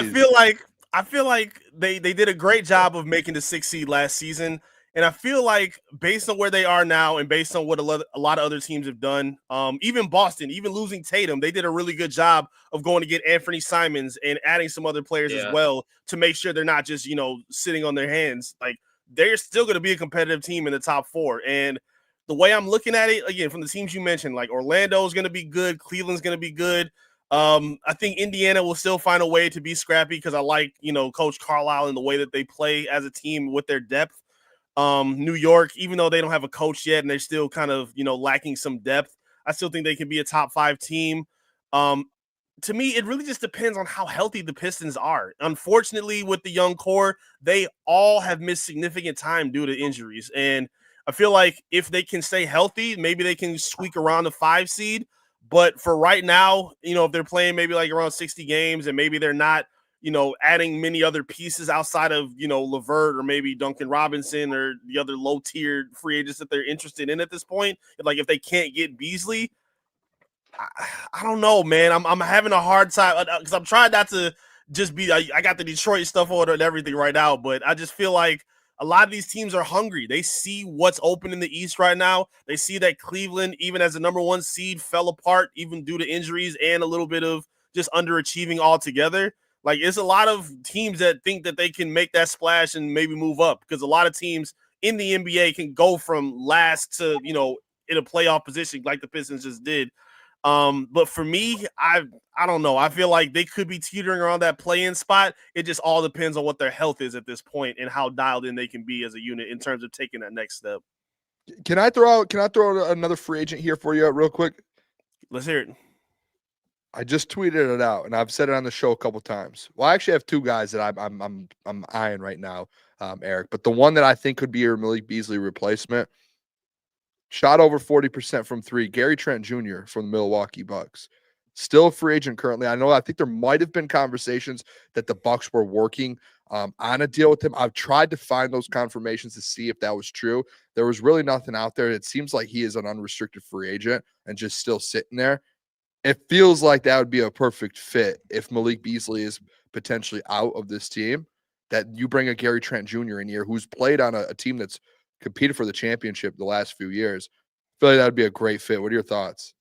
I feel like they did a great job of making the 6th seed last season. And I feel like based on where they are now and based on what a lot of other teams have done, even Boston, even losing Tatum, they did a really good job of going to get Anthony Simons and adding some other players as well to make sure they're not just, sitting on their hands. Like they're still going to be a competitive team in the top 4. And the way I'm looking at it, again, from the teams you mentioned, like Orlando is going to be good. Cleveland's going to be good. I think Indiana will still find a way to be scrappy because I like, Coach Carlisle and the way that they play as a team with their depth. New York, even though they don't have a coach yet and they're still kind of, lacking some depth, I still think they can be a top 5 team. To me, it really just depends on how healthy the Pistons are. Unfortunately, with the young core, they all have missed significant time due to injuries. And I feel like if they can stay healthy, maybe they can squeak around the 5 seed. But for right now, if they're playing maybe like around 60 games and maybe they're not, adding many other pieces outside of, LeVert or maybe Duncan Robinson or the other low-tiered free agents that they're interested in at this point. Like if they can't get Beasley, I don't know, man. I'm having a hard time because I'm trying not to just be. I got the Detroit stuff on and everything right now, but I just feel like a lot of these teams are hungry. They see what's open in the East right now. They see that Cleveland, even as the number 1 seed, fell apart even due to injuries and a little bit of just underachieving altogether. Like, it's a lot of teams that think that they can make that splash and maybe move up, because a lot of teams in the NBA can go from last to, in a playoff position like the Pistons just did. But for me, I don't know. I feel like they could be teetering around that play-in spot. It just all depends on what their health is at this point and how dialed in they can be as a unit in terms of taking that next step. Can I throw out another free agent here for you real quick? Let's hear it. I just tweeted it out, and I've said it on the show a couple times. Well, I actually have 2 guys that I'm eyeing right now, Eric. But the one that I think could be your Malik Beasley replacement, shot over 40% from 3, Gary Trent Jr. from the Milwaukee Bucks. Still a free agent currently. I think there might have been conversations that the Bucks were working on a deal with him. I've tried to find those confirmations to see if that was true. There was really nothing out there. It seems like he is an unrestricted free agent and just still sitting there. It feels like that would be a perfect fit if Malik Beasley is potentially out of this team, that you bring a Gary Trent Jr. in here who's played on a team that's competed for the championship the last few years. I feel like that would be a great fit. What are your thoughts?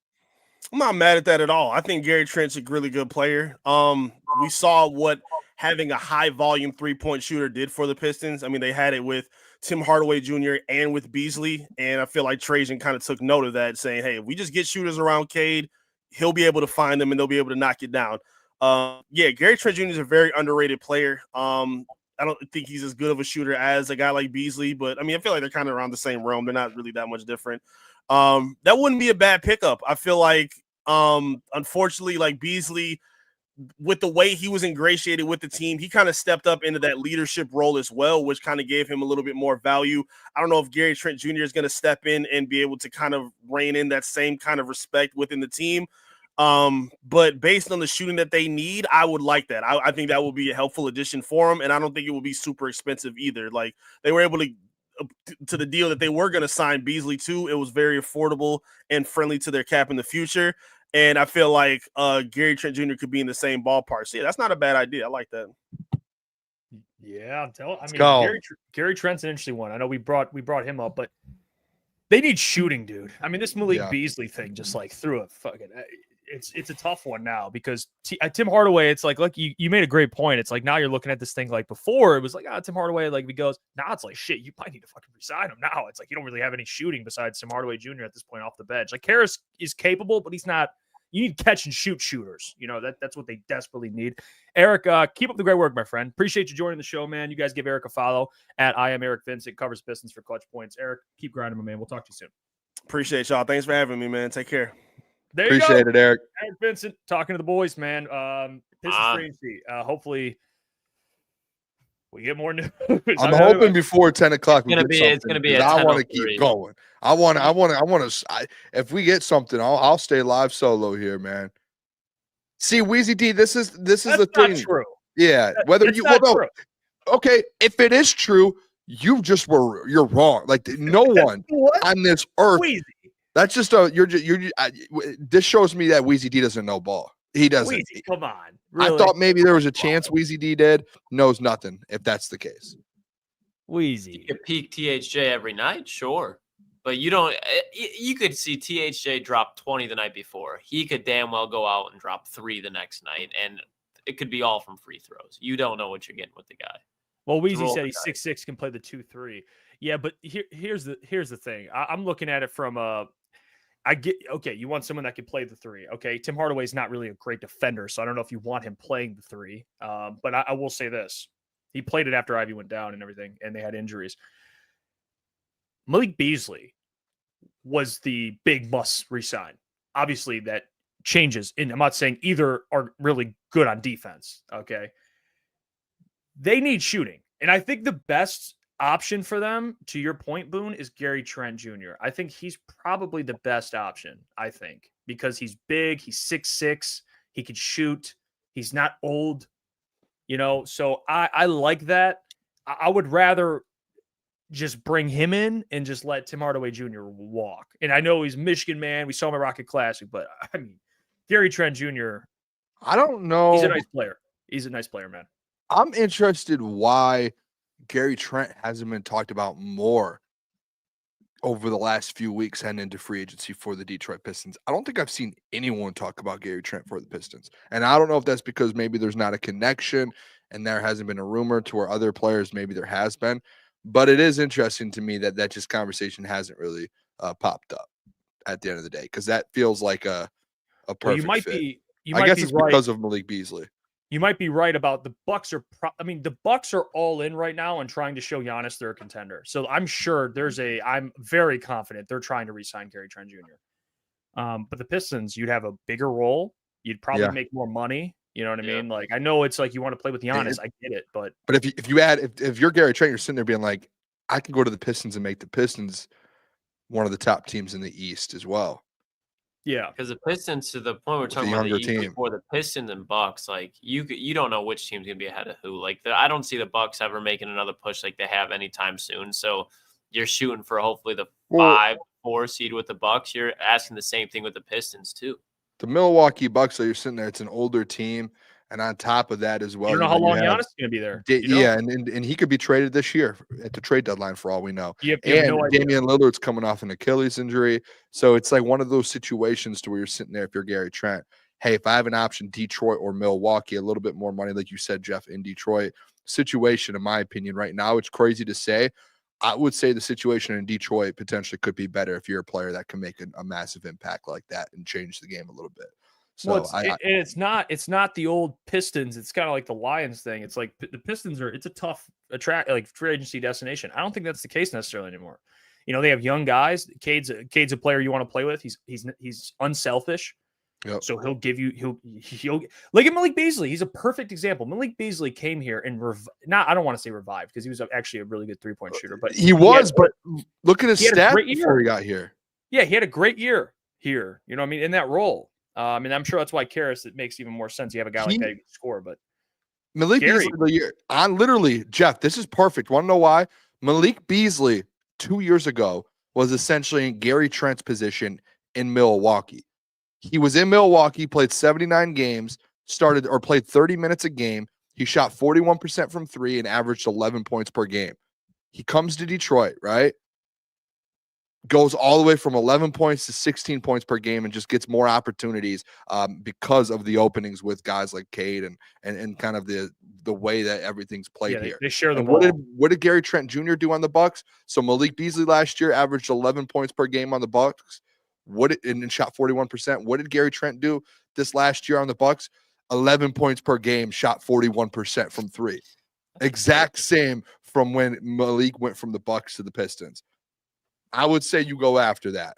I'm not mad at that at all. I think Gary Trent's a really good player. We saw what having a high volume 3-point shooter did for the Pistons. I mean, they had it with Tim Hardaway Jr. and with Beasley. And I feel like Trajan kind of took note of that, saying, hey, if we just get shooters around Cade, he'll be able to find them and they'll be able to knock it down. Gary Trent Jr. is a very underrated player. I don't think he's as good of a shooter as a guy like Beasley, but I mean, I feel like they're kind of around the same realm. They're not really that much different. That wouldn't be a bad pickup. I feel like, unfortunately, like Beasley, with the way he was ingratiated with the team, he kind of stepped up into that leadership role as well, which kind of gave him a little bit more value. I don't know if Gary Trent Jr. is going to step in and be able to kind of rein in that same kind of respect within the team. But based on the shooting that they need, I would like that. I think that will be a helpful addition for them, and I don't think it will be super expensive either. Like, they were able to the deal that they were going to sign Beasley to, it was very affordable and friendly to their cap in the future. And I feel like Gary Trent Jr. could be in the same ballpark. So yeah, that's not a bad idea. I like that. Yeah, Gary Trent's an interesting one. I know we brought him up, but they need shooting, dude. I mean, this Malik Beasley thing just like threw a fucking. It's a tough one now because Tim Hardaway. It's like you made a great point. It's like now you're looking at this thing like before it was like Tim Hardaway, like if he goes, now it's like shit, you might need to fucking resign him now. It's like you don't really have any shooting besides Tim Hardaway Jr. at this point off the bench. Like Caris is capable, but he's not. You need catch and shoot shooters. That's what they desperately need. Eric, keep up the great work, my friend. Appreciate you joining the show, man. You guys give Eric a follow at I am Eric Vincent, covers Pistons for Clutch Points. Eric, keep grinding, my man. We'll talk to you soon. Appreciate y'all. Thanks for having me, man. Take care. There you Appreciate go. it, Eric. Eric Vincent talking to the boys, man. Pistons Free Agency. Hopefully we get more news. I'm hoping before 10 o'clock. It's gonna be. I want to keep going. I want to. If we get something, I'll stay live solo here, man. See, Weezy D, this is the thing. Not true. Yeah, true. Okay, if it is true, you're wrong. Like no one on this earth. Weezy. That's just this shows me that Weezy D doesn't know ball. He doesn't. Weezy, come on. Really? I thought maybe there was a chance Weezy D did. Knows nothing if that's the case. Weezy. You could peak THJ every night, sure. But you don't. You could see THJ drop 20 the night before. He could damn well go out and drop 3 the next night, and it could be all from free throws. You don't know what you're getting with the guy. Well, Weezy said he's 6'6", can play the 2-3. Yeah, but here's the thing. I'm looking at it from you want someone that can play the 3. Okay, Tim Hardaway's not really a great defender, so I don't know if you want him playing the 3. But I will say this: he played it after Ivy went down and everything, and they had injuries. Malik Beasley was the big must resign. Obviously, that changes, and I'm not saying either are really good on defense. Okay, they need shooting, and I think the best option for them, to your point, Boone, is Gary Trent Jr. I think he's probably the best option, I think, because he's big, he's 6'6", he can shoot, he's not old, so I like that. I would rather just bring him in and just let Tim Hardaway Jr. walk. And I know he's Michigan man, we saw him at Rocket Classic, but I mean, Gary Trent Jr., I don't know. He's a nice player. He's a nice player, man. I'm interested why Gary Trent hasn't been talked about more over the last few weeks heading into free agency for the Detroit Pistons. I don't think I've seen anyone talk about Gary Trent for the Pistons. And I don't know if that's because maybe there's not a connection and there hasn't been a rumor to where other players, maybe there has been. But it is interesting to me that just conversation hasn't really popped up at the end of the day, because that feels like a perfect fit. I guess it's because of Malik Beasley. You might be right about the Bucks the Bucks are all in right now and trying to show Giannis they're a contender. So I'm sure I'm very confident they're trying to re-sign Gary Trent Jr. But the Pistons, you'd have a bigger role. You'd probably make more money. You know what I mean? Like, I know it's like you want to play with Giannis. I get it, but if you're Gary Trent, you're sitting there being like, I can go to the Pistons and make the Pistons one of the top teams in the East as well. Yeah, because the Pistons, to the point we're talking about the East before, the Pistons and Bucks, like you don't know which team's gonna be ahead of who. Like I don't see the Bucks ever making another push like they have anytime soon. So you're shooting for hopefully the 5-4 seed with the Bucks. You're asking the same thing with the Pistons too. The Milwaukee Bucks, so you're sitting there. It's an older team, and on top of that as well, you don't know how long Giannis is going to be there. And he could be traded this year at the trade deadline for all we know. You have no idea. Damian Lillard's coming off an Achilles injury, so it's like one of those situations to where you're sitting there. If you're Gary Trent, hey, if I have an option, Detroit or Milwaukee, a little bit more money, like you said, Jeff, in Detroit situation, in my opinion, right now, it's crazy to say. I would say the situation in Detroit potentially could be better if you're a player that can make a massive impact like that and change the game a little bit. So it's not the old Pistons. It's kind of like the Lions thing. It's like the Pistons it's a tough free agency destination. I don't think that's the case necessarily anymore. You know, they have young guys. Cade's a player you want to play with. He's unselfish. Yep. So he'll give you he'll look at Malik Beasley. He's a perfect example. Malik Beasley came here and I don't want to say revived because he was actually a really good 3-point shooter, but but look at his stats before he got here. Yeah, he had a great year here. You know what I mean? In that role. And I'm sure that's why Caris, it makes even more sense. You have a guy like that who can score, but Malik Beasley the year on literally, Jeff, this is perfect. Want to know why? Malik Beasley 2 years ago was essentially in Gary Trent's position in Milwaukee. He was in Milwaukee, played 79 games, played 30 minutes a game. He shot 41% from three and averaged 11 points per game. He comes to Detroit, right? Goes all the way from 11 points to 16 points per game and just gets more opportunities because of the openings with guys like Cade and kind of the way that everything's played here. They share the ball. What did Gary Trent Jr. do on the Bucks? So Malik Beasley last year averaged 11 points per game on the Bucks. And shot 41%. What did Gary Trent do this last year on the Bucks? 11 points per game, shot 41% from three. Exact same from when Malik went from the Bucks to the Pistons. I would say you go after that.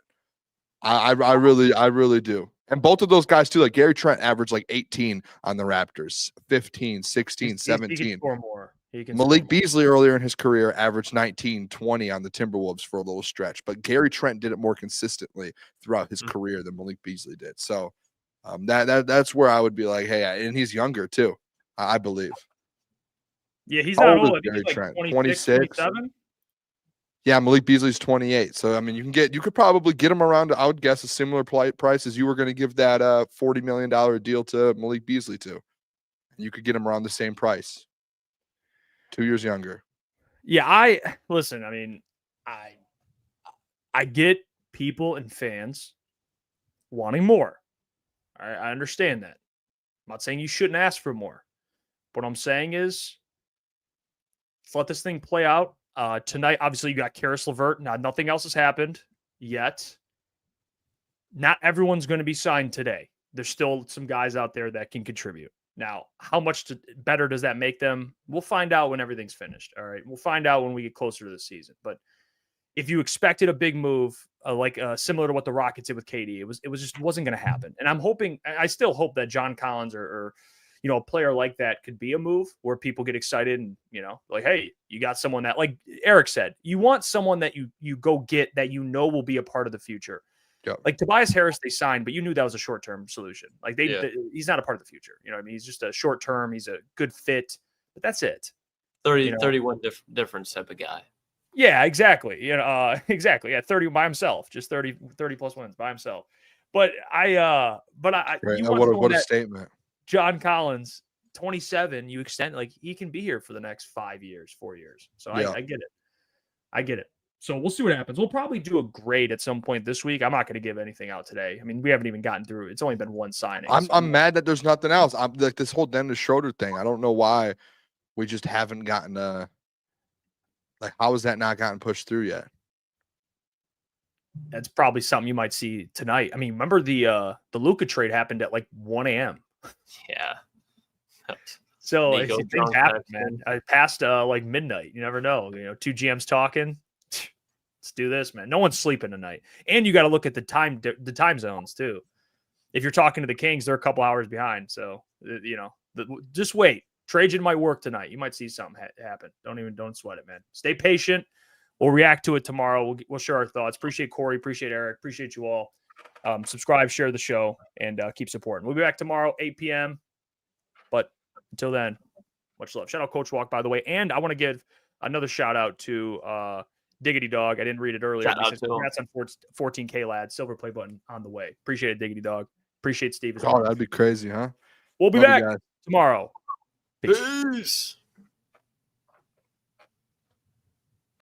I really do. And both of those guys too, like Gary Trent averaged like 18 on the Raptors, 15, 16, 17. He can score more. Malik Beasley earlier in his career averaged 19, 20 on the Timberwolves for a little stretch, but Gary Trent did it more consistently throughout his career than Malik Beasley did. So that's where I would be like, hey, and he's younger too, I believe. Yeah, he's not old. Gary He's Trent, 26, 27? Yeah, Malik Beasley's 28. So I mean, you could probably get him around, I would guess, a similar price as you were going to give that $40 million deal to Malik Beasley to. You could get him around the same price. 2 years younger. Yeah, listen, I mean, I get people and fans wanting more. I understand that. I'm not saying you shouldn't ask for more. What I'm saying is, let's let this thing play out. Tonight, obviously, you got Caris, LeVert. Now, nothing else has happened yet. Not everyone's going to be signed today. There's still some guys out there that can contribute. Now, how much better does that make them? We'll find out when everything's finished. All right. We'll find out when we get closer to the season. But if you expected a big move, similar to what the Rockets did with KD, it just wasn't going to happen. And I still hope that John Collins or a player like that could be a move where people get excited and, like, hey, you got someone that, like Eric said, you want someone that you go get that will be a part of the future. Yep. Like Tobias Harris, they signed, but you knew that was a short-term solution. Like he's not a part of the future. You know what I mean? He's just a short-term. He's a good fit, but that's it. 31 different type of guy. Yeah, exactly. Exactly. Yeah, 30 by himself, just 30 plus wins by himself. But what a statement. John Collins 27, you extend, like, he can be here for the next 5 years, 4 years. So Yeah. I get it. I get it. So we'll see what happens. We'll probably do a grade at some point this week. I'm not going to give anything out today. I mean, we haven't even gotten through. It's only been one signing. I'm mad that there's nothing else. I'm like this whole Dennis Schroeder thing. I don't know why we just haven't gotten like, how has that not gotten pushed through yet? That's probably something you might see tonight. I mean, remember the Luka trade happened at like 1 a.m. Yeah. So Nico things drunk happen, texting. man. I passed like midnight. You never know. Two GMs talking. Let's do this, man. No one's sleeping tonight. And you got to look at the time zones too. If you're talking to the Kings, they're a couple hours behind. So just wait. Trajan might work tonight. You might see something happen. Don't sweat it, man. Stay patient. We'll react to it tomorrow. We'll share our thoughts. Appreciate Corey. Appreciate Eric. Appreciate you all. Subscribe, share the show, and keep supporting. We'll be back tomorrow, 8 p.m. But until then, much love. Shout out Coach Walk, by the way. And I want to give another shout out to Diggity Dog. I didn't read it earlier. Shout out to him. Congrats on 14K, lads. Silver play button on the way. Appreciate it, Diggity Dog. Appreciate Steve as Oh, well. that'd be crazy, huh? We'll be Love you back guys. tomorrow. Peace. Peace.